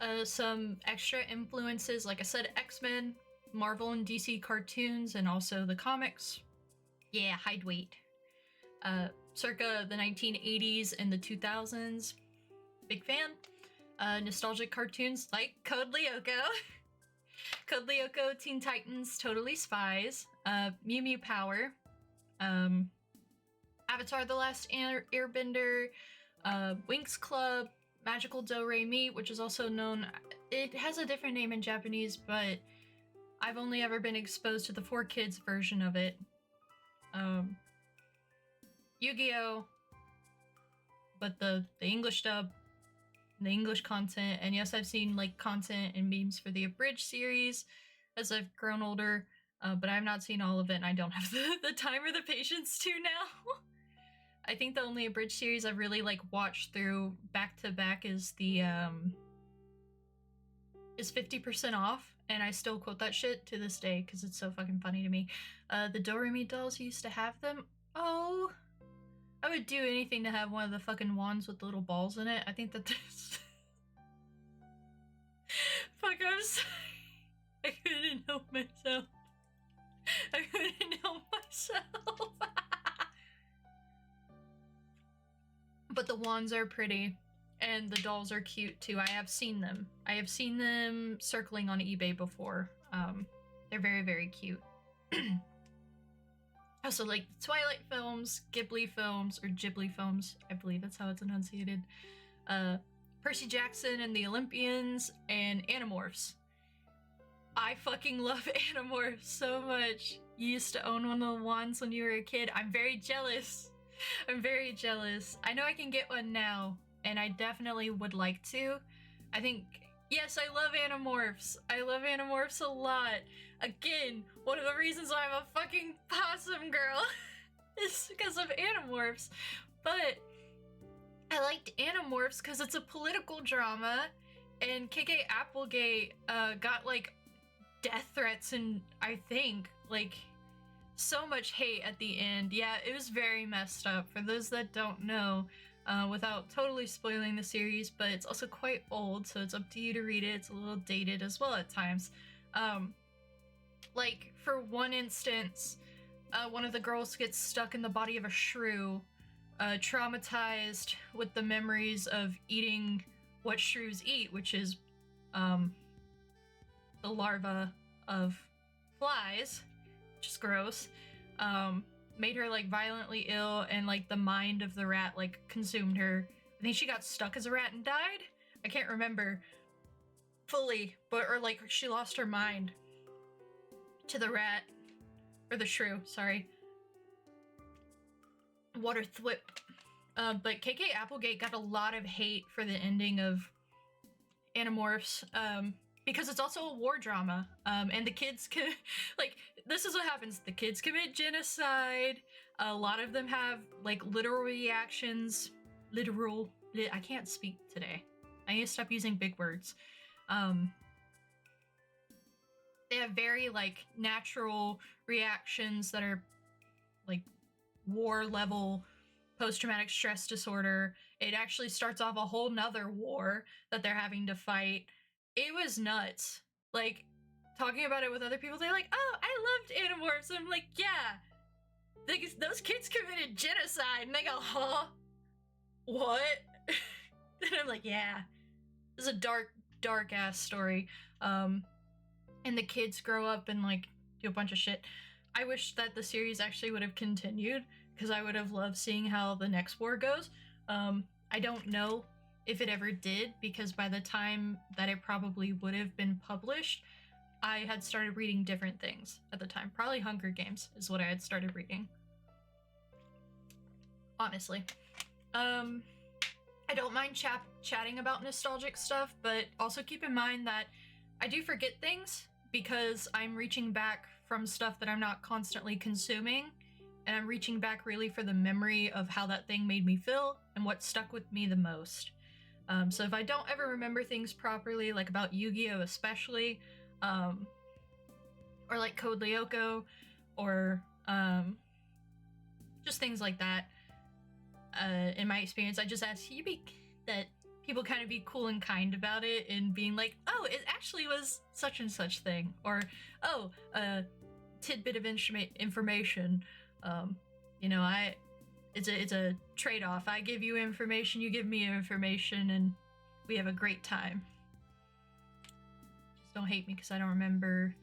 you. Some extra influences, like I said, X-Men, Marvel and DC cartoons, and also the comics. Yeah, hide weight. Circa the 1980s and the 2000s. Big fan. Nostalgic cartoons like Code Lyoko. Code Lyoko, Teen Titans, Totally Spies, Mew Mew Power, Avatar The Last Airbender, Winx Club, Magical Do-Re-Mi, which is also known... It has a different name in Japanese, but I've only ever been exposed to the 4Kids version of it. Yu-Gi-Oh! But the English dub, the English content, and yes, I've seen like content and memes for the abridged series as I've grown older, but I've not seen all of it, and I don't have the time or the patience to now. I think the only abridged series I've really like watched through back to back is the is 50% off, and I still quote that shit to this day because it's so fucking funny to me. The Do-Re-Mi dolls used to have them. Oh, I would do anything to have one of the fucking wands with the little balls in it. I think that this... Fuck, I'm sorry. I couldn't help myself. I couldn't help myself. But the wands are pretty, and the dolls are cute too. I have seen them. I have seen them circling on eBay before. They're very, very cute. Also, like Twilight films, Ghibli films, or Ghibli films, I believe that's how it's enunciated. Percy Jackson and the Olympians, and Animorphs. I fucking love Animorphs so much. You used to own one of the wands when you were a kid. I'm very jealous. I'm very jealous. I know I can get one now, and I definitely would like to. I think, yes, I love Animorphs. I love Animorphs a lot. Again, one of the reasons why I'm a fucking Possum girl is because of Animorphs. But I liked Animorphs because it's a political drama, and KK Applegate got like death threats and I think like so much hate at the end. Yeah, it was very messed up for those that don't know, without totally spoiling the series, but it's also quite old, so it's up to you to read it. It's a little dated as well at times. Like, for one instance, one of the girls gets stuck in the body of a shrew, traumatized with the memories of eating what shrews eat, which is, the larva of flies, which is gross. Made her, like, violently ill, and, like, the mind of the rat, like, consumed her. I think she got stuck as a rat and died? I can't remember fully, but, or, like, she lost her mind to the rat, or the shrew, sorry. Water thwip. But KK Applegate got a lot of hate for the ending of Animorphs, because it's also a war drama, and the kids can, like, this is what happens. The kids commit genocide. A lot of them have, like, literal reactions. I can't speak today. I need to stop using big words. They have very, like, natural reactions that are, like, war level post-traumatic stress disorder. It actually starts off a whole nother war that they're having to fight. It was nuts. Like, talking about it with other people, they're like, oh, I loved Animorphs. I'm like, yeah, those kids committed genocide. And they go, huh? What? And I'm like, yeah. This is a dark ass story. And the kids grow up and like do a bunch of shit. I wish that the series actually would have continued, because I would have loved seeing how the next war goes. I don't know if it ever did, because by the time that it probably would have been published, I had started reading different things at the time. Probably Hunger Games is what I had started reading. Honestly. I don't mind chatting about nostalgic stuff, but also keep in mind that I do forget things because I'm reaching back from stuff that I'm not constantly consuming, and I'm reaching back really for the memory of how that thing made me feel and what stuck with me the most. So if I don't ever remember things properly, like about Yu-Gi-Oh especially, or like Code Lyoko, or just things like that, in my experience, I just ask that people kind of be cool and kind about it, and being like, oh, it actually was such and such thing, or oh, a tidbit of information. You know, it's a trade-off. I give you information, you give me information, and we have a great time. Just don't hate me because I don't remember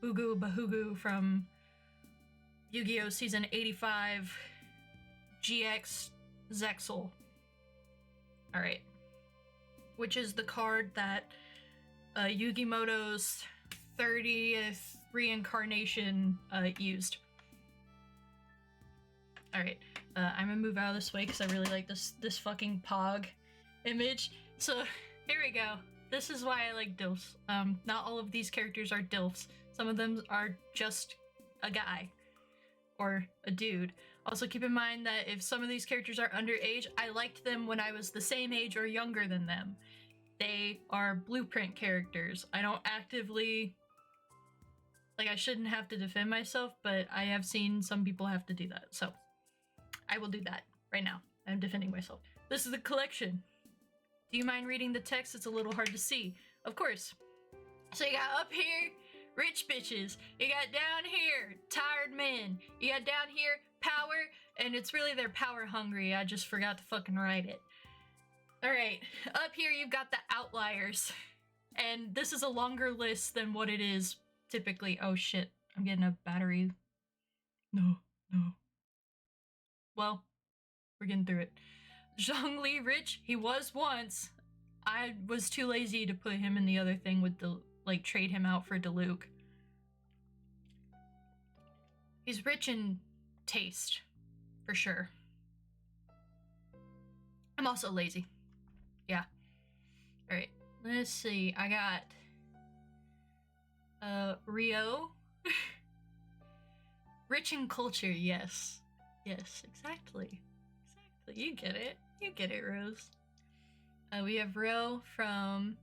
Ugu Bahugu from Yu-Gi-Oh! Season 85 GX Zexal. Alright. Which is the card that Yugimoto's 30th reincarnation used. Alright, I'm gonna move out of this way because I really like this fucking Pog image. So, here we go. This is why I like DILFs. Not all of these characters are DILFs. Some of them are just a guy. Or a dude. Also keep in mind that if some of these characters are underage, I liked them when I was the same age or younger than them. They are blueprint characters. I don't actively... Like, I shouldn't have to defend myself, but I have seen some people have to do that, so I will do that right now. I'm defending myself. This is the collection. Do you mind reading the text? It's a little hard to see. Of course. So you got up here, rich bitches. You got down here, tired men. You got down here, power, and it's really they're power hungry. I just forgot to fucking write it. Alright, up here you've got the outliers. And this is a longer list than what it is typically. Oh shit, I'm getting a battery. No. Well, we're getting through it. Zhongli Rich, he was once. I was too lazy to put him in the other thing with the, like, trade him out for Diluc. He's rich in taste, for sure. I'm also lazy. Yeah. Alright, let's see. I got Rio. Rich in culture, yes. Yes, exactly. You get it. You get it, Rose. We have Rio from...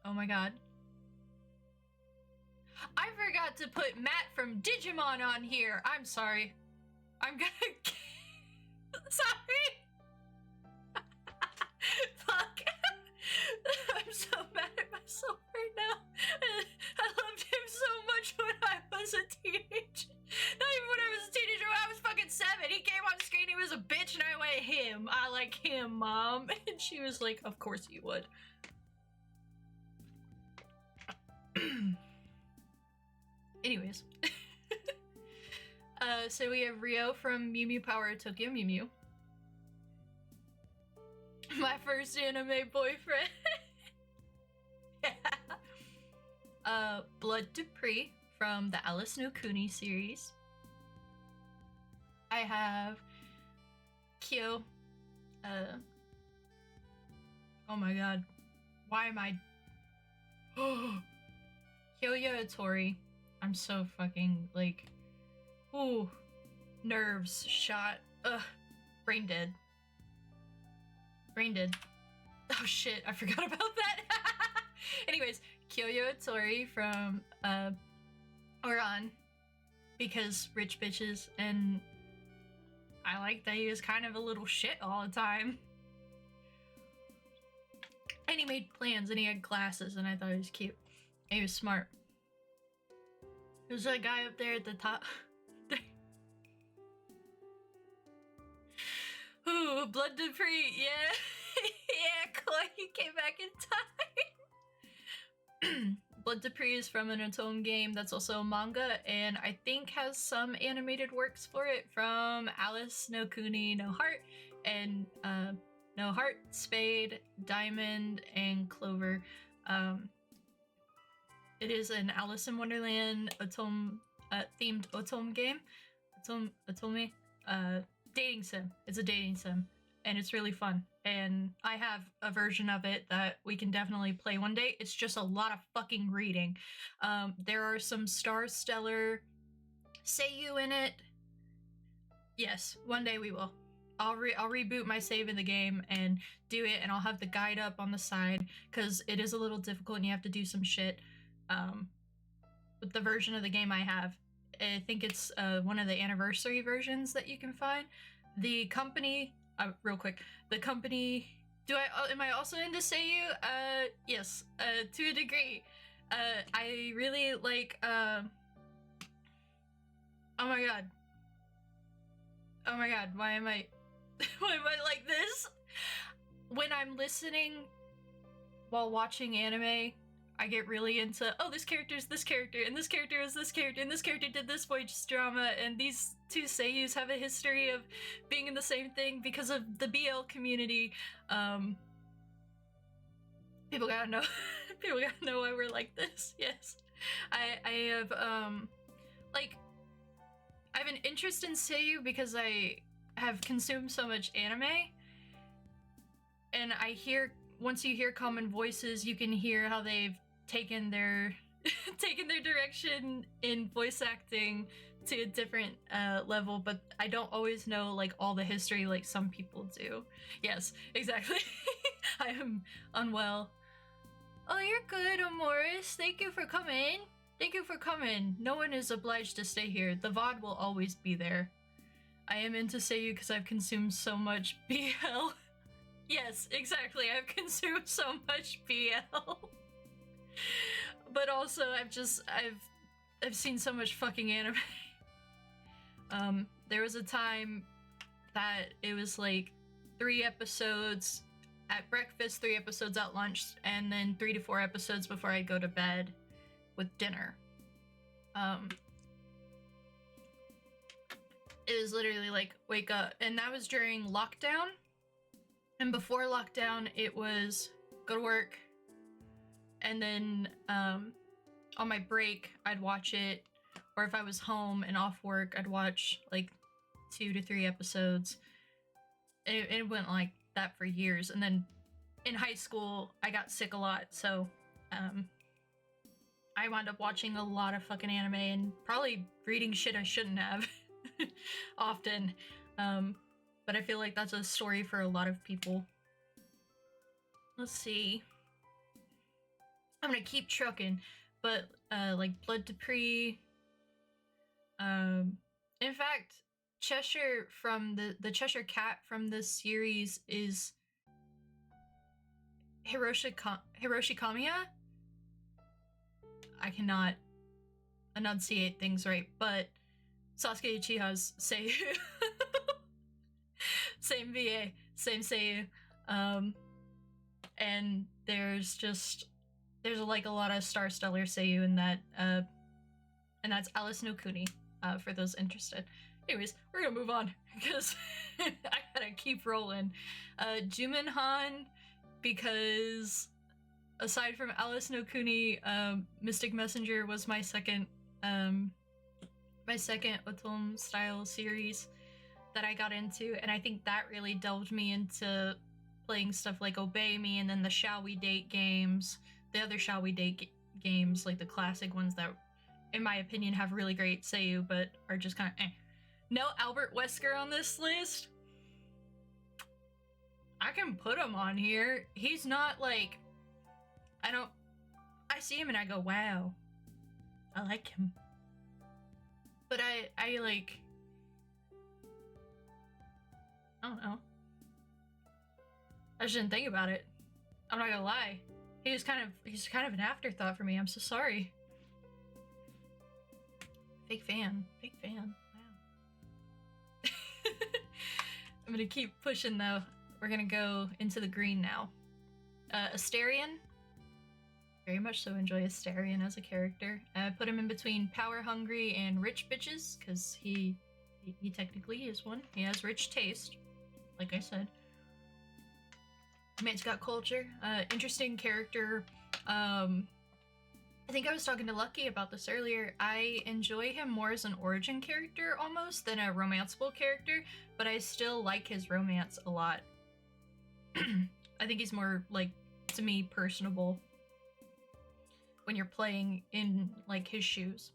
Oh my god. I forgot to put Matt from Digimon on here. I'm sorry. I'm gonna... Sorry! Fuck. I'm so mad at myself right now. I loved him so much when I was a teenager. Not even when I was a teenager, when I was fucking 7. He came on screen, he was a bitch, and I went, him. I like him, Mom. And she was like, of course you would. Anyways. So we have Rio from Mew Mew Power Tokyo Mew Mew. My first anime boyfriend. Blood Dupree from the Alice no Kuni series. I have Kyo. Oh my god. Why am I... Kyoya Otori. I'm so fucking, like... Ooh. Nerves shot. Ugh. Brain dead. Brain dead. Oh shit, I forgot about that. Anyways, Kyoya Otori from Oran, because rich bitches, and I like that he was kind of a little shit all the time. And he made plans and he had glasses and I thought he was cute. He was smart. There's that guy up there at the top. Ooh, Blood Dupree, yeah. Yeah, Koi, he came back in time. Blood Dupree is from an Atom game that's also a manga, and I think has some animated works for it from Alice, No Kuni, No Heart, and No Heart, Spade, Diamond, and Clover. It is an Alice in Wonderland Atom themed Atom game. Atome dating sim. It's a dating sim, and it's really fun. And I have a version of it that we can definitely play one day. It's just a lot of fucking reading. There are some stellar seiyuu in it. Yes, one day we will. I'll reboot my save in the game and do it, and I'll have the guide up on the side because it is a little difficult and you have to do some shit. With the version of the game I have, I think it's one of the anniversary versions that you can find. The company, real quick, the company. Am I also into seiyuu? Yes, to a degree. I really like. Oh my god. Oh my god. Why am I like this? When I'm listening while watching anime, I get really into, oh, this character is this character, and this character is this character, and this character did this voice drama, and these two seiyus have a history of being in the same thing because of the BL community. People gotta know, people gotta know why we're like this. Yes, I have like, I have an interest in seiyuu because I have consumed so much anime, and I hear, once you hear common voices, you can hear how they've taken their direction in voice acting to a different level, but I don't always know like all the history like some people do. Yes, exactly. I am unwell. Oh, you're good, Amoris. Thank you for coming. Thank you for coming. No one is obliged to stay here. The VOD will always be there. I am into seiyuu because I've consumed so much BL. Yes, exactly. I've consumed so much BL. But also I've seen so much fucking anime. There was a time that it was like 3 episodes at breakfast, 3 episodes at lunch, and then 3 to 4 episodes before I go to bed with dinner. It was literally like wake up, and that was during lockdown. And before lockdown, it was go to work, and then on my break, I'd watch it, or if I was home and off work, I'd watch like 2 to 3 episodes. It went like that for years, and then in high school, I got sick a lot, so I wound up watching a lot of fucking anime and probably reading shit I shouldn't have often. But I feel like that's a story for a lot of people. Let's see. I'm gonna keep trucking, but like Blood Dupree. In fact, Cheshire from the Cheshire Cat from this series is Hiroshi Kamiya. I cannot enunciate things right, but Sasuke Uchiha's seiyuu. Same VA, same seiyuu. And there's like a lot of stellar seiyuu in that, and that's Alice no Kuni, for those interested. Anyways, we're gonna move on because I gotta keep rolling. Juminhan, because aside from Alice no Kuni, Mystic Messenger was my second Otom style series that I got into, and I think that really delved me into playing stuff like Obey Me, and then the Shall We Date games, the other Shall We Date games, like the classic ones that, in my opinion, have really great seiyuu, but are just kind of eh. No Albert Wesker on this list? I can put him on here. He's not like, I see him and I go, wow, I like him. But I like, I don't know. I just didn't think about it. I'm not gonna lie. He's kind of an afterthought for me. I'm so sorry. Fake fan. Wow. I'm gonna keep pushing though. We're gonna go into the green now. Asterion. Very much so enjoy Asterion as a character. I put him in between power hungry and rich bitches, because he technically is one. He has rich taste, like I said. Man's got culture. Interesting character. I think I was talking to Lucky about this earlier. I enjoy him more as an origin character almost than a romanceable character, but I still like his romance a lot. I think he's more, like, to me, personable when you're playing in, like, his shoes.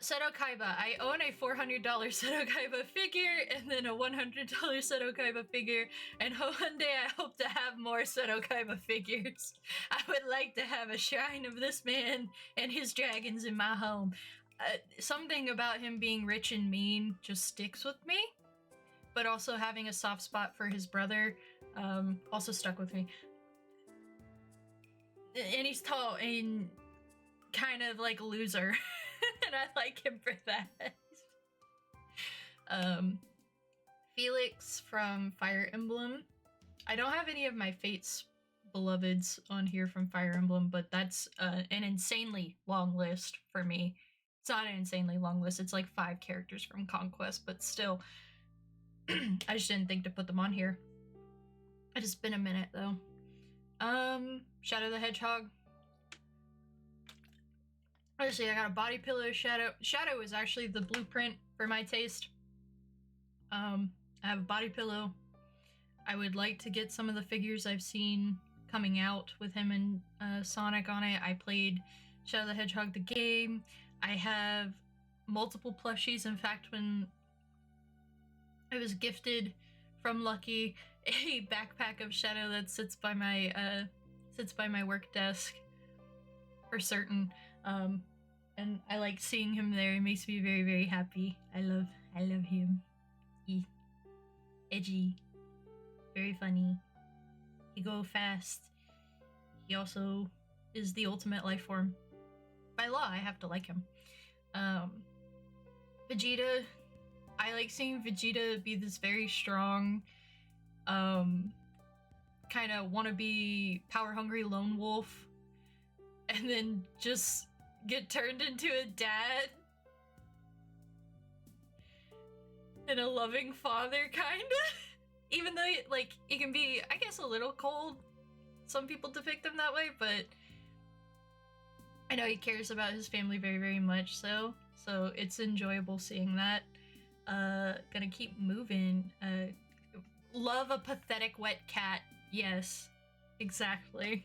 Seto Kaiba. I own a $400 Seto Kaiba figure and then a $100 Seto Kaiba figure, and one day I hope to have more Seto Kaiba figures. I would like to have a shrine of this man and his dragons in my home. Something about him being rich and mean just sticks with me, but also having a soft spot for his brother also stuck with me. And he's tall and kind of like a loser. And I like him for that. Felix from Fire Emblem. I don't have any of my Fate's beloveds on here from Fire Emblem, but that's an insanely long list for me. It's not an insanely long list, it's like 5 characters from Conquest, but still, I just didn't think to put them on here. It's been a minute though. Shadow the Hedgehog. Let's see, I got a body pillow. Shadow is actually the blueprint for my taste. I have a body pillow. I would like to get some of the figures I've seen coming out with him and Sonic on it. I played Shadow the Hedgehog the game. I have multiple plushies. In fact, when I was gifted from Lucky a backpack of Shadow that sits by my work desk for certain. And I like seeing him there. It makes me very, very happy. I love him. He edgy, very funny. He go fast. He also is the ultimate life form. By law, I have to like him. Vegeta. I like seeing Vegeta be this very strong, kind of wannabe power hungry lone wolf, and then just get turned into a dad and a loving father, kinda. Even though, like, he can be, I guess, a little cold. Some people depict him that way, but I know he cares about his family very, very much, so it's enjoyable seeing that. Gonna keep moving. Love a pathetic wet cat. Yes, exactly.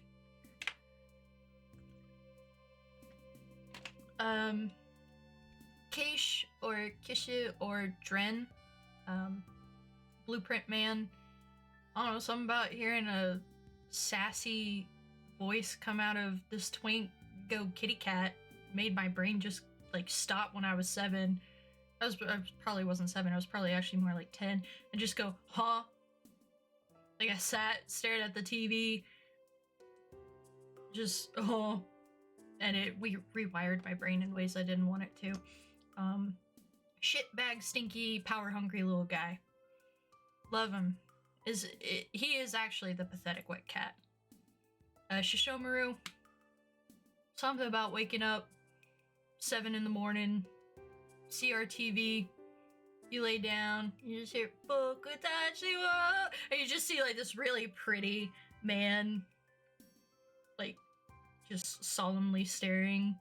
Keish or Kishu or Dren, Blueprint Man. I don't know, something about hearing a sassy voice come out of this twink go kitty cat made my brain just like stop when I was 7. I probably wasn't 7, I was probably actually more like 10, and just go, huh? Like I stared at the TV, just, oh. And it rewired my brain in ways I didn't want it to. Shitbag, stinky, power hungry little guy. Love him. He is actually the pathetic wet cat. Shishomaru. Something about waking up 7 in the morning, CRTV, you lay down, you just hear Bokutachi wa, and you just see like this really pretty man, like, just solemnly staring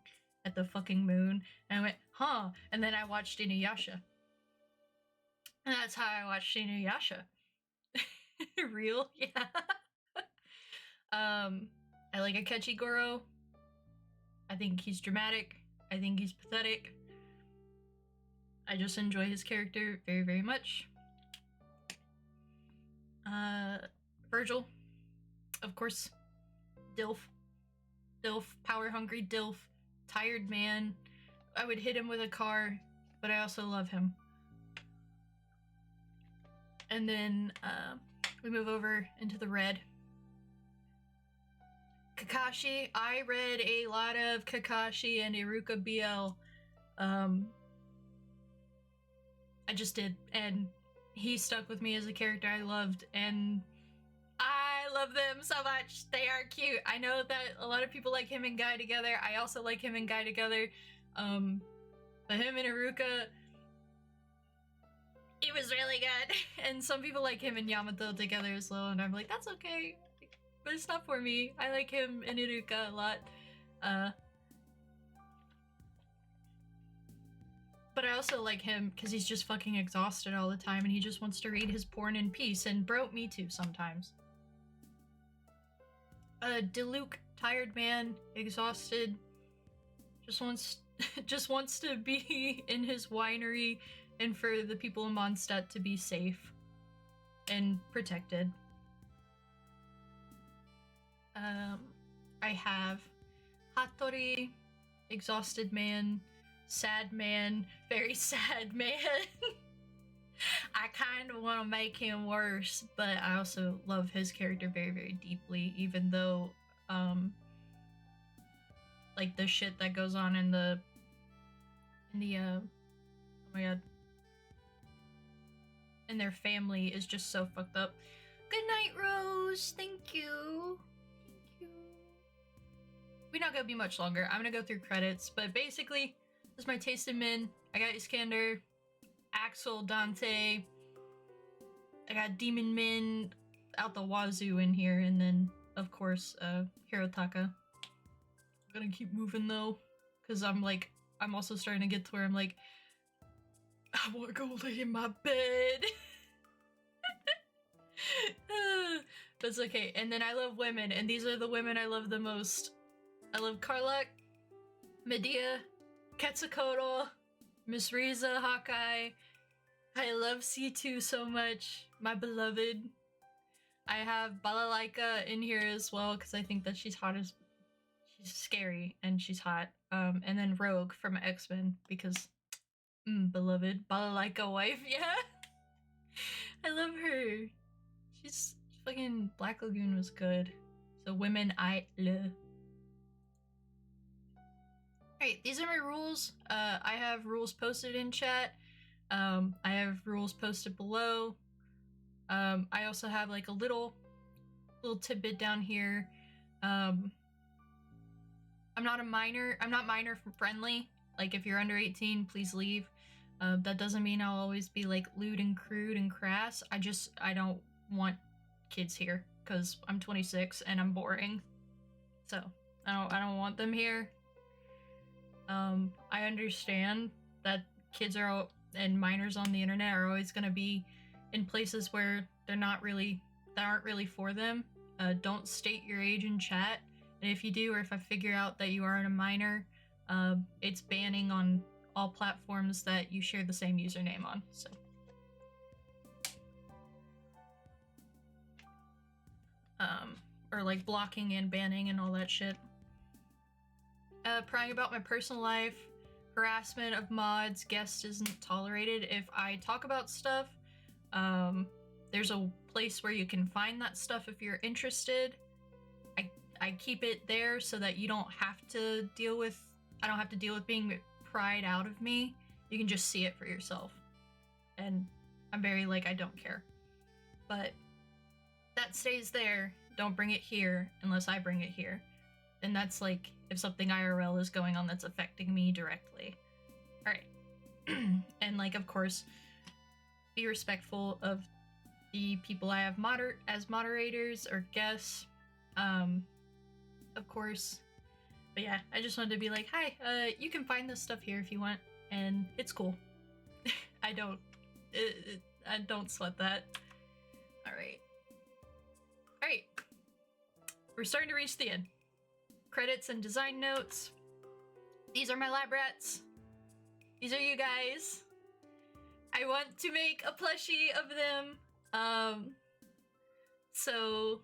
at the fucking moon, and I went, huh, and then I watched Inuyasha. And that's how I watched Inuyasha. Real? Yeah. I like Akechi Goro. I think he's dramatic. I think he's pathetic. I just enjoy his character very, very much. Virgil. Of course. Dilf, power hungry Dilf, tired man. I would hit him with a car, but I also love him. And then we move over into the red. Kakashi. I read a lot of Kakashi and Iruka BL. I just did, and he stuck with me as a character I loved, and I love them so much. They are cute. I know that a lot of people like him and Guy together. I also like him and Guy together. But him and Iruka, it was really good. And some people like him and Yamato together as well, and I'm like, that's okay. But it's not for me. I like him and Iruka a lot. But I also like him because he's just fucking exhausted all the time and he just wants to read his porn in peace. And bro, me too sometimes. Diluc, tired man, exhausted, just wants to be in his winery and for the people of Mondstadt to be safe and protected. I have Hattori, exhausted man, sad man, very sad man. I kind of want to make him worse, but I also love his character very, very deeply, even though, like, the shit that goes on in the, oh my god, in their family is just so fucked up. Good night, Rose. Thank you. We're not gonna be much longer. I'm gonna go through credits, but basically, this is my taste in men. I got Iskander, Axel, Dante. I got Demon Men out the wazoo in here, and then, of course, Hirotaka. I'm gonna keep moving though, because I'm also starting to get to where I'm like, I wanna go lay in my bed. But it's okay. And then I love women, and these are the women I love the most. I love Karlach, Medea, Quetzalcoatl, Miss Riza, Hawkeye. I love C2 so much, my beloved. I have Balalaika in here as well because I think that she's hot as... She's scary and she's hot. And then Rogue from X-Men because... beloved. Balalaika wife, yeah? I love her. She's... Fucking Black Lagoon was good. So women I love. Alright, these are my rules. I have rules posted in chat. I have rules posted below. I also have like a little tidbit down here. I'm not a minor. I'm not minor friendly. Like if you're under 18, please leave. That doesn't mean I'll always be like lewd and crude and crass. I don't want kids here because I'm 26 and I'm boring. So I don't want them here. I understand that kids and minors on the internet are always going to be in places where that aren't really for them. Don't state your age in chat, and if you do, or if I figure out that you aren't a minor, it's banning on all platforms that you share the same username on, so. Or like blocking and banning and all that shit. Prying about my personal life, harassment of mods, guests isn't tolerated. If I talk about stuff, there's a place where you can find that stuff if you're interested. I keep it there so that you don't have to deal with, I don't have to deal with being pried out of me. You can just see it for yourself. And I'm very like, I don't care. But that stays there. Don't bring it here unless I bring it here. And that's like if something IRL is going on that's affecting me directly. Alright. And like, of course, be respectful of the people I have as moderators or guests. Of course. But yeah, I just wanted to be like, hi, you can find this stuff here if you want, and it's cool. I don't sweat that. Alright. Alright. We're starting to reach the end. Credits and design notes. These are my LabRatz. These are you guys. I want to make a plushie of them. So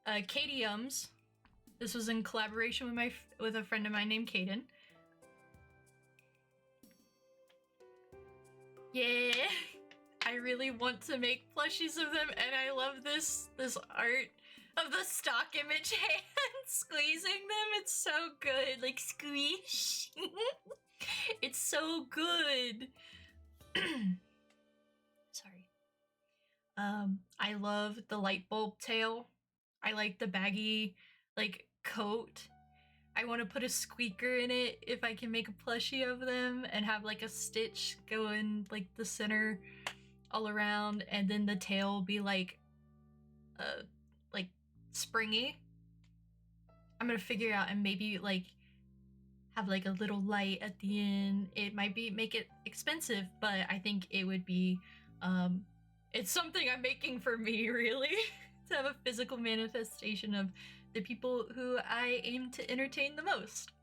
Kadiums. This was in collaboration with a friend of mine named Kaden. Yeah. I really want to make plushies of them, and I love this art of the stock image hand squeezing them. It's so good, like squish. It's so good. Sorry. I love the light bulb tail. I like the baggy, like, coat. I want to put a squeaker in it if I can make a plushie of them and have like a stitch go in like the center all around, and then the tail will be like springy. I'm gonna figure out and maybe like have like a little light at the end. It might make it expensive, but I think it would be it's something I'm making for me, really. To have a physical manifestation of the people who I aim to entertain the most.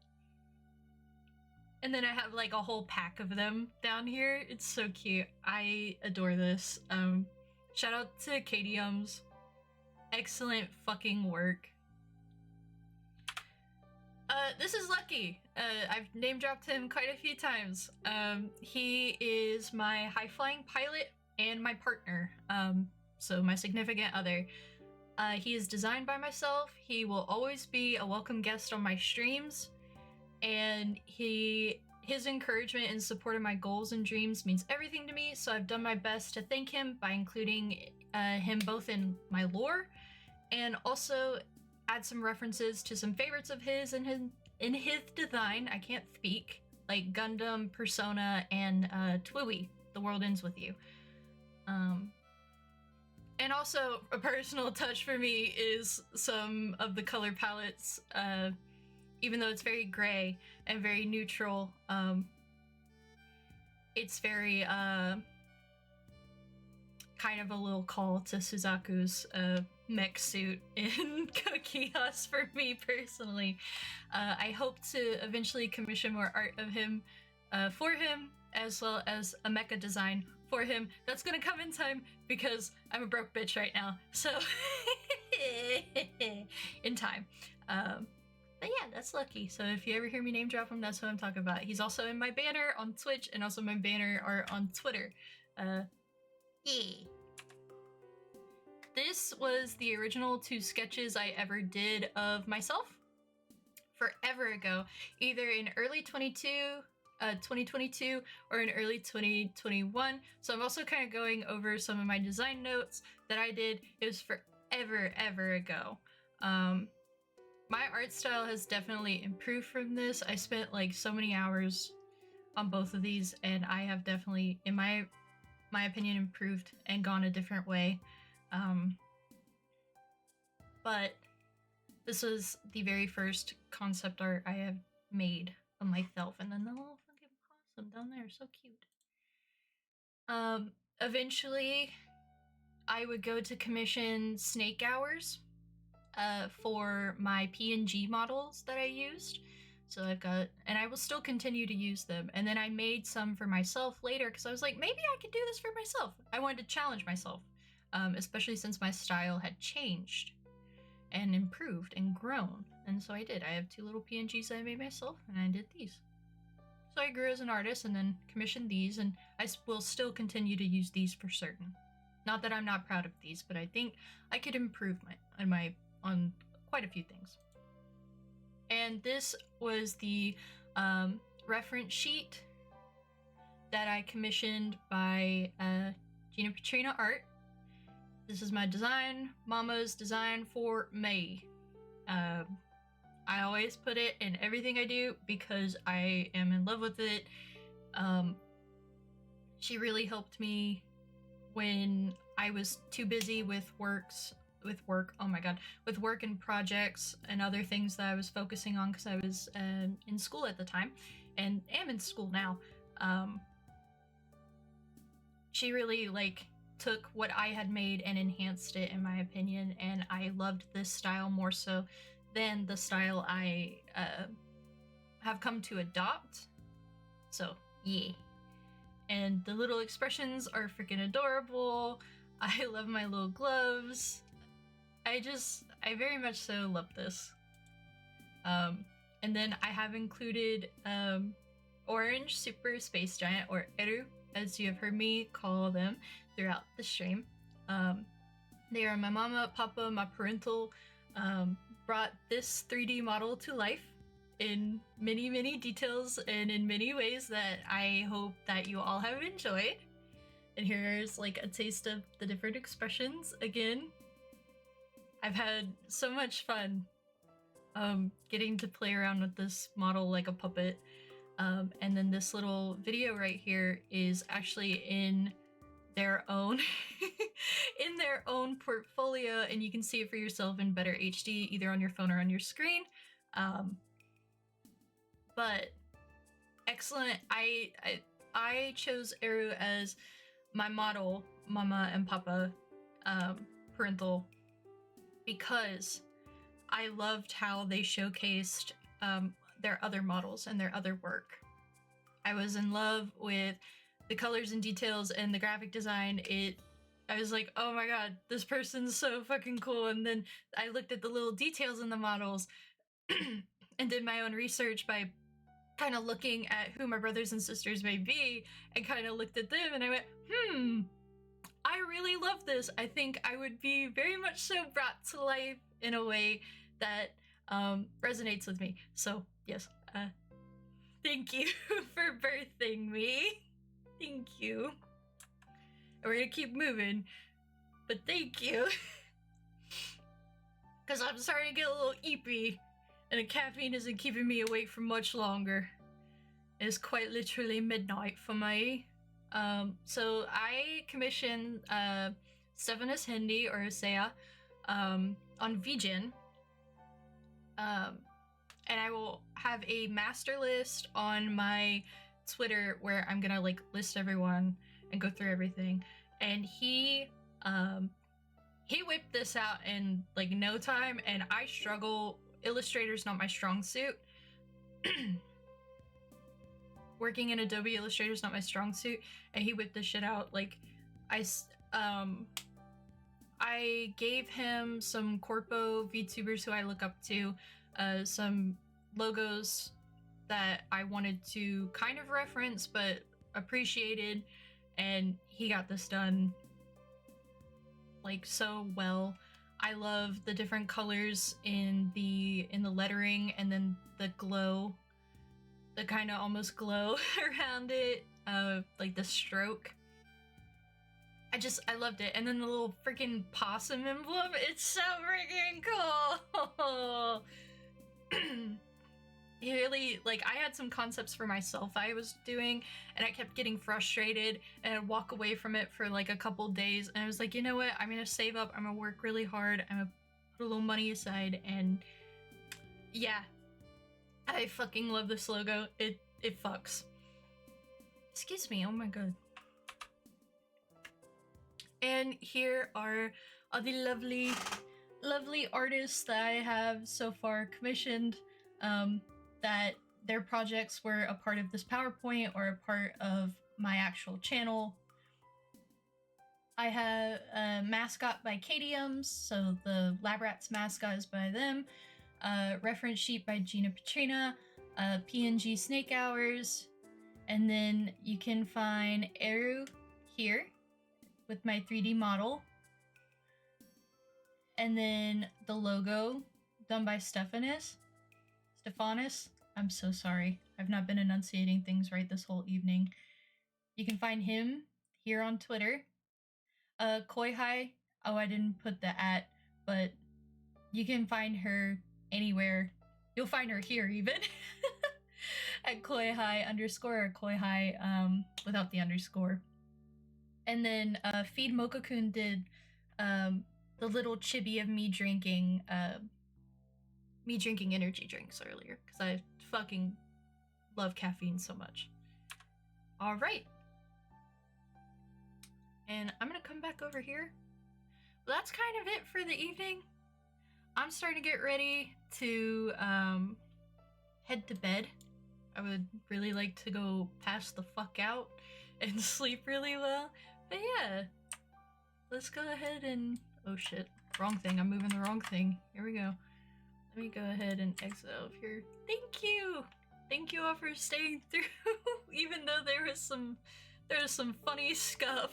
And then I have like a whole pack of them down here. It's so cute. I adore this. Shout out to Kadiums. Excellent fucking work. This is Lucky. I've name dropped him quite a few times. He is my high-flying pilot and my partner. So my significant other. He is designed by myself. He will always be a welcome guest on my streams, and his encouragement and support of my goals and dreams means everything to me, so I've done my best to thank him by including him both in my lore and also add some references to some favorites of his in his design. I can't speak, like Gundam, Persona, and Twiwi, The World Ends With You. And also, a personal touch for me is some of the color palettes, even though it's very gray and very neutral, it's very, kind of a little call to Suzaku's, mech suit in Chaos for me personally. I hope to eventually commission more art of him, for him, as well as a mecha design for him. That's gonna come in time because I'm a broke bitch right now, so in time. But yeah, that's Lucky. So if you ever hear me name drop him, that's what I'm talking about. He's also in my banner on Twitch and also my banner art on Twitter. Yeah. This was the original 2 sketches I ever did of myself forever ago, either in early 2022 or in early 2021. So I'm also kind of going over some of my design notes that I did. It was forever ago. My art style has definitely improved from this. I spent like so many hours on both of these, and I have definitely, in my opinion, improved and gone a different way. But this was the very first concept art I have made of myself, and then the little fucking possum down there, so cute. Eventually, I would go to commission SnakeHours for my PNG models that I used. So I've got, and I will still continue to use them. And then I made some for myself later because I was like, maybe I could do this for myself. I wanted to challenge myself, especially since my style had changed and improved and grown. And so I did. I have 2 little PNGs that I made myself, and I did these. So I grew as an artist and then commissioned these, and I will still continue to use these for certain. Not that I'm not proud of these, but I think I could improve on quite a few things. And this was the reference sheet that I commissioned by ginPTRN art. This is my design, Mama's design for May. I always put it in everything I do because I am in love with it. She really helped me when I was too busy with work and projects and other things that I was focusing on because I was in school at the time and am in school now. She really took what I had made and enhanced it, in my opinion, and I loved this style more so than the style I have come to adopt. So yeah. And the little expressions are freaking adorable. I love my little gloves. I very much so love this. And then I have included Orange Super Space Giant, or Eru, as you have heard me call them. throughout the stream. They are my mama, papa, my parental, brought this 3D model to life in many, many details and in many ways that I hope that you all have enjoyed. And here's like a taste of the different expressions again. I've had so much fun getting to play around with this model like a puppet. And then this little video right here is actually in their own in their own portfolio, and you can see it for yourself in better HD either on your phone or on your screen. But excellent. I chose Eru as my model, mama and papa, parental, because I loved how they showcased their other models and their other work. I was in love with the colors and details and the graphic design. I was like, oh my god, this person's so fucking cool. And then I looked at the little details in the models and did my own research by kind of looking at who my brothers and sisters may be, and kind of looked at them and I went, I really love this. I think I would be very much so brought to life in a way that resonates with me. So yes, thank you for birthing me. Thank you. And we're gonna keep moving, but thank you. Because I'm starting to get a little eepy, and the caffeine isn't keeping me awake for much longer. It's quite literally midnight for me. So I commissioned StefanusHendy or Saya on VGen. And I will have a master list on my Twitter where I'm gonna like list everyone and go through everything. And he whipped this out in like no time, and I struggle. Illustrator's not my strong suit. Working in Adobe Illustrator's not my strong suit, and he whipped this shit out. Like I gave him some corpo VTubers who I look up to, some logos that I wanted to kind of reference but appreciated, and he got this done like so well. I love the different colors in the lettering, and then the glow, the kind of almost glow around it, like the stroke. I loved it. And then the little freaking possum emblem, it's so freaking cool. Really, like, I had some concepts for myself I was doing, and I kept getting frustrated, and I'd walk away from it for like a couple days, and I was like, you know what, I'm gonna save up, I'm gonna work really hard, I'm gonna put a little money aside, and yeah, I fucking love this logo. It fucks. Excuse me, oh my god. And here are all the lovely artists that I have so far commissioned, that their projects were a part of this PowerPoint or a part of my actual channel. I have a mascot by Kadiums, so the LabRatz mascot is by them. Reference sheet by ginPTRN, PNG SnakeHours, and then you can find Eru here with my 3D model. And then the logo done by Stefanus. I'm so sorry. I've not been enunciating things right this whole evening. You can find him here on Twitter. Koi Hai. Oh, I didn't put the @ but you can find her anywhere. You'll find her here even. At Koi Hai _ or Koi Hai without the underscore. And then Feed Mocha-kun did the little chibi of me drinking energy drinks earlier, because I fucking love caffeine so much. All right. And I'm gonna come back over here. But that's kind of it for the evening. I'm starting to get ready to head to bed. I would really like to go pass the fuck out and sleep really well. But yeah, let's go ahead and... oh shit, wrong thing. I'm moving the wrong thing. Here we go. Let me go ahead and exit out of here. Thank you! Thank you all for staying through, even though there was some funny scuff.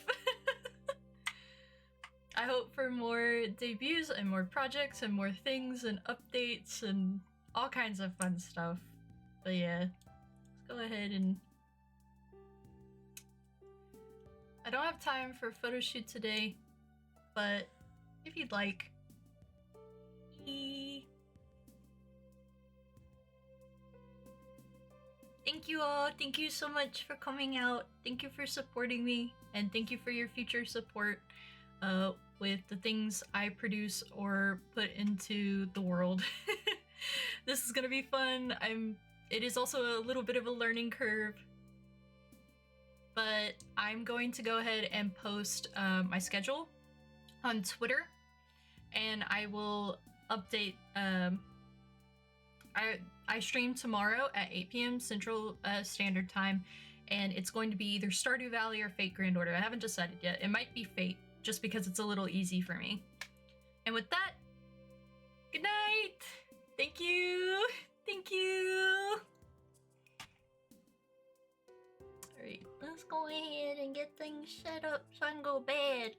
I hope for more debuts and more projects and more things and updates and all kinds of fun stuff. But yeah, let's go ahead and... I don't have time for a photo shoot today, but if you'd like... Thank you all. Thank you so much for coming out. Thank you for supporting me, and thank you for your future support with the things I produce or put into the world. This is gonna be fun. It is also a little bit of a learning curve, but I'm going to go ahead and post my schedule on Twitter, and I will update. I stream tomorrow at 8 p.m. Central Standard Time, and it's going to be either Stardew Valley or Fate Grand Order. I haven't decided yet. It might be Fate, just because it's a little easy for me. And with that, good night! Thank you! Thank you! Alright, let's go ahead and get things set up so I can go to bed.